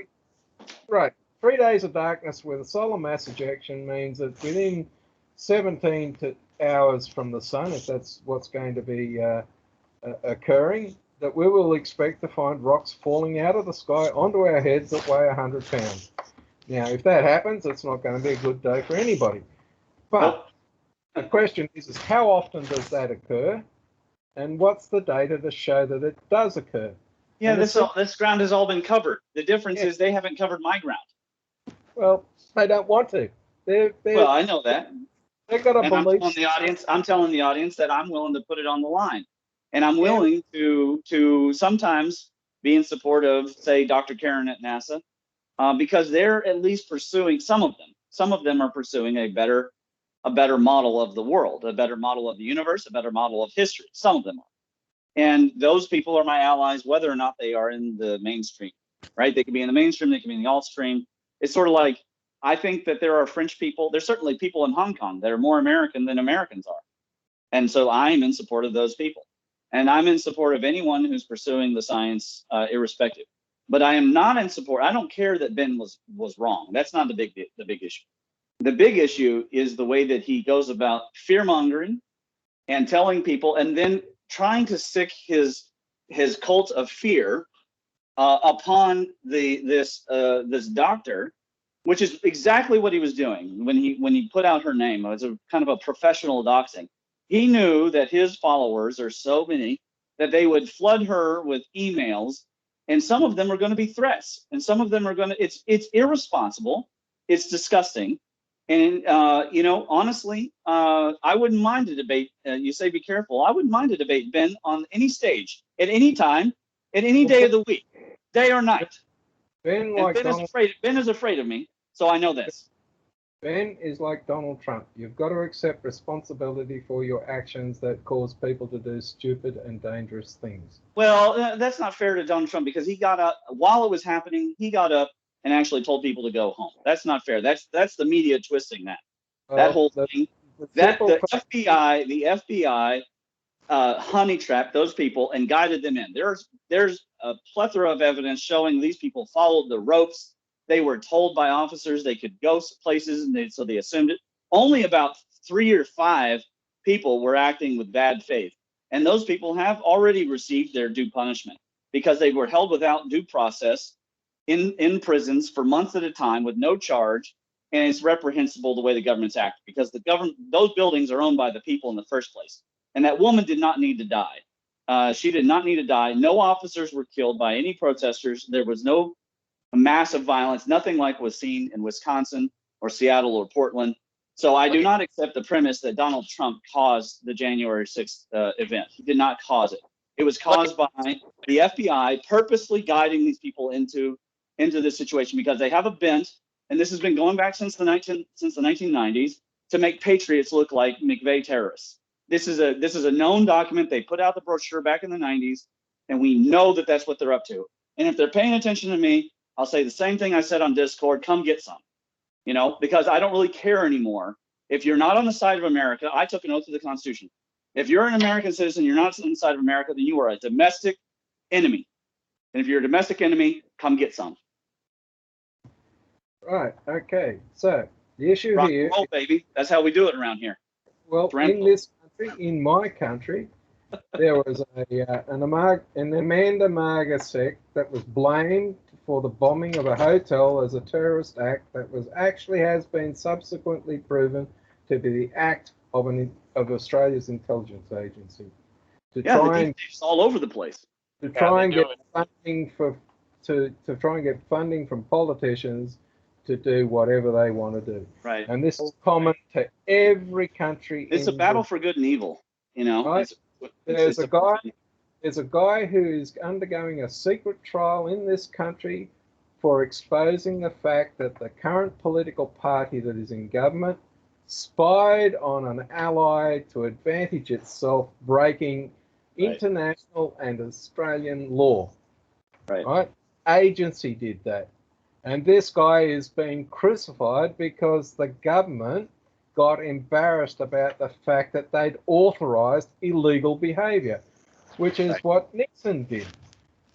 Right. 3 days of darkness with a solar mass ejection means that within 17 hours from the sun, if that's what's going to be occurring, that we will expect to find rocks falling out of the sky onto our heads that weigh 100 pounds. Now, if that happens, it's not going to be a good day for anybody. But the question is how often does that occur? And what's the data to show that it does occur? Yeah, this ground has all been covered. The difference is they haven't covered my ground. Well, they don't want to. Well, I know that. They've got a belief. I'm telling the audience that I'm willing to put it on the line. And I'm willing to sometimes be in support of, say, Dr. Karen at NASA, because they're at least pursuing, some of them are pursuing a better model of the world, a better model of the universe, a better model of history. Some of them are. And those people are my allies, whether or not they are in the mainstream, right? They can be in the mainstream, they can be in the alt stream. It's sort of like, I think that there are French people, there's certainly people in Hong Kong that are more American than Americans are. And so I'm in support of those people. And I'm in support of anyone who's pursuing the science irrespective. But I am not in support. I don't care that Ben was wrong. That's not the big issue. The big issue is the way that he goes about fear mongering and telling people, and then trying to stick his cult of fear upon this doctor, which is exactly what he was doing when he put out her name. It was a kind of a professional doxing. He knew that his followers are so many that they would flood her with emails and some of them are going to be threats, and some of them are going to. It's irresponsible. It's disgusting, and honestly, I wouldn't mind a debate. You say be careful. I wouldn't mind a debate, Ben, on any stage, at any time, at any day of the week, day or night. Ben is afraid of me, so I know this. Ben is like Donald Trump. You've got to accept responsibility for your actions that cause people to do stupid and dangerous things. Well, that's not fair to Donald Trump, because he got up while it was happening. He got up and actually told people to go home. That's not fair. That's the media twisting that whole thing. The FBI honey trapped those people and guided them in. There's a plethora of evidence showing these people followed the ropes. They were told by officers they could go places, and so they assumed it. Only about 3 or 5 people were acting with bad faith, and those people have already received their due punishment, because they were held without due process in prisons for months at a time with no charge. And it's reprehensible the way the government's acting, because those buildings are owned by the people in the first place. And that woman did not need to die. She did not need to die. No officers were killed by any protesters. There was no massive violence, nothing like was seen in Wisconsin or Seattle or Portland. So I do not accept the premise that Donald Trump caused the January 6th event. He did not cause it. It was caused by the FBI purposely guiding these people into this situation, because they have a bent, and this has been going back since the 1990s, to make patriots look like McVeigh terrorists. This is a known document. They put out the brochure back in the 90s, and we know that that's what they're up to. And if they're paying attention to me, I'll say the same thing I said on Discord: come get some, because I don't really care anymore. If you're not on the side of America, I took an oath to the Constitution. If you're an American citizen, you're not on the side of America, then you are a domestic enemy. And if you're a domestic enemy, come get some. Right. Okay. So the issue Rock here, and roll, baby. That's how we do it around here. Well, in this country, in my country, there was an Amanda Marga sect that was blamed for the bombing of a hotel as a terrorist act that has been subsequently proven to be the act of Australia's intelligence agency. It's all over the place. To try and get funding to try and get funding from politicians to do whatever they want to do. Right. And this is common to every country. It's a battle for good and evil, Right? There's a guy who is undergoing a secret trial in this country for exposing the fact that the current political party that is in government spied on an ally to advantage itself, breaking international and Australian law. Right? Agency did that. And this guy is being crucified because the government got embarrassed about the fact that they'd authorized illegal behavior, which is what Nixon did.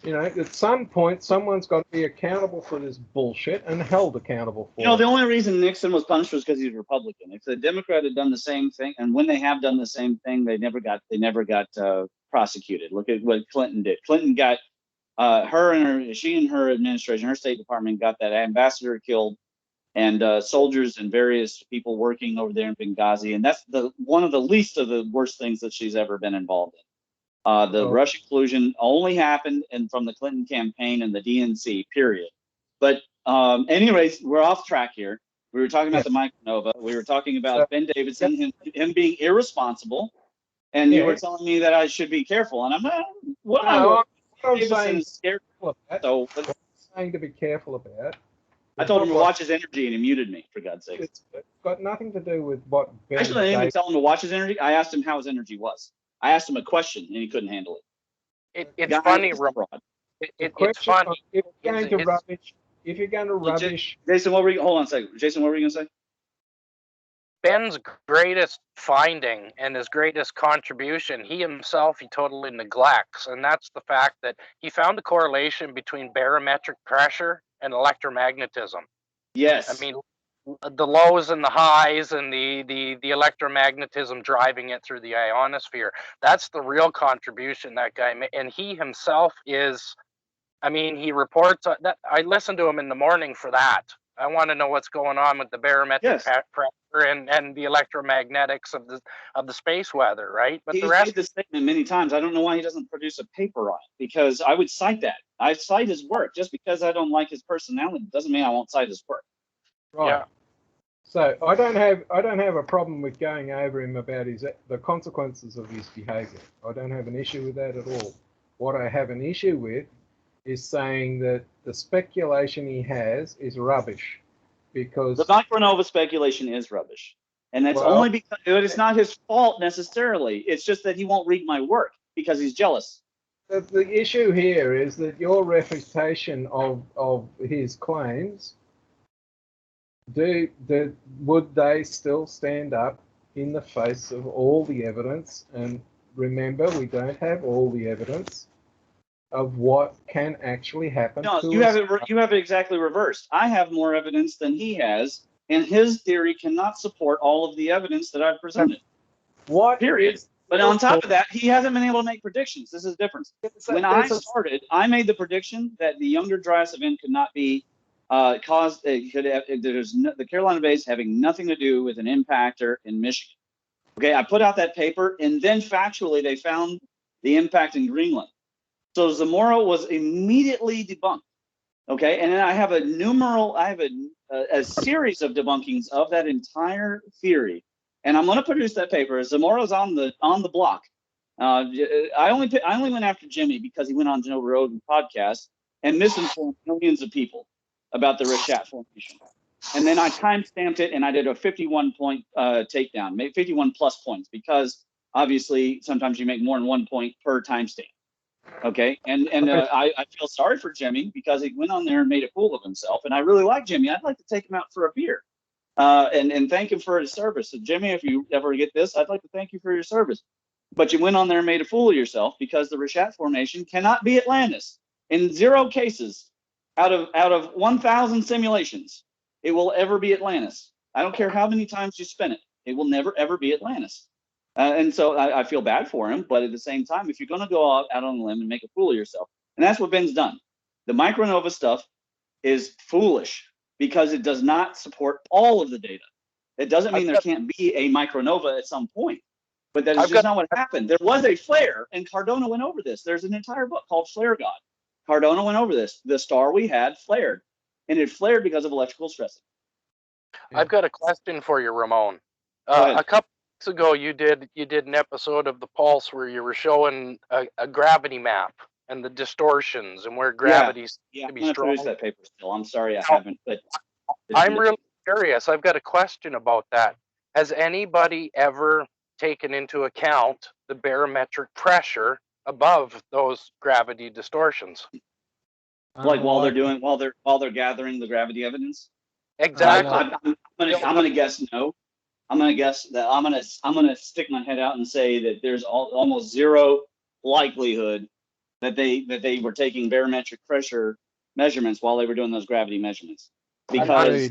At some point, someone's got to be accountable for this bullshit and held accountable for it. The only reason Nixon was punished was because he's Republican. If the Democrat had done the same thing, and when they have done the same thing, they never got prosecuted. Look at what Clinton did. Clinton got she and her administration, her State Department, got that ambassador killed, and soldiers and various people working over there in Benghazi. And that's one of the least of the worst things that she's ever been involved in. The Russian collusion only happened from the Clinton campaign and the DNC, period. But anyways, we're off track here. We were talking about the Micronova. We were talking about Ben Davidson, him being irresponsible. And you were telling me that I should be careful. And I'm not. I'm saying scared about. So what I'm saying to be careful about. I told him to watch his energy, and he muted me, for God's sake. It's got nothing to do with what Ben Actually, I didn't even tell him to watch his energy. I asked him how his energy was. I asked him a question, and he couldn't handle it. It's funny, Ramon. It's funny. If you're going to rubbish. Jason, hold on a second. Jason, what were you going to say? Ben's greatest finding and his greatest contribution, he totally neglects, and that's the fact that he found a correlation between barometric pressure and electromagnetism. Yes. I mean, the lows and the highs and the electromagnetism driving it through the ionosphere. That's the real contribution that guy made, and he himself is. I mean, he reports that. I listen to him in the morning for that. I want to know what's going on with the barometric pressure and the electromagnetics of the space weather, right? But he's the rest made this statement many times. I don't know why he doesn't produce a paper on it, because I would cite that. I cite his work. Just because I don't like his personality doesn't mean I won't cite his work. Right. Yeah. So I don't have a problem with going over him about the consequences of his behaviour. I don't have an issue with that at all. What I have an issue with is saying that the speculation he has is rubbish, because the micronova speculation is rubbish, and that's only because it's not his fault necessarily. It's just that he won't read my work because he's jealous. The issue here is that your refutation of his claims, would they still stand up in the face of all the evidence? And remember, we don't have all the evidence of what can actually happen. No, you have it exactly reversed. I have more evidence than he has, and his theory cannot support all of the evidence that I've presented. What? Period. But on top of that, he hasn't been able to make predictions. This is the difference. When I started, I made the prediction that the Younger Dryas event could not be caused. The Carolina Bays having nothing to do with an impactor in Michigan. Okay, I put out that paper, and then factually they found the impact in Greenland. So Zamora was immediately debunked. Okay, and then I have a series of debunkings of that entire theory, and I'm going to produce that paper. Zamora's on the block. I only went after Jimmy because he went on Joe Rogan podcast and misinformed millions of people about the Rishat formation. And then I time-stamped it, and I did a 51-point takedown, made 51 plus points, because obviously sometimes you make more than 1 point per timestamp. Okay, and I feel sorry for Jimmy because he went on there and made a fool of himself, and I really like Jimmy. I'd like to take him out for a beer and thank him for his service. So Jimmy, if you ever get this, I'd like to thank you for your service. But you went on there and made a fool of yourself because the Rishat formation cannot be Atlantis. In 0 cases out of 1,000 simulations, it will ever be Atlantis. I don't care how many times you spin it. It will never, ever be Atlantis. And so I feel bad for him, but at the same time, if you're going to go out on a limb and make a fool of yourself, and that's what Ben's done. The micronova stuff is foolish because it does not support all of the data. It doesn't mean there can't be a micronova at some point, but that is just not what happened. There was a flare, and Cardona went over this. There's an entire book called Flare God. Cardona went over this. The star we had flared, and it flared because of electrical stressing. I've got a question for you, Ramon. A couple ago you did an episode of The Pulse where you were showing a gravity map and the distortions and where gravity's to be strong. I'm going to produce that paper still. I'm sorry I haven't, but I'm really curious. I've got a question about that. Has anybody ever taken into account the barometric pressure above those gravity distortions? Like while they're gathering the gravity evidence? Exactly. I'm gonna guess no. I'm gonna guess that I'm gonna stick my head out and say that there's almost zero likelihood that they were taking barometric pressure measurements while they were doing those gravity measurements, because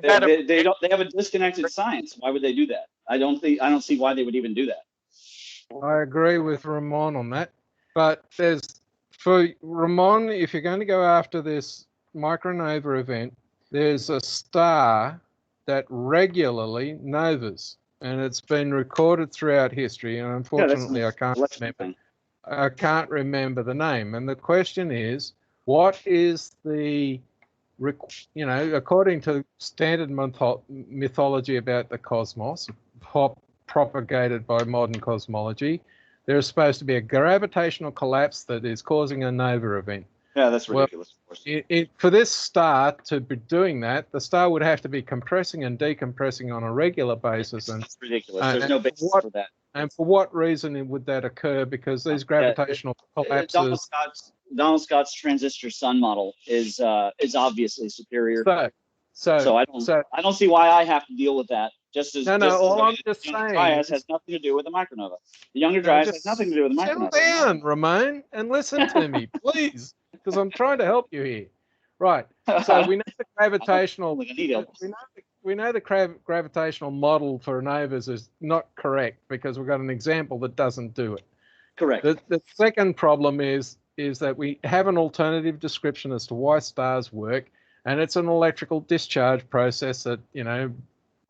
they have a disconnected science. Why would they do that? I don't see why they would even do that. I agree with Ramon on that, but for Ramon, if you're going to go after this micronova event, there's a star that regularly novas, and it's been recorded throughout history, and unfortunately I can't remember the name. And the question is, what is the, according to standard mythology about the cosmos, propagated by modern cosmology, there's supposed to be a gravitational collapse that is causing a nova event. Yeah, that's ridiculous. Well, for this star to be doing that, the star would have to be compressing and decompressing on a regular basis. And that's ridiculous. There's no basis for that. And for what reason would that occur? Because these gravitational collapses. Donald Scott's transistor sun model is obviously superior. So I don't see why I have to deal with that. All I'm just saying, Dryas has nothing to do with the micronova. The Younger Dryas has nothing to do with the micronova. Settle down, Ramon, and listen to me, please, because I'm trying to help you here. Right. So we know the gravitational. We know the gravitational model for novas is not correct because we've got an example that doesn't do it. Correct. The second problem is that we have an alternative description as to why stars work, and it's an electrical discharge process that, you know,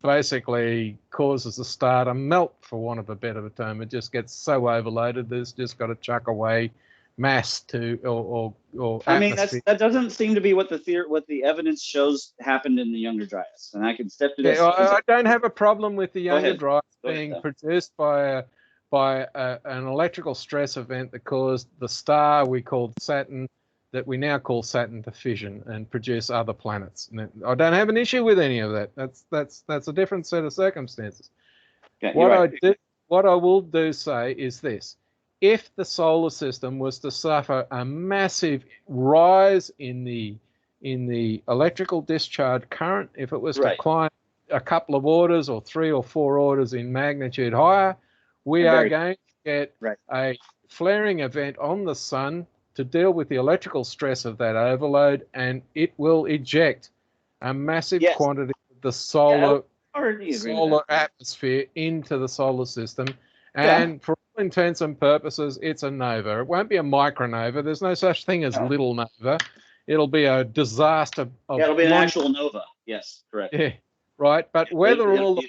basically causes the star to melt, for want of a better term. It just gets so overloaded, there's just got to chuck away mass to or I mean, atmosphere. that doesn't seem to be what the evidence shows happened in the younger dryas. And I can step to this. Yeah, I don't have a problem with the younger ahead. dryas being produced by an electrical stress event that caused the star we called Saturn, that we now call Saturn, to fission and produce other planets. And I don't have an issue with any of that. That's a different set of circumstances. Okay, what I will say is this: if the solar system was to suffer a massive rise in the electrical discharge current, if it was to climb a couple of orders or 3 or 4 orders in magnitude higher, we are going to get a flaring event on the sun to deal with the electrical stress of that overload, and it will eject a massive quantity of the solar atmosphere into the solar system. And for all intents and purposes, it's a nova. It won't be a micronova. There's no such thing as little nova. It'll be a disaster. It'll be an actual nova. Yes, correct. Yeah, right. But whether all the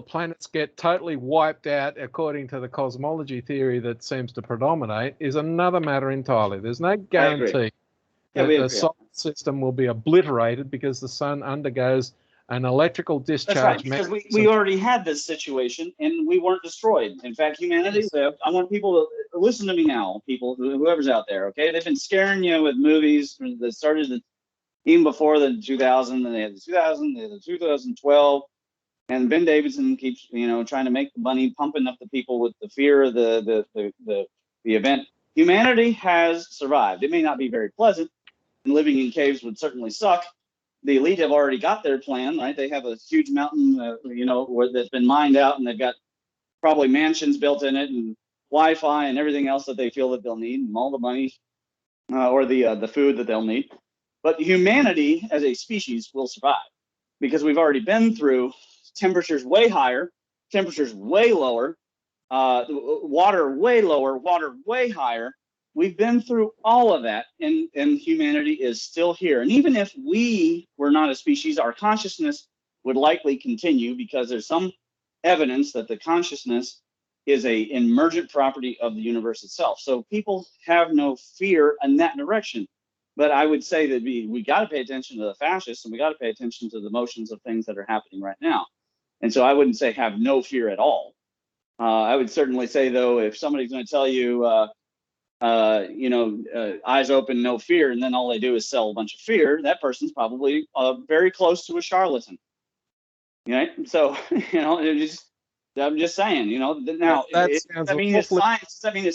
planets get totally wiped out according to the cosmology theory that seems to predominate is another matter entirely. There's no guarantee that the solar system will be obliterated because the sun undergoes an electrical discharge. That's right, because we already had this situation and we weren't destroyed. In fact, humanity lived. I want people to listen to me now, people, whoever's out there, okay? They've been scaring you with movies that started even before the 2000, and they had the 2000, they had the 2012, and Ben Davidson keeps, you know, trying to make the money, pumping up the people with the fear of the event. Humanity has survived. It may not be very pleasant, and living in caves would certainly suck. The elite have already got their plan, right? They have a huge mountain, you know, that's been mined out, and they've got probably mansions built in it, and Wi-Fi, and everything else that they feel that they'll need, and all the money or the food that they'll need. But humanity as a species will survive because we've already been through temperatures way higher, temperatures way lower, water way lower, water way higher. We've been through all of that, and humanity is still here. And even if we were not a species, our consciousness would likely continue because there's some evidence that the consciousness is a emergent property of the universe itself. So people have no fear in that direction. But I would say that we got to pay attention to the fascists, and we got to pay attention to the motions of things that are happening right now. And so I wouldn't say have no fear at all. I would certainly say, though, if somebody's going to tell you, eyes open, no fear, and then all they do is sell a bunch of fear, that person's probably very close to a charlatan. Right? So, you know, I'm just saying, you know, now that means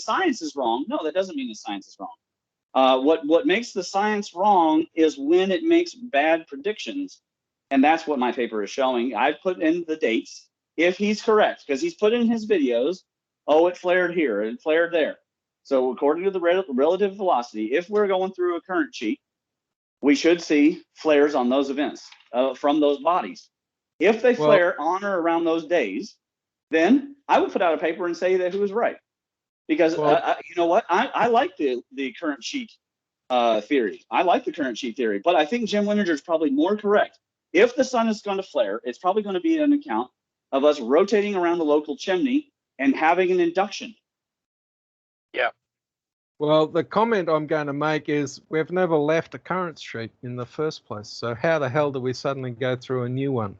science is wrong. No, that doesn't mean that science is wrong. What makes the science wrong is when it makes bad predictions. And that's what my paper is showing. I've put in the dates, if he's correct, because he's put in his videos, oh, it flared here, it flared there. So according to the relative velocity, if we're going through a current sheet, we should see flares on those events from those bodies. If they flare on or around those days, then I would put out a paper and say that he was right. Because you know what, I like the current sheet theory. I like the current sheet theory, but I think Jim Winninger is probably more correct. If the sun is going to flare, it's probably going to be an account of us rotating around the local chimney and having an induction. Yeah. Well, the comment I'm going to make is we've never left a current sheet in the first place. So how the hell do we suddenly go through a new one?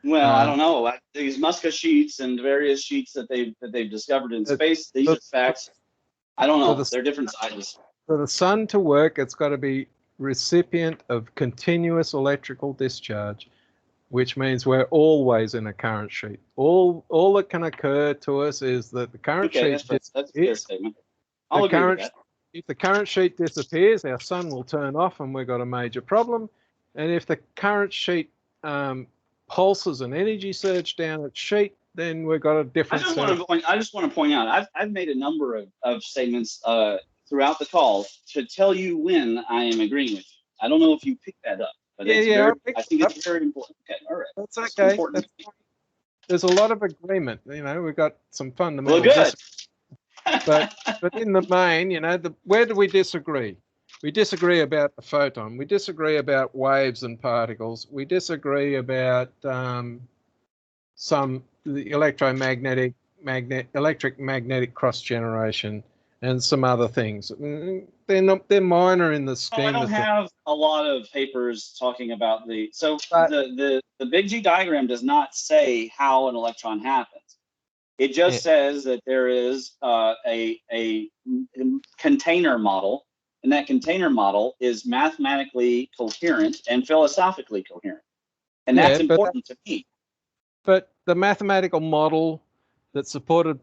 Well, I don't know. These Muska sheets and various sheets that they've discovered in space, these are facts. I don't know. They're different sizes. For the sun to work, it's got to be recipient of continuous electrical discharge, which means we're always in a current sheet. All that can occur to us is that the current sheet that's a fair statement. I'll agree with that. If the current sheet disappears, our sun will turn off and we've got a major problem. And if the current sheet pulses an energy surge down its sheet, then we've got a different. I just want to point out, I've made a number of statements throughout the call to tell you when I am agreeing with you. I don't know if you picked that up, but I think it's very important. Okay, all right. That's okay. There's a lot of agreement. You know, we've got some fundamental. Well, good. But in the main, you know, where do we disagree? we disagree about the photon. We disagree about waves and particles. We disagree about the electric magnetic cross generation and some other things. They're minor in the scheme. I don't have a lot of papers talking about the big G diagram does not say how an electron happens. It just says that there is a container model, and that container model is mathematically coherent and philosophically coherent, and that's important to me. But the mathematical model that supported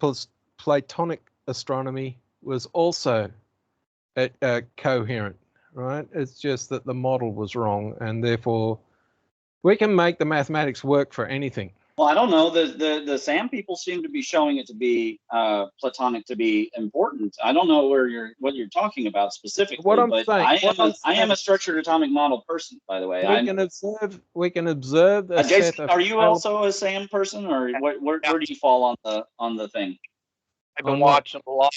Platonic astronomy was also coherent, right? It's just that the model was wrong, and therefore we can make the mathematics work for anything. Well, I don't know. The SAM people seem to be showing it to be Platonic to be important. I don't know what you're talking about specifically. What I'm but saying, I am a structured atomic model person, by the way. We can observe. Jason, are you also a SAM person, or where do you fall on the thing? I've been watching a lot.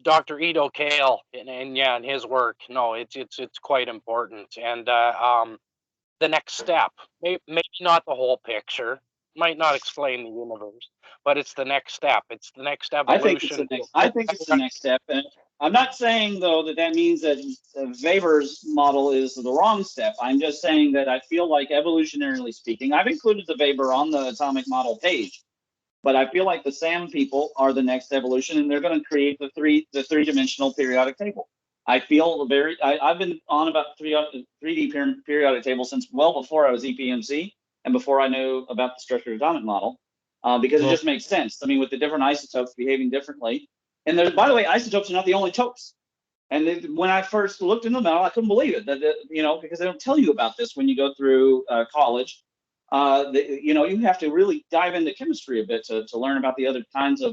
Dr. Edo Kale and his work. No, it's quite important. And the next step, maybe not the whole picture, might not explain the universe, but it's the next step. It's the next evolution. I think it's the next step. And I'm not saying, though, that means that Weber's model is the wrong step. I'm just saying that I feel like, evolutionarily speaking, I've included the Weber on the atomic model page, but I feel like the SAM people are the next evolution, and they're going to create the three-dimensional periodic table. I feel I've been on about 3D periodic table since well before I was EPMC and before I knew about the structured atomic model, because it just makes sense. I mean, with the different isotopes behaving differently, and by the way, isotopes are not the only topes. And when I first looked into the model, I couldn't believe it. Because they don't tell you about this when you go through college. You have to really dive into chemistry a bit to learn about the other kinds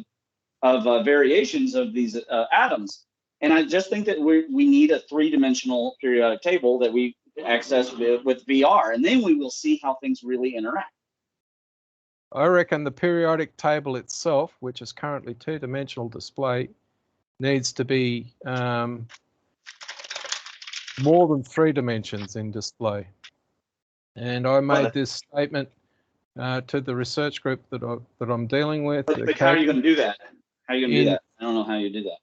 of variations of these atoms. And I just think that we need a three-dimensional periodic table that we access with VR, and then we will see how things really interact. I reckon the periodic table itself, which is currently two-dimensional display, needs to be more than 3 dimensions in display. And I made this statement to the research group that I'm dealing with. But how are you going to do that? How are you going to do that? I don't know how you do that.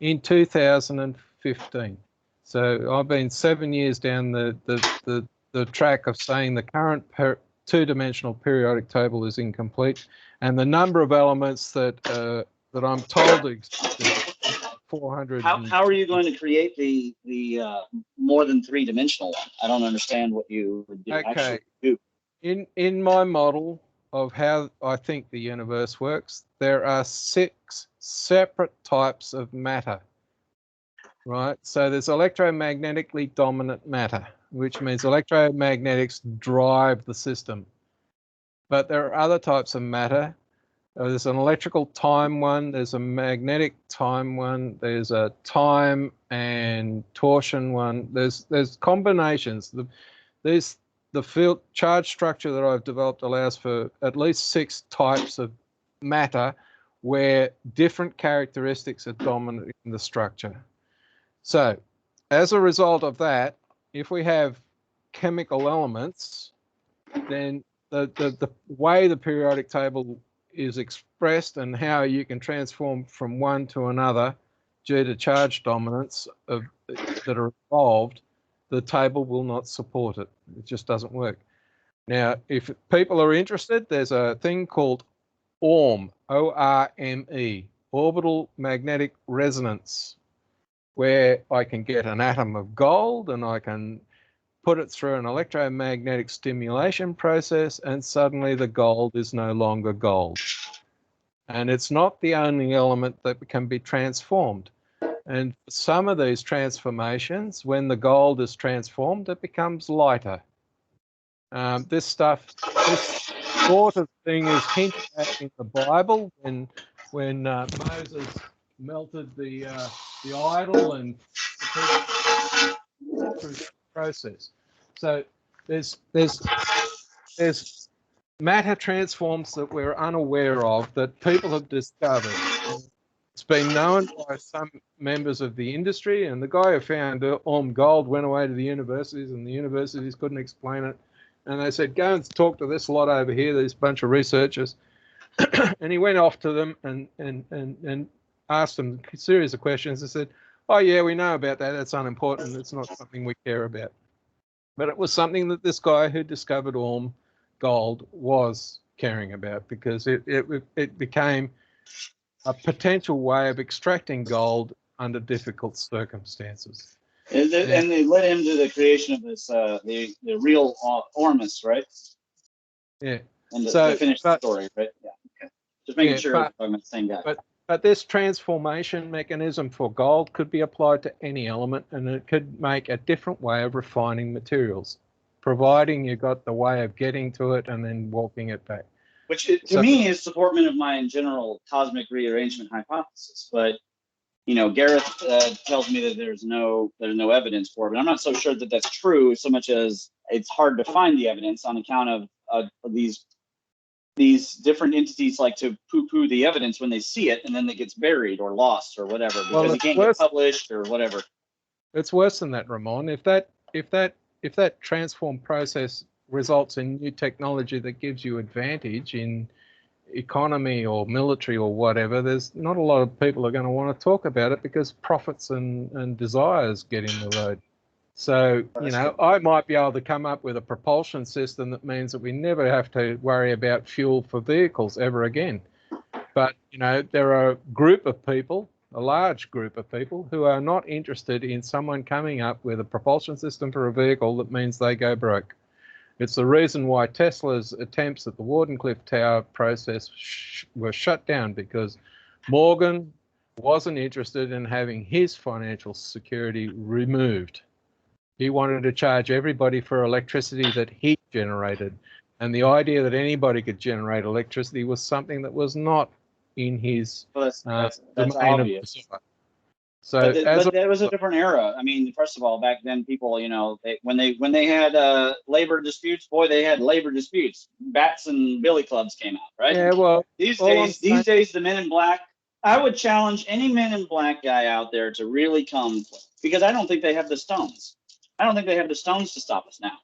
In 2015. So I've been 7 years down the track of saying the current two-dimensional periodic table is incomplete, and the number of elements that I'm told exist 400. How are you going to create the more than three-dimensional one? I don't understand what you would actually do. In my model of how I think the universe works, there are 6 separate types of matter, right? So there's electromagnetically dominant matter, which means electromagnetics drive the system. But there are other types of matter. There's an electrical time one, there's a magnetic time one, there's a time and torsion one. There's combinations. The field charge structure that I've developed allows for at least 6 types of matter where different characteristics are dominant in the structure. So as a result of that, if we have chemical elements, then the way the periodic table is expressed and how you can transform from one to another due to charge dominance that are involved, the table will not support it. It just doesn't work. Now, if people are interested, there's a thing called ORME, O-R-M-E, orbital magnetic resonance, where I can get an atom of gold and I can put it through an electromagnetic stimulation process, and suddenly the gold is no longer gold. And it's not the only element that can be transformed. And some of these transformations, when the gold is transformed, it becomes lighter. This sort of thing is hinted at in the Bible when Moses melted the idol and through the process. So there's matter transforms that we're unaware of that people have discovered. It's been known by some members of the industry, and the guy who found gold went away to the universities, and the universities couldn't explain it. And they said, go and talk to this lot over here, this bunch of researchers. And he went off to them and asked them a series of questions. They said, oh, yeah, we know about that. That's unimportant. It's not something we care about. But it was something that this guy who discovered gold was caring about, because it became a potential way of extracting gold under difficult circumstances. And they led him to the creation of this, the real Ormus, right? Yeah. And to finish the story, right? Yeah. Okay. Just making sure I'm talking about the same guy. But this transformation mechanism for gold could be applied to any element, and it could make a different way of refining materials, providing you got the way of getting to it and then walking it back. Which to me is supportment of my general cosmic rearrangement hypothesis. But Gareth tells me that there's no evidence for it, but I'm not so sure that that's true, so much as it's hard to find the evidence on account of these different entities like to poo-poo the evidence when they see it, and then it gets buried or lost or whatever because it can't get published or whatever. It's worse than that, Ramon. If that transform process results in new technology that gives you advantage in economy or military or whatever, there's not a lot of people are going to want to talk about it, because profits and desires get in the road. So, I might be able to come up with a propulsion system that means that we never have to worry about fuel for vehicles ever again. But, there are a large group of people who are not interested in someone coming up with a propulsion system for a vehicle that means they go broke. It's the reason why Tesla's attempts at the Wardenclyffe Tower process were shut down, because Morgan wasn't interested in having his financial security removed. He wanted to charge everybody for electricity that he generated. And the idea that anybody could generate electricity was something that was not in his that's obvious. So but that was a different era. I mean, first of all, back then people, when they had labor disputes, they had labor disputes. Bats and billy clubs came out, right? Yeah, well, these days the Men in Black, I would challenge any Men in Black guy out there to really come, because I don't think they have the stones. I don't think they have the stones to stop us now.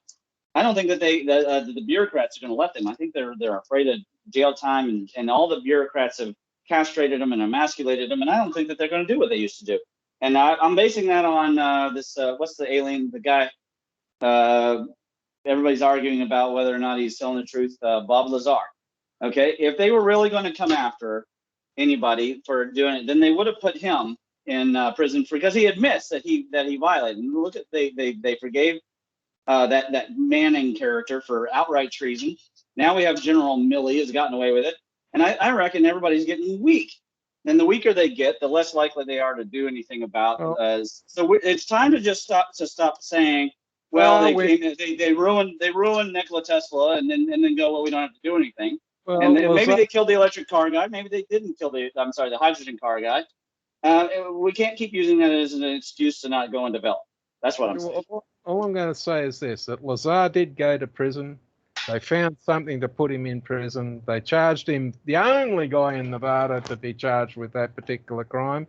I don't think that the bureaucrats are going to let them. I think they're afraid of jail time, and all the bureaucrats have castrated them and emasculated them, and I don't think that they're going to do what they used to do. And I'm basing that on this. What's the alien? The guy. Everybody's arguing about whether or not he's telling the truth. Bob Lazar. Okay, if they were really going to come after anybody for doing it, then they would have put him in prison because he admits that he violated. And look at they forgave that Manning character for outright treason. Now we have General Milley has gotten away with it, and I reckon everybody's getting weak. And the weaker they get, the less likely they are to do anything about. So it's time to just stop saying, well, they ruined Nikola Tesla, and then go, well, we don't have to do anything. Well, and maybe they killed the electric car guy. Maybe they didn't kill the hydrogen car guy. We can't keep using that as an excuse to not go and develop. That's what I'm saying. All I'm going to say is this, that Lazar did go to prison. They found something to put him in prison. They charged him, the only guy in Nevada to be charged with that particular crime,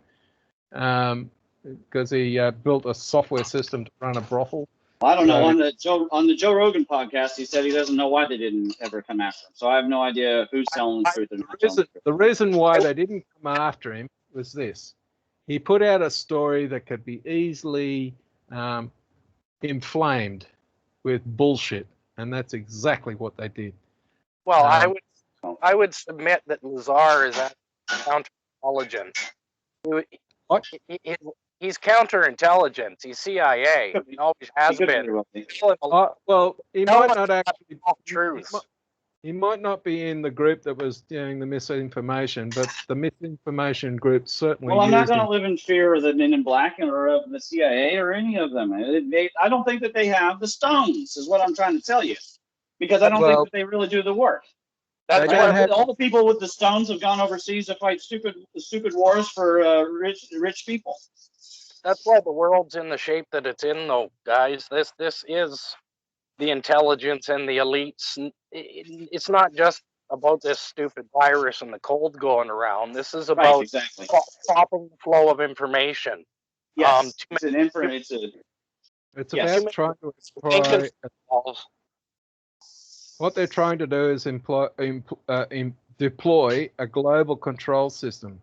because he built a software system to run a brothel. I don't know. On the Joe Rogan podcast, he said he doesn't know why they didn't ever come after him. So I have no idea who's telling the truth or not telling the truth. The reason why they didn't come after him was this. He put out a story that could be easily inflamed with bullshit, and that's exactly what they did. Well, I would submit that Lazar is counterintelligence. He's counterintelligence. He's CIA. He always has been. Well, he might not actually. He might not be in the group that was doing the misinformation, but the misinformation group certainly. Well, I'm not going to live in fear of the Men in Black or of the CIA or any of them. I don't think that they have the stones, is what I'm trying to tell you, because I don't think that they really do the work. That's why all the people with the stones have gone overseas to fight stupid wars for rich people. That's why the world's in the shape that it's in, though, guys. This is the intelligence and the elites. It's not just about this stupid virus and the cold going around. This is Right, about exactly. stopping the flow of information. Yes, it's an inference. It's yes. about trying to employ. What they're trying to do is deploy a global control system.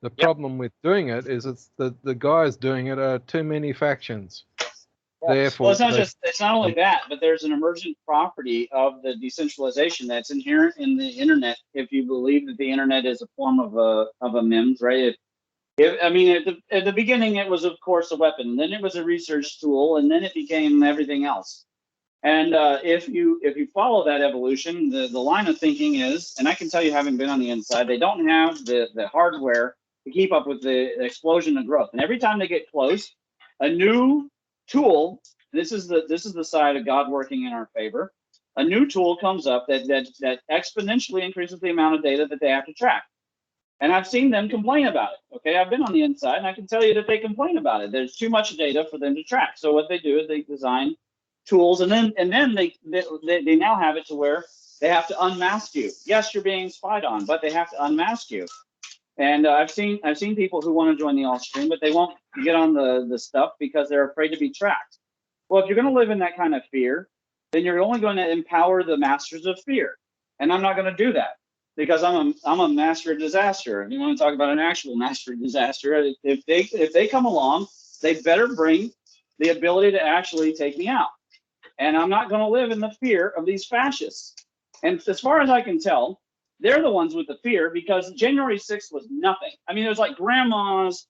The problem with doing it is it's the guys doing it are too many factions. Therefore, well, it's not only that, but there's an emergent property of the decentralization that's inherent in the internet. If you believe that the internet is a form of a MEMS, right? I mean, at the beginning, it was of course a weapon. Then it was a research tool, and then it became everything else. And if you follow that evolution, the line of thinking is, and I can tell you, having been on the inside, they don't have the hardware to keep up with the explosion of growth. And every time they get close, a new tool. This is the side of God working in our favor. A new tool comes up that exponentially increases the amount of data that they have to track. And I've seen them complain about it. Okay, I've been on the inside, and I can tell you that they complain about it. There's too much data for them to track. So what they do is they design tools, and then they now have it to where they have to unmask you. Yes, you're being spied on, but they have to unmask you. And I've seen people who want to join the alt stream, but they won't get on the stuff because they're afraid to be tracked. Well, if you're going to live in that kind of fear, then you're only going to empower the masters of fear, and I'm not going to do that because I'm a master of disaster. And you want to talk about an actual master of disaster? If they come along, they better bring the ability to actually take me out. And I'm not going to live in the fear of these fascists. And as far as I can tell, they're the ones with the fear because January 6th was nothing. I mean, there's like grandmas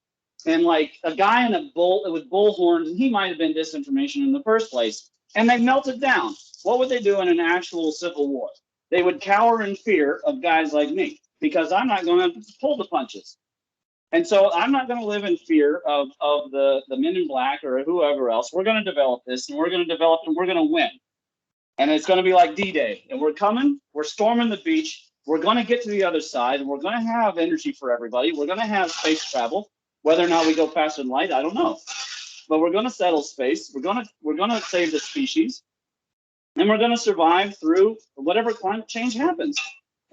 and like a guy in a bull with bull horns, and he might have been disinformation in the first place. And they melted down. What would they do in an actual civil war? They would cower in fear of guys like me because I'm not going to pull the punches. And so I'm not going to live in fear of the men in black or whoever else. We're going to develop this, and we're going to develop, and we're going to win. And it's going to be like D-Day. And we're coming, we're storming the beach. We're going to get to the other side, and we're going to have energy for everybody. We're going to have space travel. Whether or not we go faster than light, I don't know. But we're going to settle space. We're going to save the species. And we're going to survive through whatever climate change happens.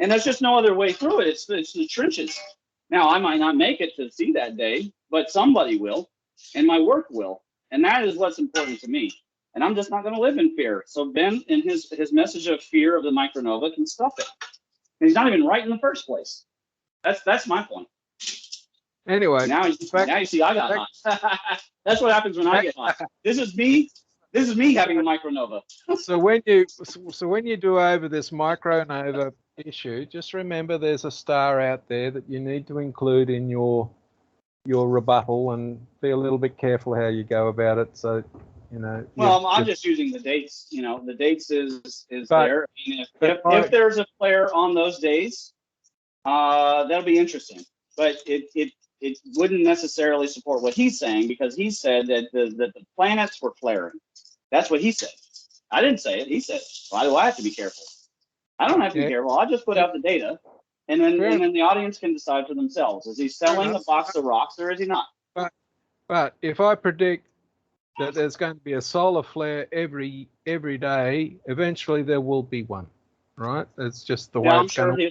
And there's just no other way through it. It's the trenches. Now, I might not make it to see that day, but somebody will, and my work will. And that is what's important to me. And I'm just not going to live in fear. So Ben, in his message of fear of the micronova, can stuff it. And he's not even right in the first place. That's my point. Anyway, now you see I got hot. That's what happens when I get hot. This is me having a micronova. So when you do over this micronova issue, just remember there's a star out there that you need to include in your rebuttal, and be a little bit careful how you go about it. So, you know. Well, I'm just using the dates. You know, the dates is there. I mean, if there's a flare on those days, that'll be interesting. But it wouldn't necessarily support what he's saying, because he said that the planets were flaring. That's what he said. I didn't say it. He said it. Why do I have to be careful? I don't have to be careful. I'll just put out the data, and then the audience can decide for themselves. Is he selling a box of rocks, or is he not? But if I predict that there's going to be a solar flare every day, eventually there will be one, right? It's just the way it's going to.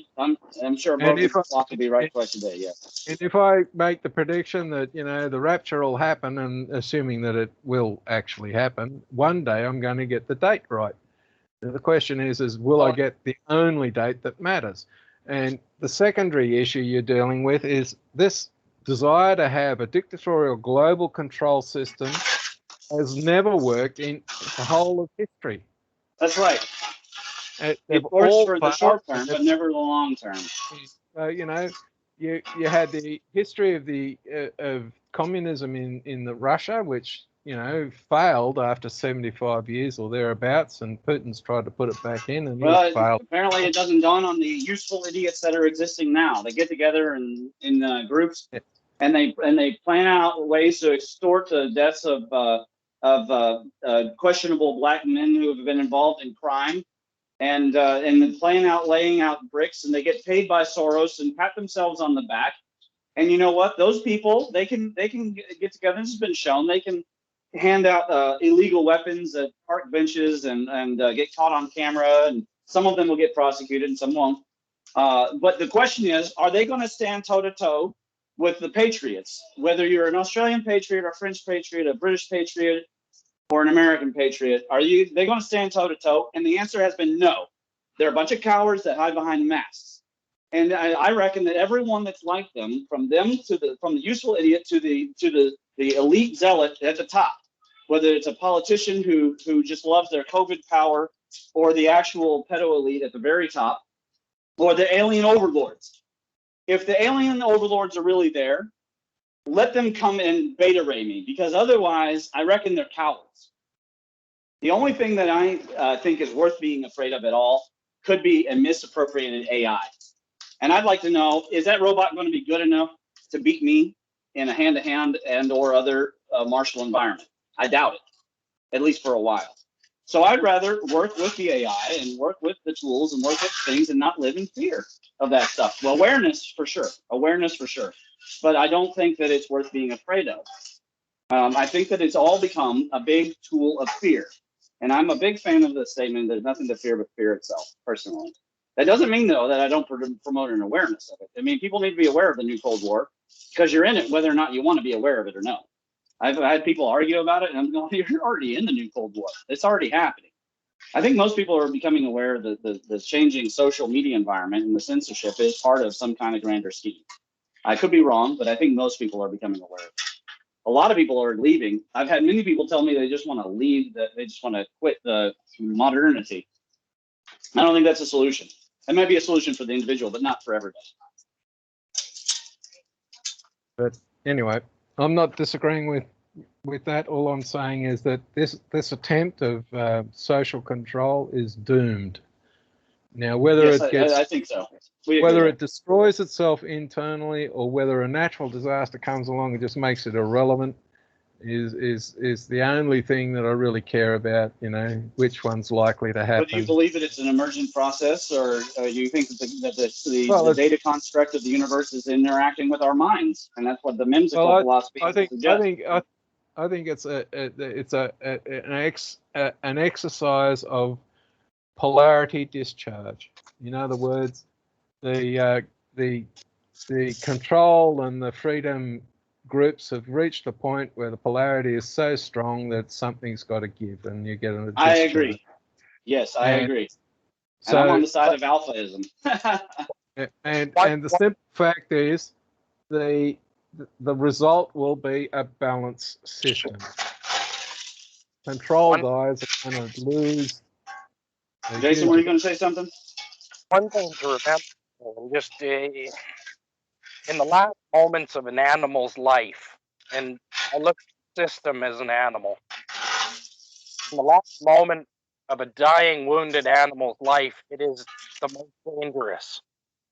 I'm sure Broken's clock will be right twice a day. Yeah. And if I make the prediction that the rapture will happen, and assuming that it will actually happen, one day I'm going to get the date right. Now, the question is will I get the only date that matters? And the secondary issue you're dealing with is this desire to have a dictatorial global control system has never worked in the whole of history. That's right. It works for the short term, but never the long term. You had the history of of communism in Russia, which failed after 75 years or thereabouts, and Putin's tried to put it back in, and it failed. Apparently, it doesn't dawn on the useful idiots that are existing now. They get together in groups, and they plan out ways to extort the deaths of questionable black men who have been involved in crime, and then laying out bricks, and they get paid by Soros and pat themselves on the back. And you know what? Those people, they can get together. This has been shown. They can hand out illegal weapons at park benches and get caught on camera, and some of them will get prosecuted and some won't. But the question is, are they going to stand toe-to-toe with the patriots? Whether you're an Australian patriot, a French patriot, a British patriot, or an American patriot, they going to stand toe-to-toe? And the answer has been no. They're a bunch of cowards that hide behind masks. And I reckon that everyone that's like them, from the useful idiot to the elite zealot at the top, whether it's a politician who just loves their COVID power, or the actual pedo elite at the very top, or the alien overlords. If the alien overlords are really there, let them come and beta ray me, because otherwise I reckon they're cowards. The only thing that I think is worth being afraid of at all could be a misappropriated AI. And I'd like to know, is that robot going to be good enough to beat me in a hand-to-hand and or other martial environment? I doubt it, at least for a while. So I'd rather work with the AI and work with the tools and work with things and not live in fear of that stuff. Well, awareness for sure. But I don't think that it's worth being afraid of. I think that it's all become a big tool of fear. And I'm a big fan of the statement, there's nothing to fear but fear itself, personally. That doesn't mean, though, that I don't promote an awareness of it. I mean, people need to be aware of the new Cold War, because you're in it whether or not you want to be aware of it or no. I've had people argue about it, and I'm going, you're already in the new Cold War. It's already happening. I think most people are becoming aware of the changing social media environment, and the censorship is part of some kind of grander scheme. I could be wrong, but I think most people are becoming aware of it. A lot of people are leaving. I've had many people tell me they just want to leave, that they just want to quit the modernity. I don't think that's a solution. It might be a solution for the individual, but not for everybody. But anyway, I'm not disagreeing with that. All I'm saying is that this attempt of social control is doomed. Now, whether yes, it gets, I think so. Whether it destroys itself internally or whether a natural disaster comes along and just makes it irrelevant is the only thing that I really care about. You know, which one's likely to happen. But do you believe that it's an emergent process, or you think that the data construct of the universe is interacting with our minds, and that's what the whimsical philosophy suggests? I think it's an exercise of polarity discharge. In other words, the control and the freedom groups have reached a point where the polarity is so strong that something's got to give, and you get a discharge. I agree. Yes, I agree. So, and I'm on the side of alphaism. and the simple fact is, the result will be a balanced system. Control guys are going to lose. Jason, were you going to say something? One thing to remember, just in the last moments of an animal's life, and I look at the system as an animal. In the last moment of a dying, wounded animal's life, it is the most dangerous.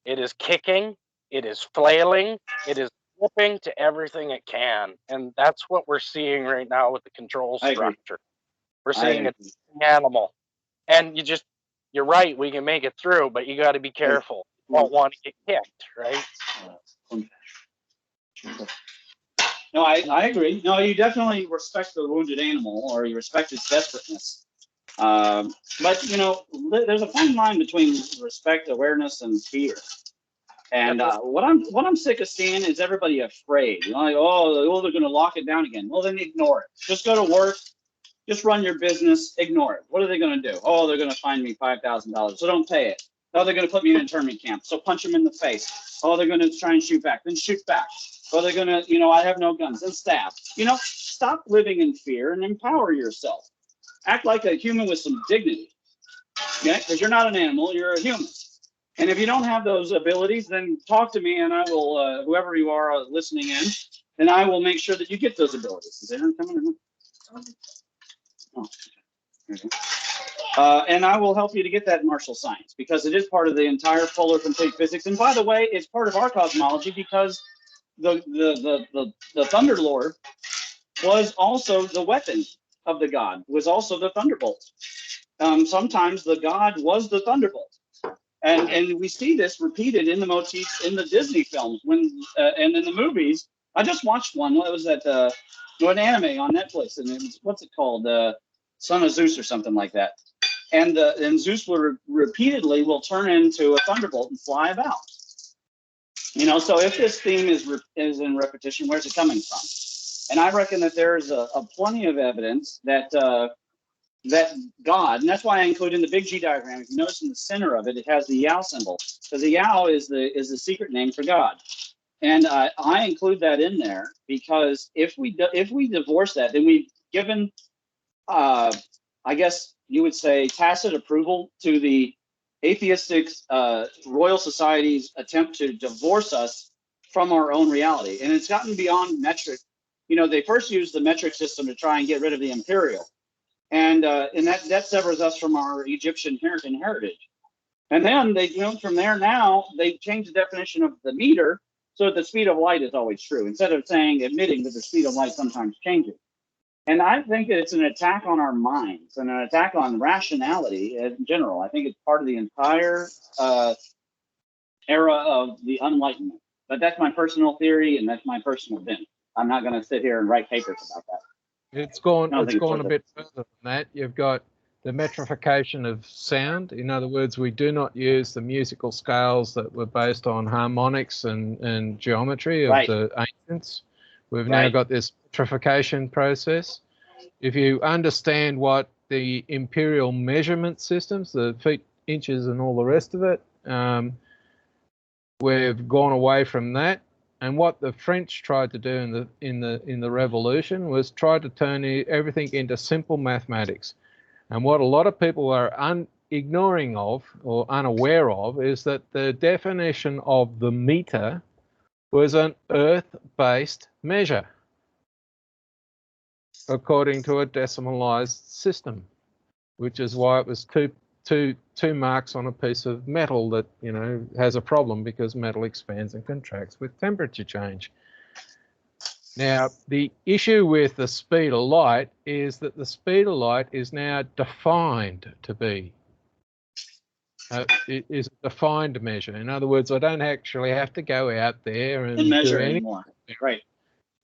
It is kicking, it is flailing, it is flipping to everything it can. And that's what we're seeing right now with the control structure. We're seeing an animal. And you're right, we can make it through, but you got to be careful. You don't want to get kicked, right? No, I agree. No, you definitely respect the wounded animal, or you respect its desperateness. But, you know, there's a fine line between respect, awareness, and fear. And what I'm sick of seeing is everybody afraid. You know, like, oh, they're going to lock it down again. Well, then ignore it. Just go to work. Just run your business. Ignore it. What are they going to do? Oh, they're going to fine me $5,000. So don't pay it. Oh, they're going to put me in an internment camp. So punch them in the face. Oh, they're going to try and shoot back. Then shoot back. Oh, they're going to, you know, I have no guns. Then stab. You know, stop living in fear and empower yourself. Act like a human with some dignity. Okay? Because you're not an animal. You're a human. And if you don't have those abilities, then talk to me, and I will, whoever you are listening in, then I will make sure that you get those abilities. Is Aaron coming or not? Oh. And I will help you to get that martial science, because it is part of the entire polar complete physics. And by the way, it's part of our cosmology, because the Thunderlord was also the weapon of the god, was also the thunderbolt. Sometimes the god was the thunderbolt. And we see this repeated in the motifs in the Disney films and in the movies. I just watched one. What was that? An anime on Netflix, and it was, what's it called? Son of Zeus or something like that. and Zeus will repeatedly will turn into a thunderbolt and fly about. You know, so if this theme is in repetition, where's it coming from? And I reckon that there's a plenty of evidence that that God, and that's why I include in the big G diagram. If you notice in the center of it, it has the Yao symbol, because the Yao is the secret name for God. And I include that in there because if we divorce that, then we've given, I guess you would say, tacit approval to the atheistic Royal Society's attempt to divorce us from our own reality. And it's gotten beyond metric. You know, they first used the metric system to try and get rid of the imperial, and that severs us from our Egyptian heritage. And then they, you know, from there now they changed the definition of the meter so that the speed of light is always true, instead of admitting that the speed of light sometimes changes. And I think it's an attack on our minds and an attack on rationality in general. I think it's part of the entire era of the Enlightenment. But that's my personal theory and that's my personal bent. I'm not going to sit here and write papers about that. It's gone a bit further than that. You've got the metrification of sound. In other words, we do not use the musical scales that were based on harmonics and geometry of the ancients. We've now got this metrification process. If you understand what the imperial measurement systems, the feet, inches, and all the rest of it, we've gone away from that. And what the French tried to do in the revolution was try to turn everything into simple mathematics. And what a lot of people are ignoring of or unaware of is that the definition of the meter was an earth-based measure according to a decimalized system, which is why it was two marks on a piece of metal that, you know, has a problem because metal expands and contracts with temperature change. Now, the issue with the speed of light is that the speed of light is now defined to be. It is a defined measure. In other words, I don't actually have to go out there and measure do anymore. Right.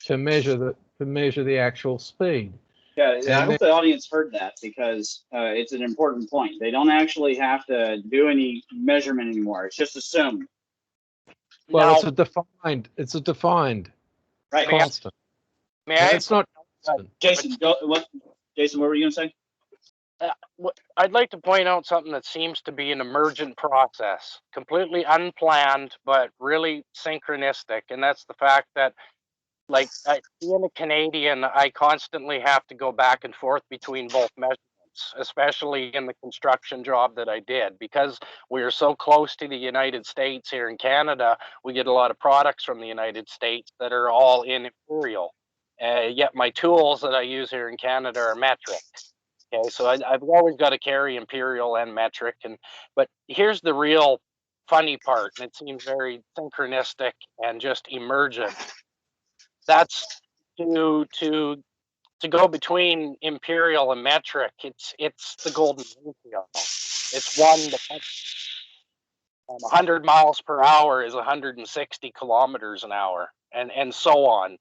To measure the actual speed. Yeah, I hope the audience heard that because it's an important point. They don't actually have to do any measurement anymore. It's just assumed. Well, now, it's a defined right. constant. May I? It's not constant. Jason, Jason, what were you going to say? I'd like to point out something that seems to be an emergent process, completely unplanned, but really synchronistic. And that's the fact that, like, being a Canadian, I constantly have to go back and forth between both measurements, especially in the construction job that I did. Because we are so close to the United States here in Canada, we get a lot of products from the United States that are all in imperial. Yet my tools that I use here in Canada are metric. Okay, so I've always got to carry imperial and metric, but here's the real funny part, and it seems very synchronistic and just emergent. That's to go between imperial and metric. It's the golden ratio. It's 100 miles per hour is 160 kilometers an hour, and so on.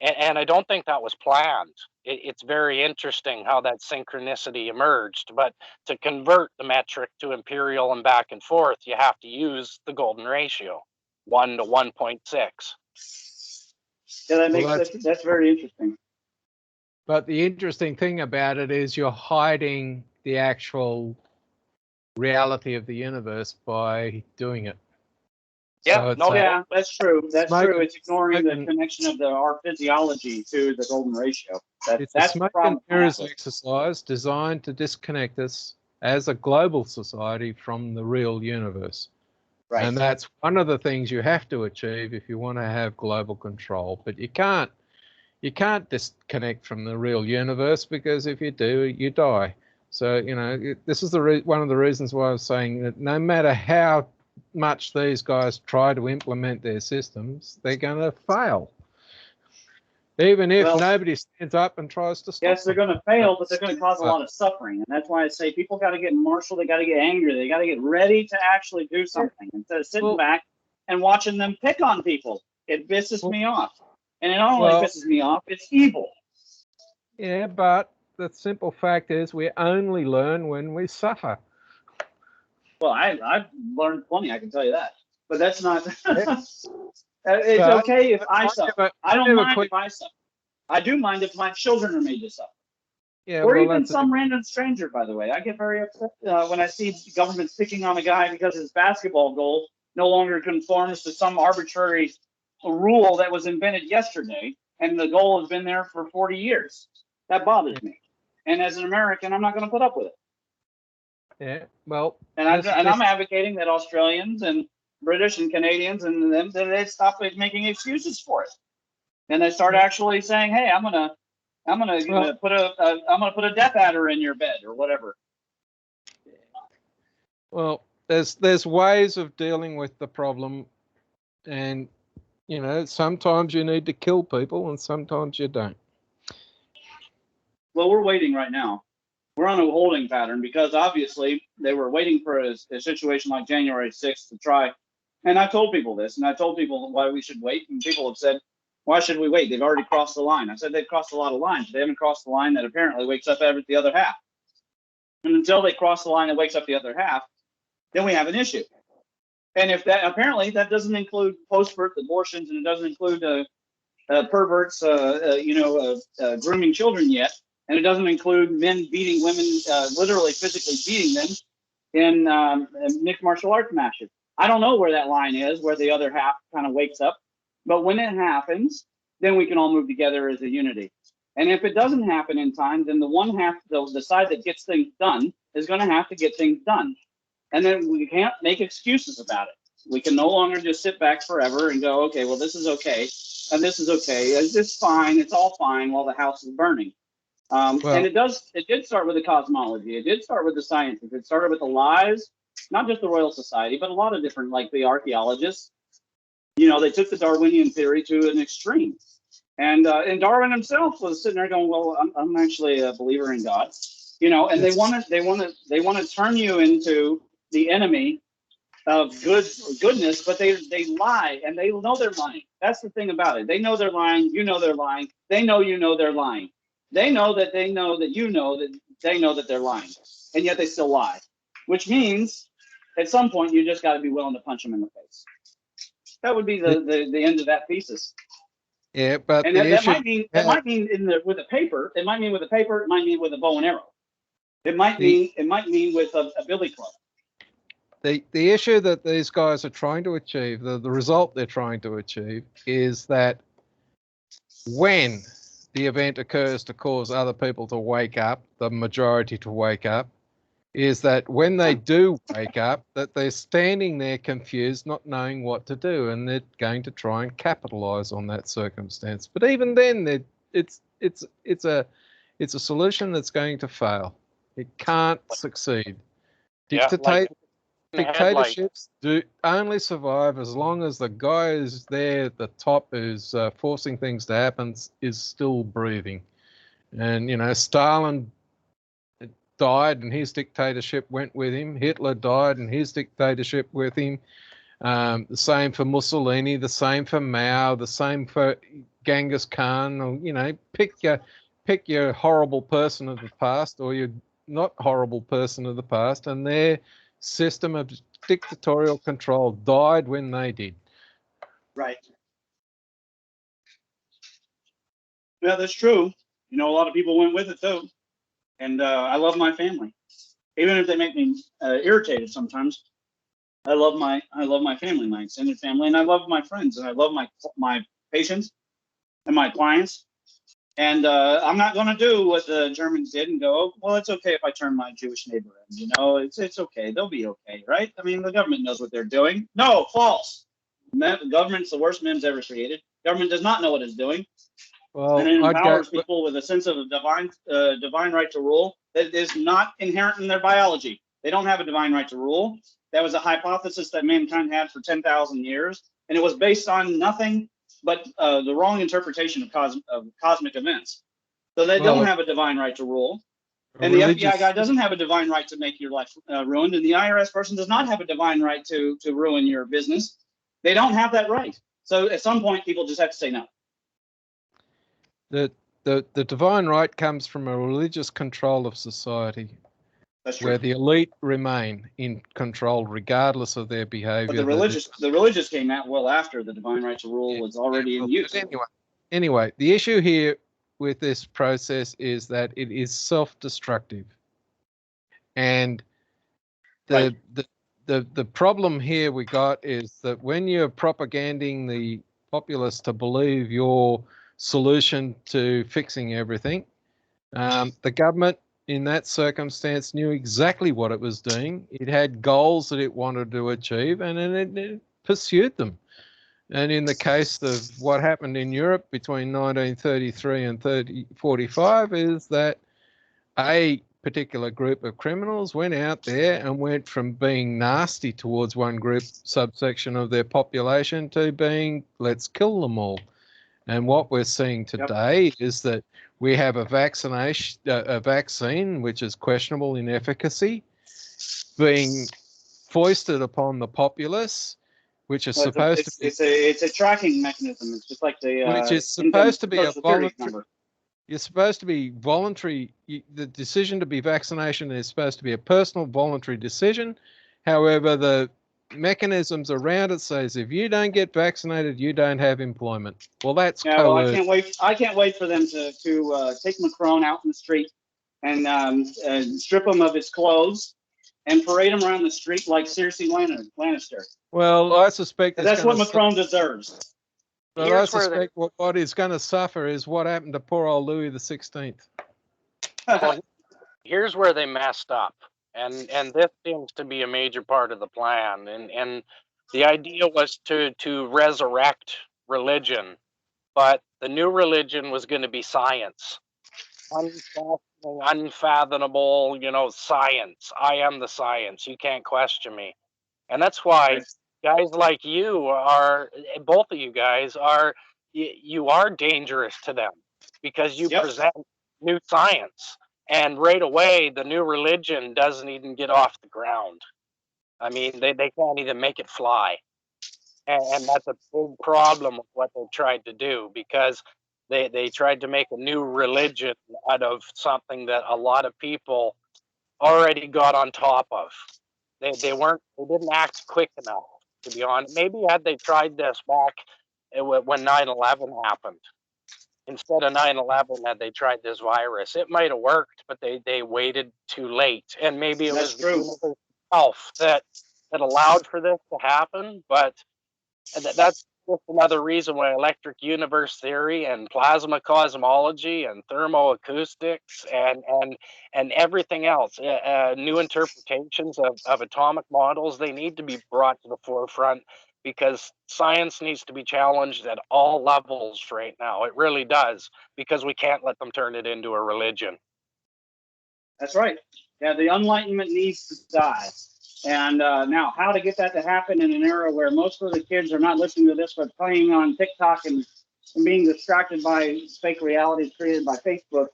And I don't think that was planned. It's very interesting how that synchronicity emerged. But to convert the metric to imperial and back and forth, you have to use the golden ratio, 1 to 1.6. Yeah, that makes that's very interesting. But the interesting thing about it is you're hiding the actual reality of the universe by doing it. Yeah, so that's true. That's true. It's ignoring the connection of our physiology to the golden ratio. It's a smoke and mirrors exercise designed to disconnect us as a global society from the real universe. Right. And that's one of the things you have to achieve if you want to have global control. But you can't disconnect from the real universe, because if you do, you die. So, you know, this is one of the reasons why I was saying that no matter how much these guys try to implement their systems, they're going to fail. Even if nobody stands up and tries to stop them. Yes, they're going to fail, but they're going to cause a lot of suffering. And that's why I say people got to get marshaled. They got to get angry. They got to get ready to actually do something instead of sitting back and watching them pick on people. It pisses me off. And it not only pisses me off, it's evil. Yeah, but the simple fact is we only learn when we suffer. Well, I've learned plenty, I can tell you that. But that's not. It's But okay if I suffer. I don't mind quit. if I suffer. I do mind if my children are made to suffer. Yeah, Or well, even some random stranger, by the way. I get very upset when I see government picking on a guy because his basketball goal no longer conforms to some arbitrary rule that was invented yesterday, and the goal has been there for 40 years. That bothers me. And as an American, I'm not going to put up with it. Yeah, well, and I'm advocating that Australians and British and Canadians and them that they stop making excuses for it, and they start actually saying, "Hey, I'm gonna put a death adder in your bed or whatever." Well, there's ways of dealing with the problem, and you know, sometimes you need to kill people, and sometimes you don't. Well, we're waiting right now. We're on a holding pattern because obviously they were waiting for a situation like January 6th to try. And I told people this, and I told people why we should wait. And people have said, why should we wait? They've already crossed the line. I said they've crossed a lot of lines. They haven't crossed the line that apparently wakes up the other half. And until they cross the line that wakes up the other half, then we have an issue. And if that apparently that doesn't include post-birth abortions and it doesn't include perverts, grooming children yet. And it doesn't include men beating women, literally physically beating them in mixed martial arts matches. I don't know where that line is, where the other half kind of wakes up. But when it happens, then we can all move together as a unity. And if it doesn't happen in time, then the one half, the side that gets things done, is going to have to get things done. And then we can't make excuses about it. We can no longer just sit back forever and go, okay, well, this is okay, and this is okay. It's fine. It's all fine while the house is burning. And it did start with the cosmology. It did start with the sciences. It started with the lies, not just the Royal Society, but a lot of different, like the archaeologists. You know, they took the Darwinian theory to an extreme. And Darwin himself was sitting there going, well, I'm actually a believer in God. You know, and they want to turn you into the enemy of goodness, but they lie, and they know they're lying. That's the thing about it. They know they're lying. You know they're lying. They know you know they're lying. They know that they know that you know that they know that they're lying, and yet they still lie, which means at some point you just got to be willing to punch them in the face. That would be the end of that thesis. Yeah, but and that might mean with a paper. It might mean with a paper. It might mean with a bow and arrow. It might mean with a billy club. The issue that these guys are trying to achieve, the result they're trying to achieve, is that when the event occurs to cause other people to wake up, the majority to wake up, is that when they do wake up, that they're standing there confused, not knowing what to do, and they're going to try and capitalize on that circumstance. But even then, it's a solution that's going to fail. It can't succeed. Dictatorships do only survive as long as the guy who's there at the top who's forcing things to happen is still breathing. And, you know, Stalin died and his dictatorship went with him. Hitler died and his dictatorship with him. The same for Mussolini, the same for Mao, the same for Genghis Khan. Or, you know, pick your horrible person of the past or your not horrible person of the past, and their system of dictatorial control died when they did. Right. Yeah, that's true. You know, a lot of people went with it too. And I love my family, even if they make me irritated sometimes. I love my family, my extended family, and I love my friends, and I love my patients and my clients. And I'm not going to do what the Germans did and go, oh, well, it's okay if I turn my Jewish neighbor in. You know, it's okay. They'll be okay, right? I mean, the government knows what they're doing. No, false. The government's the worst memes ever created. Government does not know what it's doing. Well, and it empowers people with a sense of divine right to rule that is not inherent in their biology. They don't have a divine right to rule. That was a hypothesis that mankind had for 10,000 years, and it was based on nothing but the wrong interpretation of cosmic events. So they don't have a divine right to rule. And the FBI guy doesn't have a divine right to make your life ruined, and the IRS person does not have a divine right to ruin your business. They don't have that right. So at some point, people just have to say no. the divine right comes from a religious control of society. That's true. Where the elite remain in control regardless of their behavior. But the religious came out well after the divine right to rule was already in use. Anyway, the issue here with this process is that it is self-destructive. And the problem here we got is that when you're propaganding the populace to believe your solution to fixing everything, the government in that circumstance knew exactly what it was doing. It had goals that it wanted to achieve, and it pursued them. And in the case of what happened in Europe between 1933 and 1945 is that a particular group of criminals went out there and went from being nasty towards one group subsection of their population to being, let's kill them all. And what we're seeing today is that we have a vaccine which is questionable in efficacy being foisted upon the populace, which is supposed to be it's a tracking mechanism. It's just like the which is supposed to be a voluntary. You're supposed to be voluntary. The decision to be vaccination is supposed to be a personal, voluntary decision. However, the mechanisms around it says if you don't get vaccinated, you don't have employment. Well, that's well, I can't wait for them to take Macron out in the street and strip him of his clothes and parade him around the street like Cersei Lannister. Well, I suspect that's what Macron deserves. But I suspect what is going to suffer is what happened to poor old Louis XVI. Well, here's where they messed up. And this seems to be a major part of the plan. And the idea was to resurrect religion, but the new religion was going to be science. Unfathomable, science. I am the science. You can't question me. And that's why guys like you both of you guys you are dangerous to them because you present new science. And right away, the new religion doesn't even get off the ground. I mean, they can't even make it fly. And that's a big problem with what they tried to do because they tried to make a new religion out of something that a lot of people already got on top of. They didn't act quick enough, to be honest. Maybe had they tried this back when 9/11 happened, instead of 9/11, had they tried this virus, it might have worked, but they waited too late. And maybe it was the universe itself that allowed for this to happen. But that's just another reason why electric universe theory and plasma cosmology and thermoacoustics and everything else, new interpretations of atomic models, they need to be brought to the forefront because science needs to be challenged at all levels right now. It really does, because we can't let them turn it into a religion. That's right. Yeah, the Enlightenment needs to die. And now, how to get that to happen in an era where most of the kids are not listening to this, but playing on TikTok and being distracted by fake realities created by Facebook,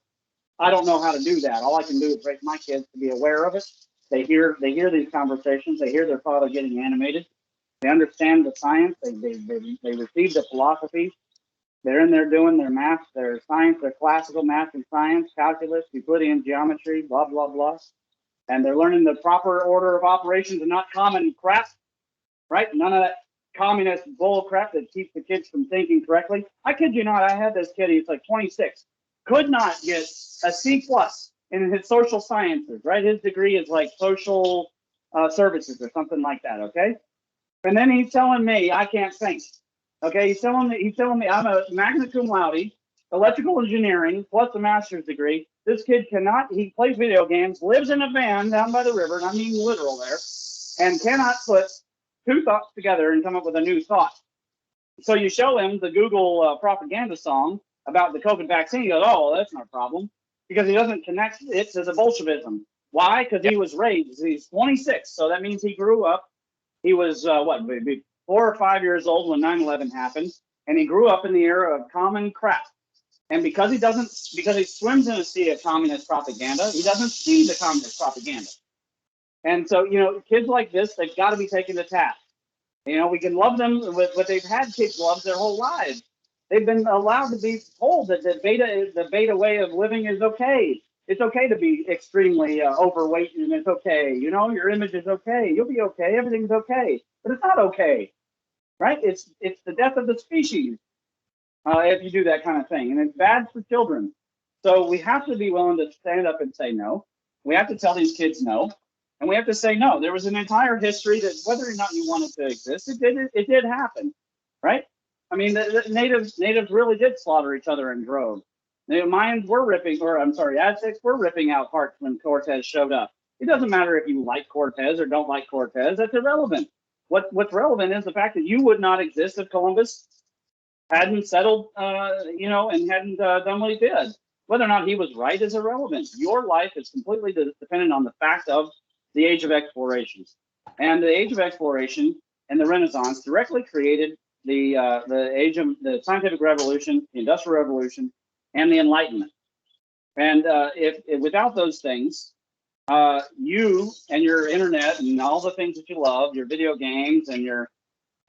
I don't know how to do that. All I can do is raise my kids to be aware of it. They hear these conversations. They hear their father getting animated. They understand the science. They receive the philosophy. They're in there doing their math, their science, their classical math and science, calculus, Euclidean geometry, blah, blah, blah. And they're learning the proper order of operations and not common crap, right? None of that communist bull crap that keeps the kids from thinking correctly. I kid you not, I had this kid, he's like 26, could not get a C+ in his social sciences, right? His degree is like social services or something like that, okay? And then he's telling me I can't think, okay? He's telling me I'm a magna cum laude, electrical engineering plus a master's degree. This kid cannot, he plays video games, lives in a van down by the river, and I mean literal there, and cannot put two thoughts together and come up with a new thought. So you show him the Google propaganda song about the COVID vaccine. He goes, oh, well, that's not a problem, because he doesn't connect it to the Bolshevism. Why? Because he was raised, he's 26, so that means he grew up. He was, maybe 4 or 5 years old when 9/11 happened, and he grew up in the era of common crap. And because he swims in a sea of communist propaganda, he doesn't see the communist propaganda. And so, kids like this, they've got to be taken to task. We can love them with what they've had kids love their whole lives. They've been allowed to be told that the beta way of living is okay. It's okay to be extremely overweight, and it's okay. You know, your image is okay. You'll be okay. Everything's okay. But it's not okay, right? It's the death of the species if you do that kind of thing, and it's bad for children. So we have to be willing to stand up and say no. We have to tell these kids no, and we have to say no. There was an entire history that whether or not you want it to exist, it did happen, right? I mean, the natives really did slaughter each other in droves. The Mayans were ripping, or I'm sorry, Aztecs were ripping out hearts when Cortez showed up. It doesn't matter if you like Cortez or don't like Cortez. That's irrelevant. What's relevant is the fact that you would not exist if Columbus hadn't settled, and hadn't done what he did. Whether or not he was right is irrelevant. Your life is completely dependent on the fact of the age of exploration. And the age of exploration and the Renaissance directly created the age of the scientific revolution, the industrial revolution, and the Enlightenment. And if without those things, you and your internet and all the things that you love, your video games and your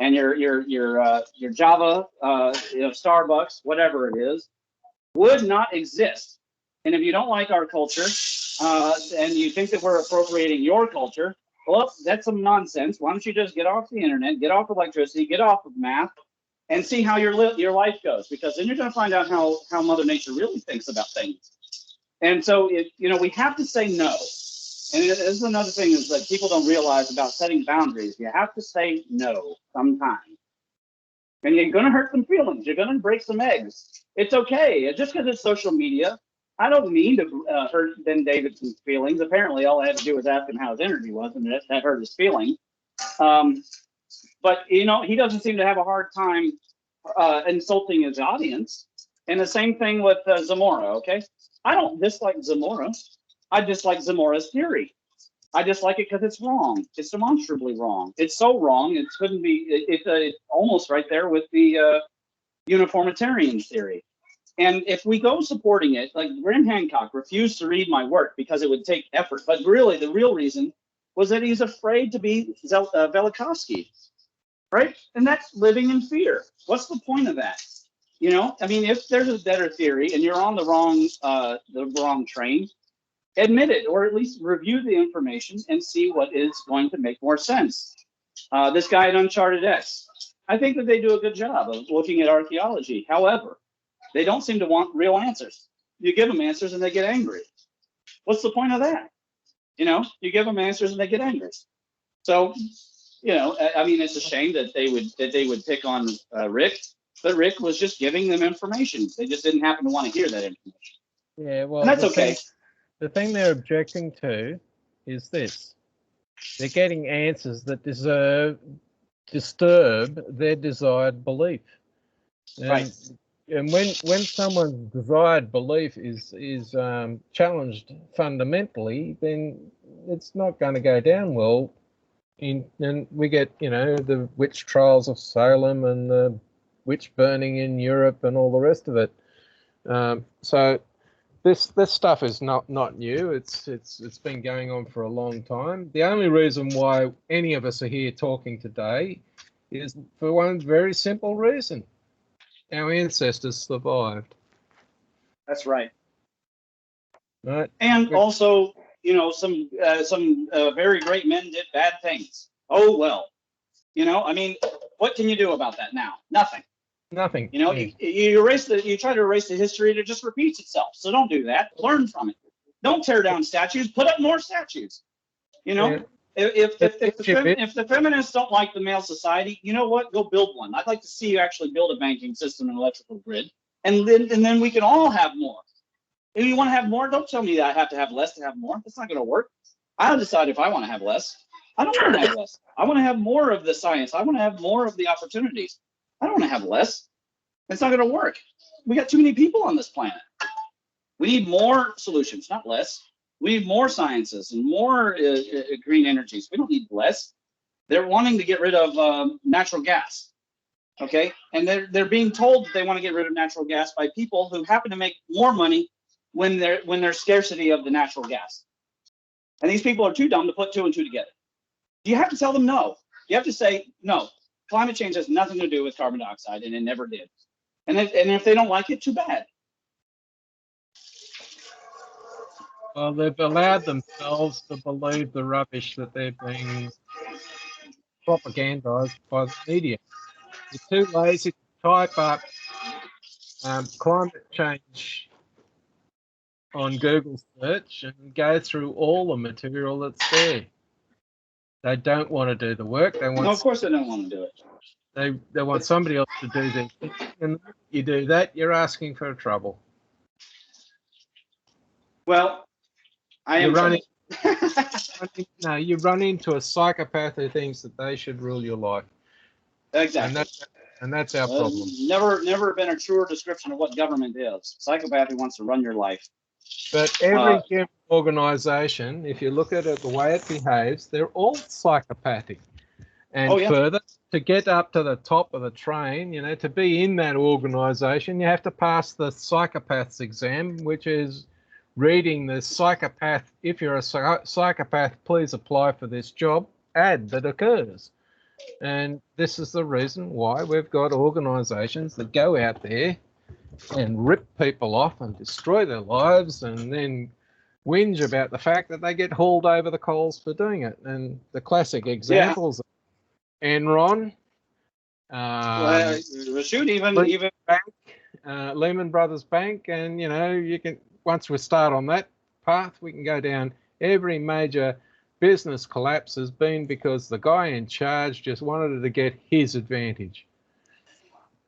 Java, Starbucks, whatever it is, would not exist. And if you don't like our culture and you think that we're appropriating your culture, well, that's some nonsense. Why don't you just get off the internet, get off electricity, get off of math, and see how your life goes? Because then you're going to find out how Mother Nature really thinks about things. And so, we have to say no. And this is another thing is that people don't realize about setting boundaries. You have to say no sometimes. And you're going to hurt some feelings. You're going to break some eggs. It's okay. Just because it's social media, I don't mean to hurt Ben Davidson's feelings. Apparently, all I had to do was ask him how his energy was, and that hurt his feelings. But, he doesn't seem to have a hard time insulting his audience. And the same thing with Zamora, okay? I don't dislike Zamora. I dislike Zamora's theory. I dislike it because it's wrong. It's demonstrably wrong. It's so wrong, it couldn't be, it's almost right there with the uniformitarian theory. And if we go supporting it, like Graham Hancock refused to read my work because it would take effort. But really, the real reason was that he's afraid to be Velikovsky, right? And that's living in fear. What's the point of that? If there's a better theory and you're on the wrong train, admit it, or at least review the information and see what is going to make more sense. This guy at Uncharted X, I think that they do a good job of looking at archaeology. However, they don't seem to want real answers. You give them answers and they get angry. What's the point of that? You give them answers and they get angry. So, it's a shame that they would pick on Rick, but Rick was just giving them information. They just didn't happen to want to hear that information. Yeah, well, and that's okay. The thing they're objecting to is this. They're getting answers that disturb their desired belief. Right. And when someone's desired belief is challenged fundamentally, then it's not going to go down well. And we get, the witch trials of Salem and the witch burning in Europe and all the rest of it. So this stuff is not new. It's been going on for a long time. The only reason why any of us are here talking today is for one very simple reason. Our ancestors survived. That's right. Right. And also, some very great men did bad things. Oh well. What can you do about that now? Nothing. Nothing. You try to erase the history, and it just repeats itself. So don't do that. Learn from it. Don't tear down statues. Put up more statues. Yeah. If the feminists don't like the male society, you know what? Go build one. I'd like to see you actually build a banking system and electrical grid, and then we can all have more. If you want to have more, don't tell me that I have to have less to have more. That's not going to work. I'll decide if I want to have less. I don't want to have less. I want to have more of the science. I want to have more of the opportunities. I don't want to have less. It's not going to work. We got too many people on this planet. We need more solutions, not less. We need more sciences and more green energies. We don't need less. They're wanting to get rid of natural gas, okay? And they're being told that they want to get rid of natural gas by people who happen to make more money when there's scarcity of the natural gas. And these people are too dumb to put two and two together. You have to tell them no. You have to say no. Climate change has nothing to do with carbon dioxide, and it never did. And if they don't like it, too bad. Well, they've allowed themselves to believe the rubbish that they're being propagandized by the media. You're too lazy to type up climate change on Google search and go through all the material that's there. They don't want to do the work. They want. No, of course they don't want to do it. They want somebody else to do their thing. And if you do that, you're asking for trouble. Well, you run into a psychopath who thinks that they should rule your life. Exactly. And that's our problem. Never been a truer description of what government is. Psychopath who wants to run your life. But every human organization, if you look at it, the way it behaves, they're all psychopathic. And further, to get up to the top of the train, to be in that organization, you have to pass the psychopath's exam, which is reading the psychopath. If you're a psychopath, please apply for this job ad that occurs. And this is the reason why we've got organizations that go out there and rip people off and destroy their lives and then whinge about the fact that they get hauled over the coals for doing it. And the classic examples are Enron, even Bank, Lehman Brothers Bank, and you can, once we start on that path, we can go down every major business collapse has been because the guy in charge just wanted to get his advantage.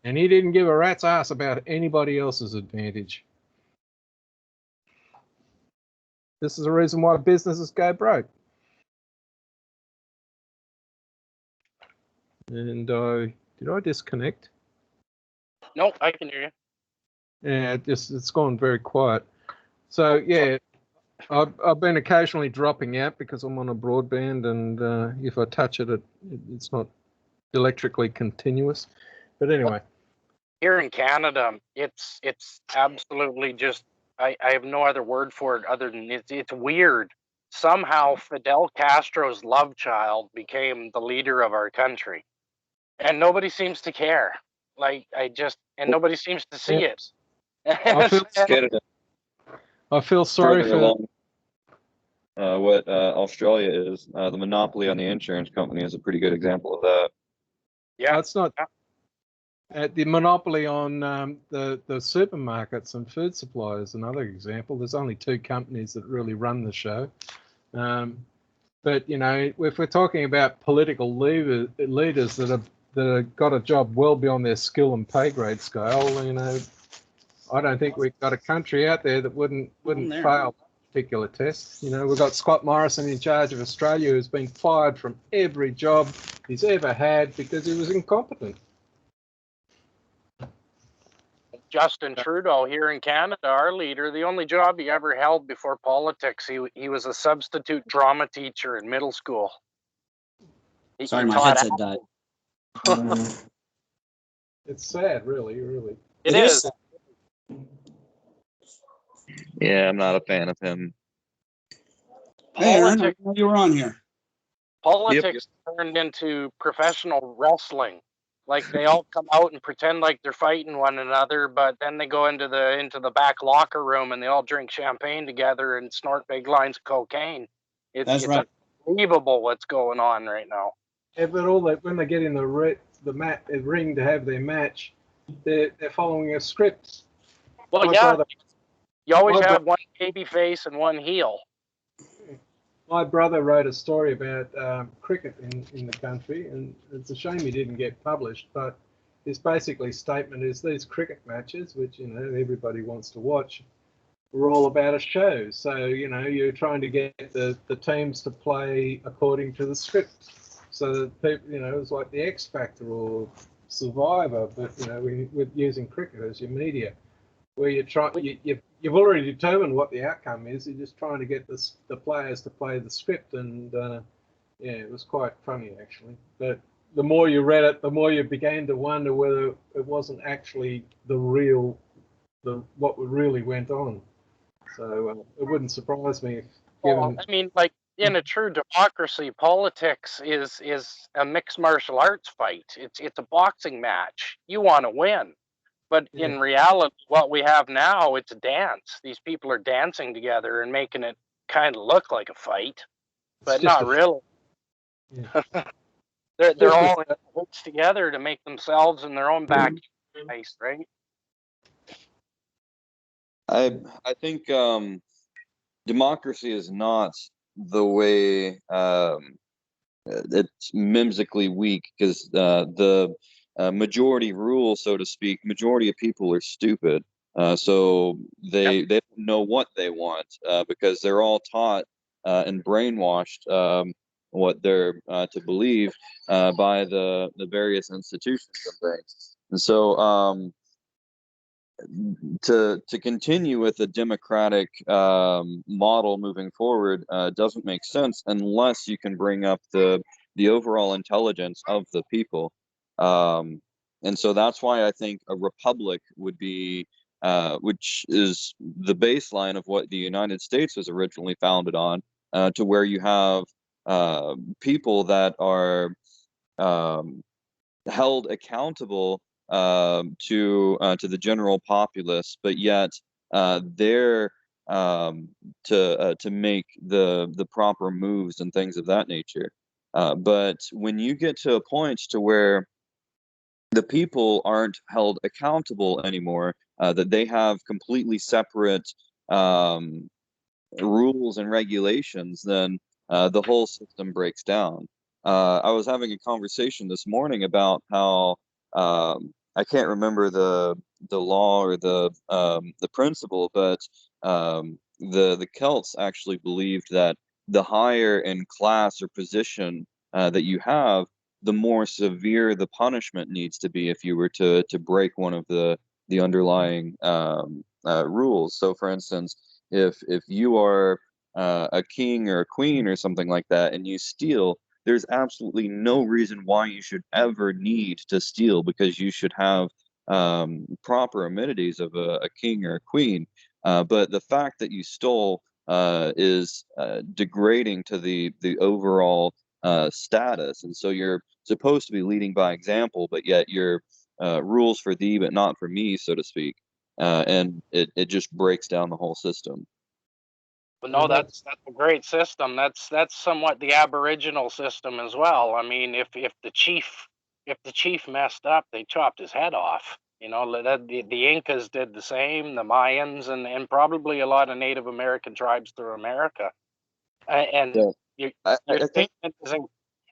And he didn't give a rat's ass about anybody else's advantage. This is the reason why businesses go broke. And did I disconnect? Nope, I can hear you. Yeah, it's gone very quiet. So yeah, I've been occasionally dropping out because I'm on a broadband, and if I touch it, it's not electrically continuous. But anyway, here in Canada, it's absolutely just I have no other word for it other than it's weird. Somehow Fidel Castro's love child became the leader of our country, and nobody seems to care. Nobody seems to see it. I feel sorry for what Australia is. The monopoly on the insurance company is a pretty good example of that. Yeah, it's not. The monopoly on the supermarkets and food supply is another example. There's only two companies that really run the show. But if we're talking about political leaders that have got a job well beyond their skill and pay grade scale, I don't think we've got a country out there that wouldn't fail that particular test. We've got Scott Morrison in charge of Australia, who's been fired from every job he's ever had because he was incompetent. Justin Trudeau here in Canada, our leader, the only job he ever held before politics, he was a substitute drama teacher in middle school. Sorry, my headset died. It's sad, really. It is. Yeah, I'm not a fan of him. Hey, Aaron, I know you were on here. Politics turned into professional wrestling. Like they all come out and pretend like they're fighting one another, but then they go into the back locker room and they all drink champagne together and snort big lines of cocaine. It's right. Unbelievable what's going on right now. Yeah, but when they get in the ring to have their match, they're following a script. Well, you always have one baby face and one heel. My brother wrote a story about cricket in the country, and it's a shame he didn't get published, but his basically statement is these cricket matches, which everybody wants to watch, are all about a show. So you're trying to get the teams to play according to the script, so that people, it's like the X Factor or Survivor, but with using cricket as your media, where you've already determined what the outcome is. You're just trying to get the players to play the script, and it was quite funny actually. But the more you read it, the more you began to wonder whether it wasn't actually what really went on. So it wouldn't surprise me if in a true democracy, politics is a mixed martial arts fight. It's a boxing match. You want to win. But in reality, what we have now, it's a dance. These people are dancing together and making it kind of look like a fight, but not really. Yeah. they're all in hooks together to make themselves in their own back nice, right? I think democracy is not the way it's mimsically weak, because the majority rule, so to speak. Majority of people are stupid, so they don't know what they want, because they're all taught and brainwashed what they're to believe by the various institutions and things. And so to continue with a democratic model moving forward doesn't make sense unless you can bring up the overall intelligence of the people. And so that's why I think a republic would be, which is the baseline of what the United States was originally founded on, to where you have people that are held accountable to the general populace, but yet they're to make the proper moves and things of that nature. But when you get to a point to where the people aren't held accountable anymore, that they have completely separate rules and regulations, then the whole system breaks down. I was having a conversation this morning about how I can't remember the law or the principle, but the Celts actually believed that the higher in class or position that you have, the more severe the punishment needs to be if you were to break one of the underlying rules. So, for instance, if you are a king or a queen or something like that and you steal, there's absolutely no reason why you should ever need to steal, because you should have proper amenities of a king or a queen. But the fact that you stole is degrading to the overall status, and so you're supposed to be leading by example, but yet you're rules for thee but not for me, so to speak. And it just breaks down the whole system. But no, that's a great system. That's somewhat the Aboriginal system as well. I mean, if the chief messed up, they chopped his head off. You know, the Incas did the same, the Mayans, and probably a lot of Native American tribes through America. And your statement is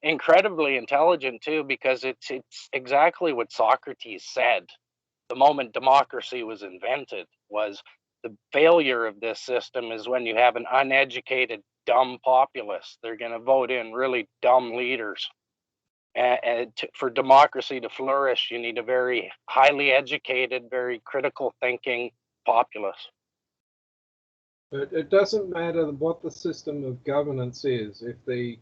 incredibly intelligent too, because it's exactly what Socrates said the moment democracy was invented. Was the failure of this system is when you have an uneducated, dumb populace. They're going to vote in really dumb leaders. And for democracy to flourish, you need a very highly educated, very critical thinking populace. But it doesn't matter what the system of governance is if the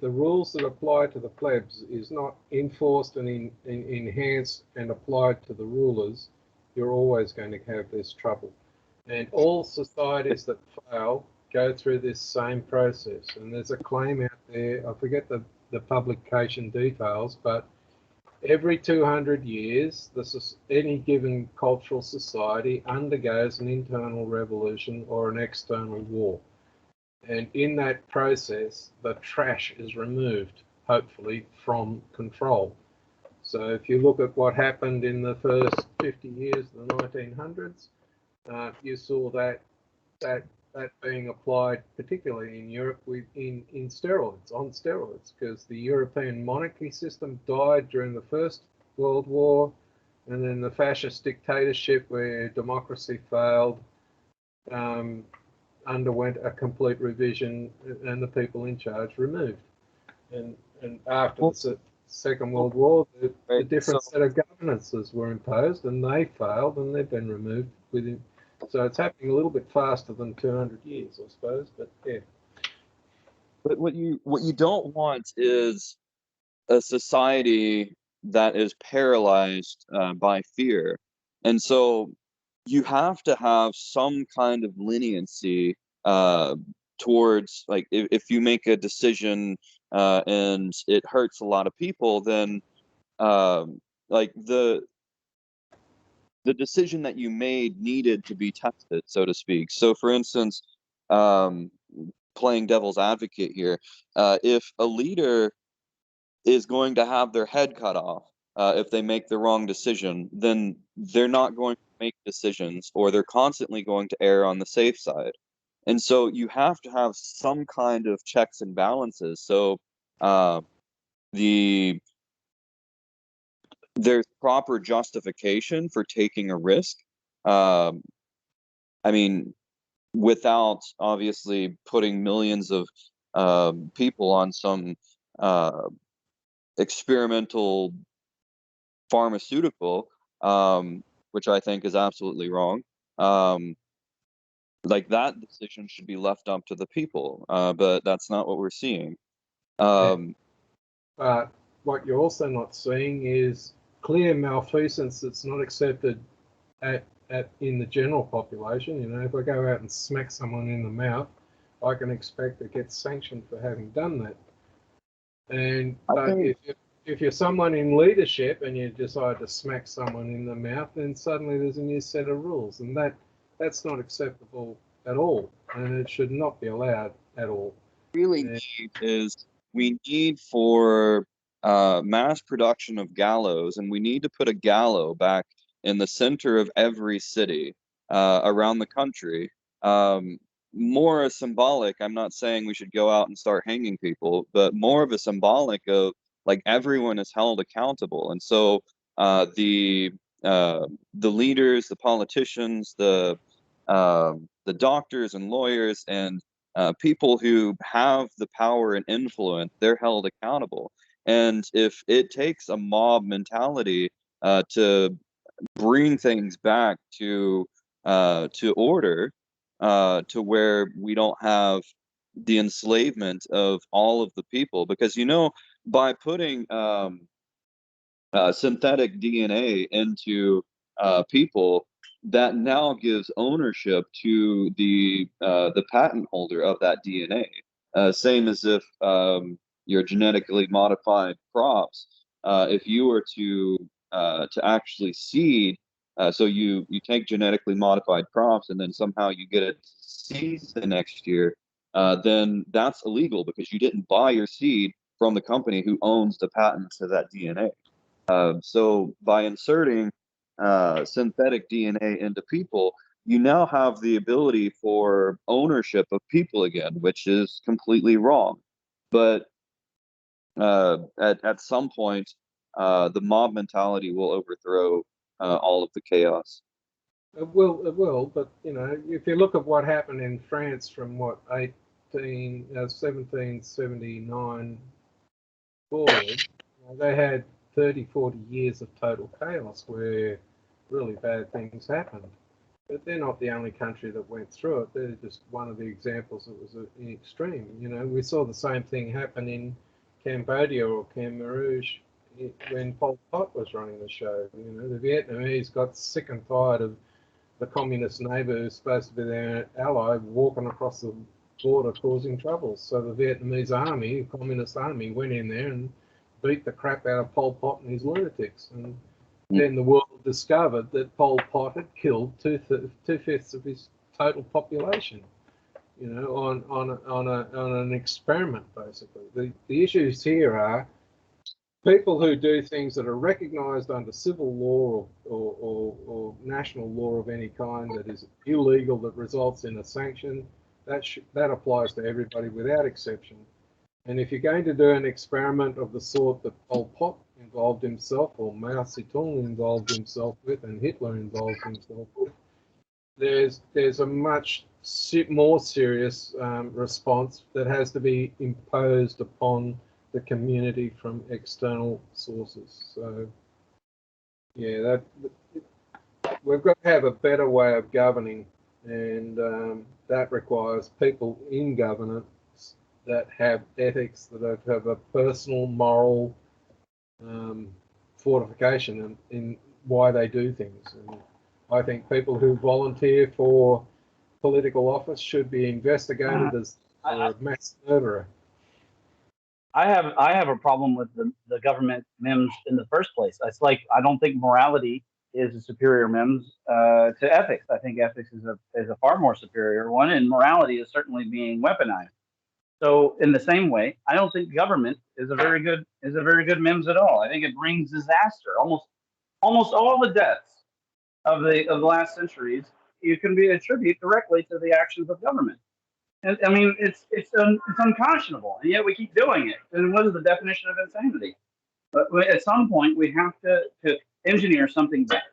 rules that apply to the plebs is not enforced and enhanced and applied to the rulers, you're always going to have this trouble. And all societies that fail go through this same process. And there's a claim out there, I forget the publication details, but every 200 years, any given cultural society undergoes an internal revolution or an external war. And in that process, the trash is removed, hopefully, from control. So if you look at what happened in the first 50 years of the 1900s, you saw that being applied, particularly in Europe, in steroids, on steroids, because the European monarchy system died during the First World War, and then the fascist dictatorship, where democracy failed, underwent a complete revision, and the people in charge removed. And after the Second World War, the different set of governances were imposed, and they failed, and they've been removed within. So it's happening a little bit faster than 200 years, I suppose. But yeah. But what you don't want is a society that is paralyzed by fear, and so you have to have some kind of leniency towards, like, if you make a decision and it hurts a lot of people, then like the decision that you made needed to be tested, so to speak. So, for instance, playing devil's advocate here, if a leader is going to have their head cut off if they make the wrong decision, then they're not going to make decisions, or they're constantly going to err on the safe side. And so you have to have some kind of checks and balances. So there's proper justification for taking a risk. I mean, without obviously putting millions of people on some experimental pharmaceutical, which I think is absolutely wrong. Like, that decision should be left up to the people, but that's not what we're seeing. But what you're also not seeing is clear malfeasance that's not accepted in the general population. You know, if I go out and smack someone in the mouth, I can expect to get sanctioned for having done that. And but if you're someone in leadership and you decide to smack someone in the mouth, then suddenly there's a new set of rules, and that's not acceptable at all, and it should not be allowed at all. Really need is, we need for mass production of gallows, and we need to put a gallows back in the center of every city around the country. More a symbolic, I'm not saying we should go out and start hanging people, but more of a symbolic of, like, everyone is held accountable. And so the leaders, the politicians, the doctors and lawyers, and people who have the power and influence, they're held accountable. And if it takes a mob mentality to bring things back to order, to where we don't have the enslavement of all of the people, because, you know, by putting synthetic DNA into people, that now gives ownership to the patent holder of that DNA. Same as if your genetically modified crops, if you were to actually seed, so you take genetically modified crops and then somehow you get it seeds the next year, then that's illegal because you didn't buy your seed from the company who owns the patent to that DNA. So by inserting synthetic DNA into people, you now have the ability for ownership of people again, which is completely wrong. But at some point, the mob mentality will overthrow all of the chaos. It will, but, you know, if you look at what happened in France from 1779 forward, they had 30, 40 years of total chaos where really bad things happened. But they're not the only country that went through it. They're just one of the examples that was in extreme. You know, we saw the same thing happen in Cambodia or Khmer Rouge when Pol Pot was running the show. You know, the Vietnamese got sick and tired of the communist neighbour who's supposed to be their ally walking across the border causing troubles. So the Vietnamese army, the communist army, went in there and beat the crap out of Pol Pot and his lunatics. And then the world discovered that Pol Pot had killed two-fifths of his total population, you know, on an experiment, basically. The issues here are people who do things that are recognised under civil law or national law of any kind that is illegal, that results in a sanction. That applies to everybody without exception. And if you're going to do an experiment of the sort that Pol Pot involved himself, or Mao Zedong involved himself with, and Hitler involved himself with, there's a much more serious response that has to be imposed upon the community from external sources. So, yeah, we've got to have a better way of governing, and that requires people in governance that have ethics, that have a personal moral fortification in why they do things. And I think people who volunteer for political office should be investigated as a mass murderer. I have a problem with the government MEMS in the first place. It's like, I don't think morality is a superior MEMS to ethics. I think ethics is a far more superior one, and morality is certainly being weaponized. So in the same way, I don't think government is a very good MEMS at all. I think it brings disaster. Almost all the deaths of the last centuries you can attribute directly to the actions of government. And I mean, it's unconscionable, and yet we keep doing it. And what is the definition of insanity? But at some point, we have to engineer something better,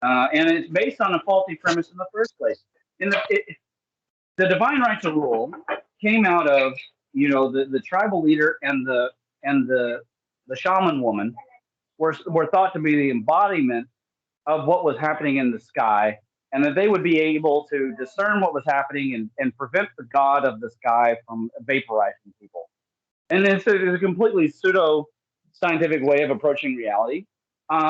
and it's based on a faulty premise in the first place. The divine right to rule came out of the tribal leader and the shaman woman were thought to be the embodiment of what was happening in the sky, and that they would be able to discern what was happening and prevent the god of the sky from vaporizing people. And it's a completely pseudo-scientific way of approaching reality.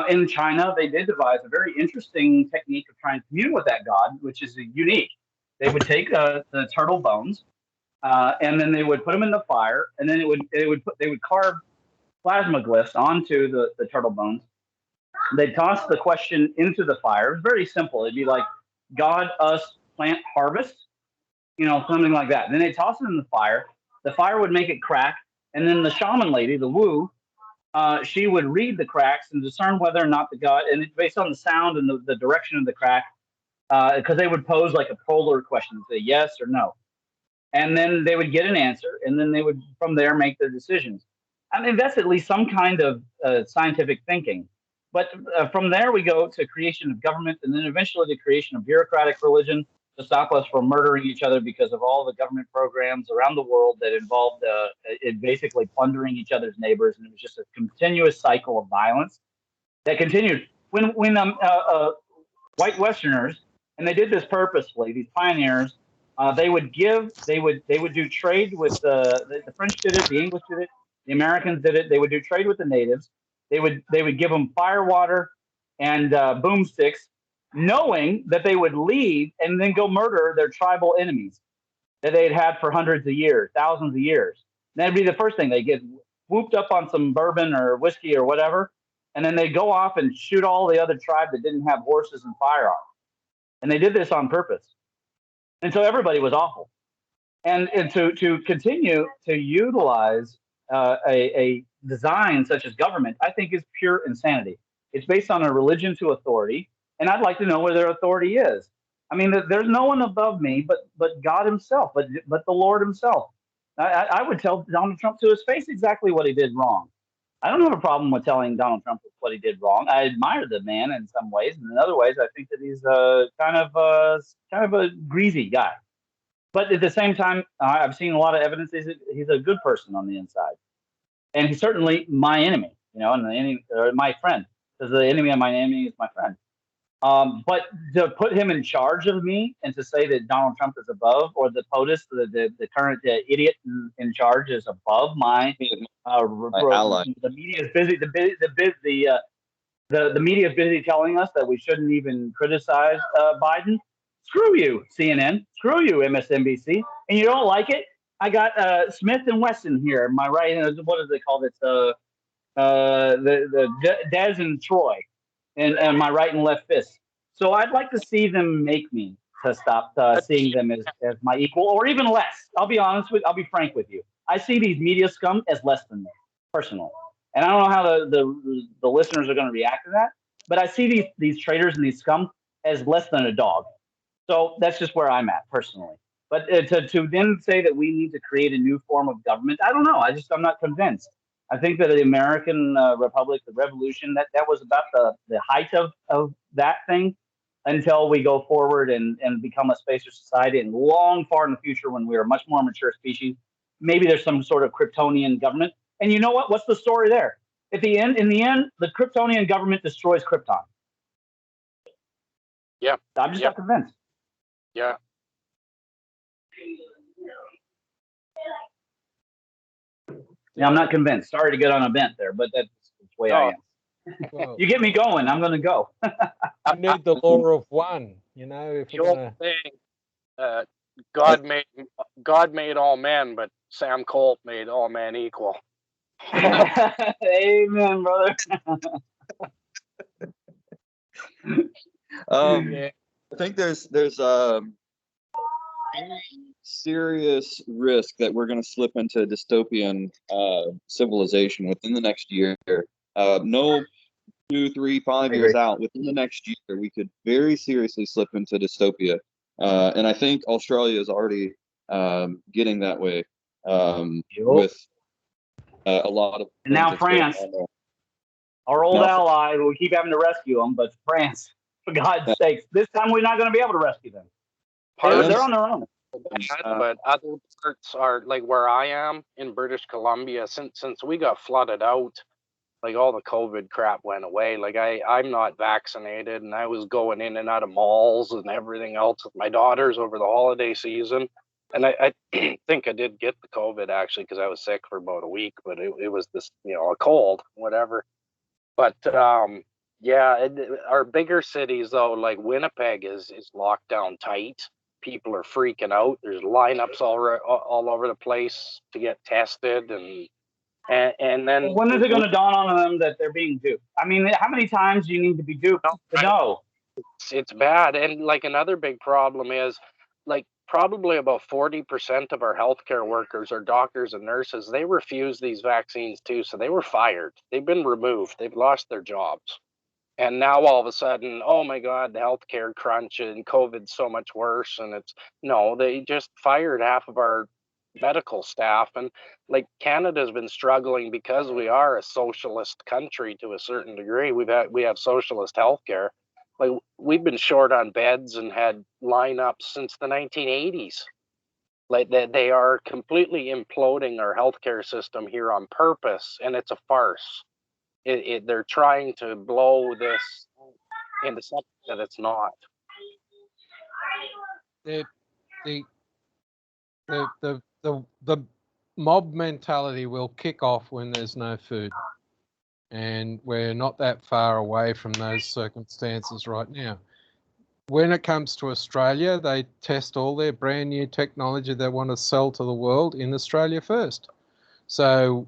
In China, they did devise a very interesting technique of trying to commune with that god, which is unique. They would take the turtle bones, and then they would put them in the fire, and then they would carve plasma glyphs onto the turtle bones. They'd toss the question into the fire. It was very simple. It'd be like, God, us, plant, harvest, something like that. Then they'd toss it in the fire. The fire would make it crack. And then the shaman lady, the Wu, she would read the cracks and discern whether or not the god, and it's based on the sound and the direction of the crack, because they would pose like a polar question, say yes or no. And then they would get an answer, and then they would, from there, make their decisions. I mean, that's at least some kind of scientific thinking. But from there, we go to creation of government, and then eventually the creation of bureaucratic religion to stop us from murdering each other because of all the government programs around the world that involved it basically plundering each other's neighbors. And it was just a continuous cycle of violence that continued. When white Westerners, and they did this purposefully, these pioneers, they would do trade with the French did it, the English did it, the Americans did it. They would do trade with the natives. They would give them fire, water, and boomsticks, knowing that they would leave and then go murder their tribal enemies that they had for hundreds of years, thousands of years. That'd be the first thing. They get whooped up on some bourbon or whiskey or whatever, and then they go off and shoot all the other tribe that didn't have horses and firearms. And they did this on purpose. And so everybody was awful. And to continue to utilize a design such as government, I think is pure insanity. It's based on a religion to authority, and I'd like to know where their authority is. I mean, there's no one above me but God himself, but the Lord himself. I would tell Donald Trump to his face exactly what he did wrong. I don't have a problem with telling Donald Trump what he did wrong. I admire the man in some ways, and in other ways, I think that he's kind of a greasy guy. But at the same time, I've seen a lot of evidence he's a good person on the inside, and he's certainly my enemy, and the enemy, or my friend, because the enemy of my enemy is my friend. But to put him in charge of me and to say that Donald Trump is above, or the POTUS, the current idiot in charge, is above my ally. The media is busy. The media is busy telling us that we shouldn't even criticize Biden. Screw you, CNN. Screw you, MSNBC. And you don't like it? I got Smith and Wesson here. My right. What do they call this? The Des and Troy, and my right and left fist. So I'd like to see them make me to stop seeing them as my equal, or even less. I'll be frank with you. I see these media scum as less than me, personally. And I don't know how the listeners are going to react to that, but I see these traitors and these scum as less than a dog. So that's just where I'm at personally. But to then say that we need to create a new form of government, I don't know. I'm not convinced. I think that the American Republic, the revolution, that was about the height of that thing, until we go forward and become a spacer society, and long far in the future when we are a much more mature species, maybe there's some sort of Kryptonian government. And you know what? What's the story there? In the end, the Kryptonian government destroys Krypton. Yeah. I'm just not convinced. Yeah. Yeah, I'm not convinced. Sorry to get on a bent there, but that's the way I am. Well, you get me going, I'm going to go. I need the law of one, if you're saying God made all men, but Sam Colt made all men equal. Amen, brother. I think there's serious risk that we're going to slip into dystopian civilization within the next year. No 2, 3, 5 years out, within the next year, we could very seriously slip into dystopia. And I think Australia is already getting that way with a lot of. And now France, our old ally, we keep having to rescue them, but France, for God's sakes, this time we're not going to be able to rescue them. They're on their own. But other parts are like where I am in British Columbia. Since we got flooded out, like all the COVID crap went away. Like I'm not vaccinated, and I was going in and out of malls and everything else with my daughters over the holiday season. And I think I did get the COVID actually because I was sick for about a week, but it was this, a cold, whatever. But yeah, our bigger cities though, like Winnipeg is locked down tight. People are freaking out. There's lineups all over the place to get tested, and then when is it going to dawn on them that they're being duped? I mean, how many times do you need to be duped to know? It's bad. And like another big problem is like probably about 40% of our healthcare workers or doctors and nurses, they refuse these vaccines too. So they were fired. They've been removed. They've lost their jobs. And now all of a sudden, oh my God, the healthcare crunch and COVID's so much worse. And they just fired half of our medical staff. And like Canada's been struggling because we are a socialist country to a certain degree. We have socialist healthcare. Like we've been short on beds and had lineups since the 1980s. Like they are completely imploding our healthcare system here on purpose, and it's a farce. They're trying to blow this into something that it's not. The mob mentality will kick off when there's no food, and we're not that far away from those circumstances right now. When it comes to Australia, they test all their brand new technology they want to sell to the world in Australia first. So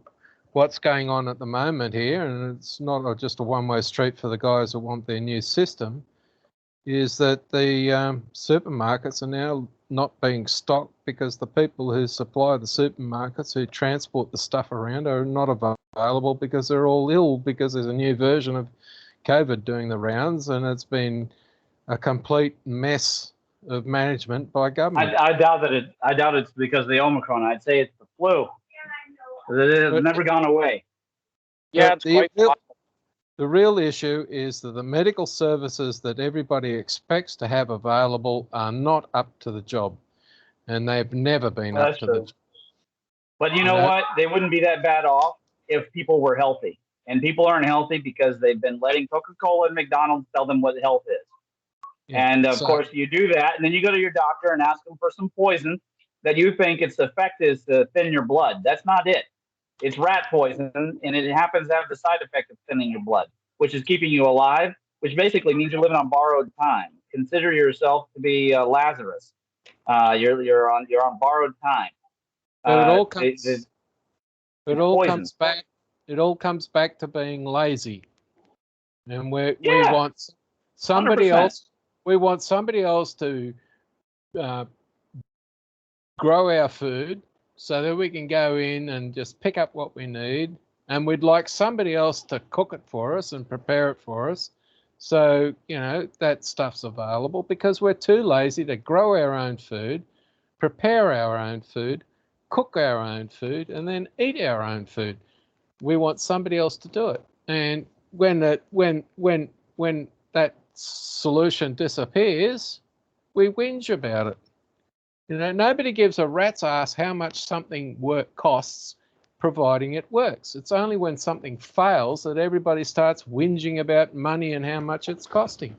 what's going on at the moment here, and it's not just a one-way street for the guys that want their new system, is that the supermarkets are now not being stocked because the people who supply the supermarkets, who transport the stuff around, are not available because they're all ill because there's a new version of COVID doing the rounds, and it's been a complete mess of management by government. I doubt it's because of the Omicron. I'd say it's the flu. It has never gone away. Yeah, it's quite the real issue is that the medical services that everybody expects to have available are not up to the job, and they've never been up to the job. But you know what? They wouldn't be that bad off if people were healthy. And people aren't healthy because they've been letting Coca-Cola and McDonald's tell them what health is. Yeah, and of course, you do that, and then you go to your doctor and ask them for some poison that you think its effect is to thin your blood. That's not it. It's rat poison, and it happens to have the side effect of thinning your blood, which is keeping you alive, which basically means you're living on borrowed time. Consider yourself to be Lazarus. You're on borrowed time. But it all comes back to being lazy, and we want somebody 100%. Else. We want somebody else to grow our food so that we can go in and just pick up what we need. And we'd like somebody else to cook it for us and prepare it for us. So, that stuff's available because we're too lazy to grow our own food, prepare our own food, cook our own food, and then eat our own food. We want somebody else to do it. And when that solution disappears, we whinge about it. Nobody gives a rat's ass how much something costs, providing it works. It's only when something fails that everybody starts whinging about money and how much it's costing.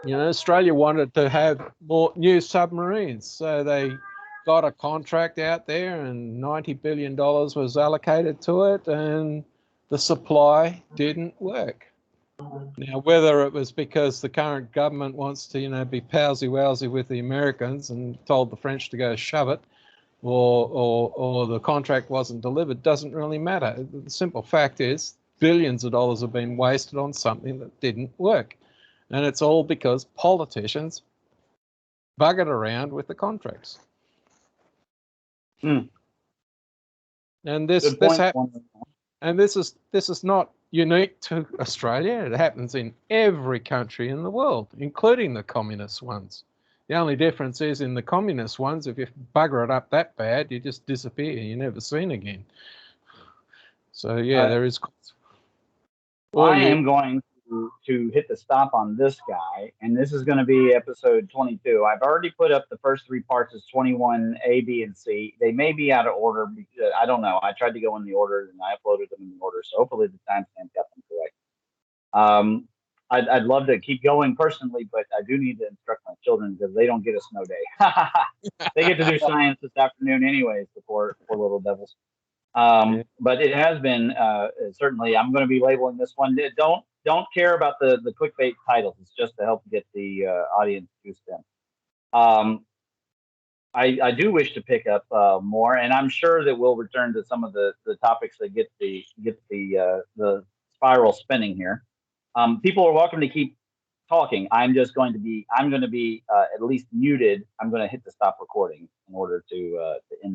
Australia wanted to have more new submarines, so they got a contract out there and $90 billion was allocated to it, and the supply didn't work. Now, whether it was because the current government wants to, be palsy-walsy with the Americans and told the French to go shove it, or the contract wasn't delivered, doesn't really matter. The simple fact is, billions of dollars have been wasted on something that didn't work. And it's all because politicians buggered around with the contracts. And this is not unique to Australia. It happens in every country in the world, including the communist ones. The only difference is in the communist ones, if you bugger it up that bad, you just disappear. You're never seen again. So yeah, there is. I am going to hit the stop on this guy, and this is going to be episode 22. I've already put up the first three parts as 21, A, B, and C. They may be out of order. I don't know. I tried to go in the order, and I uploaded them in the order, so hopefully the timestamp got them correct. I'd love to keep going personally, but I do need to instruct my children because they don't get a snow day. They get to do science this afternoon anyways, the poor little devils. But it has been certainly. I'm going to be labeling this one. Don't care about the clickbait titles. It's just to help get the audience juiced in. I do wish to pick up more, and I'm sure that we'll return to some of the topics that get the spiral spinning here. People are welcome to keep talking. I'm going to be at least muted. I'm going to hit the stop recording in order to end.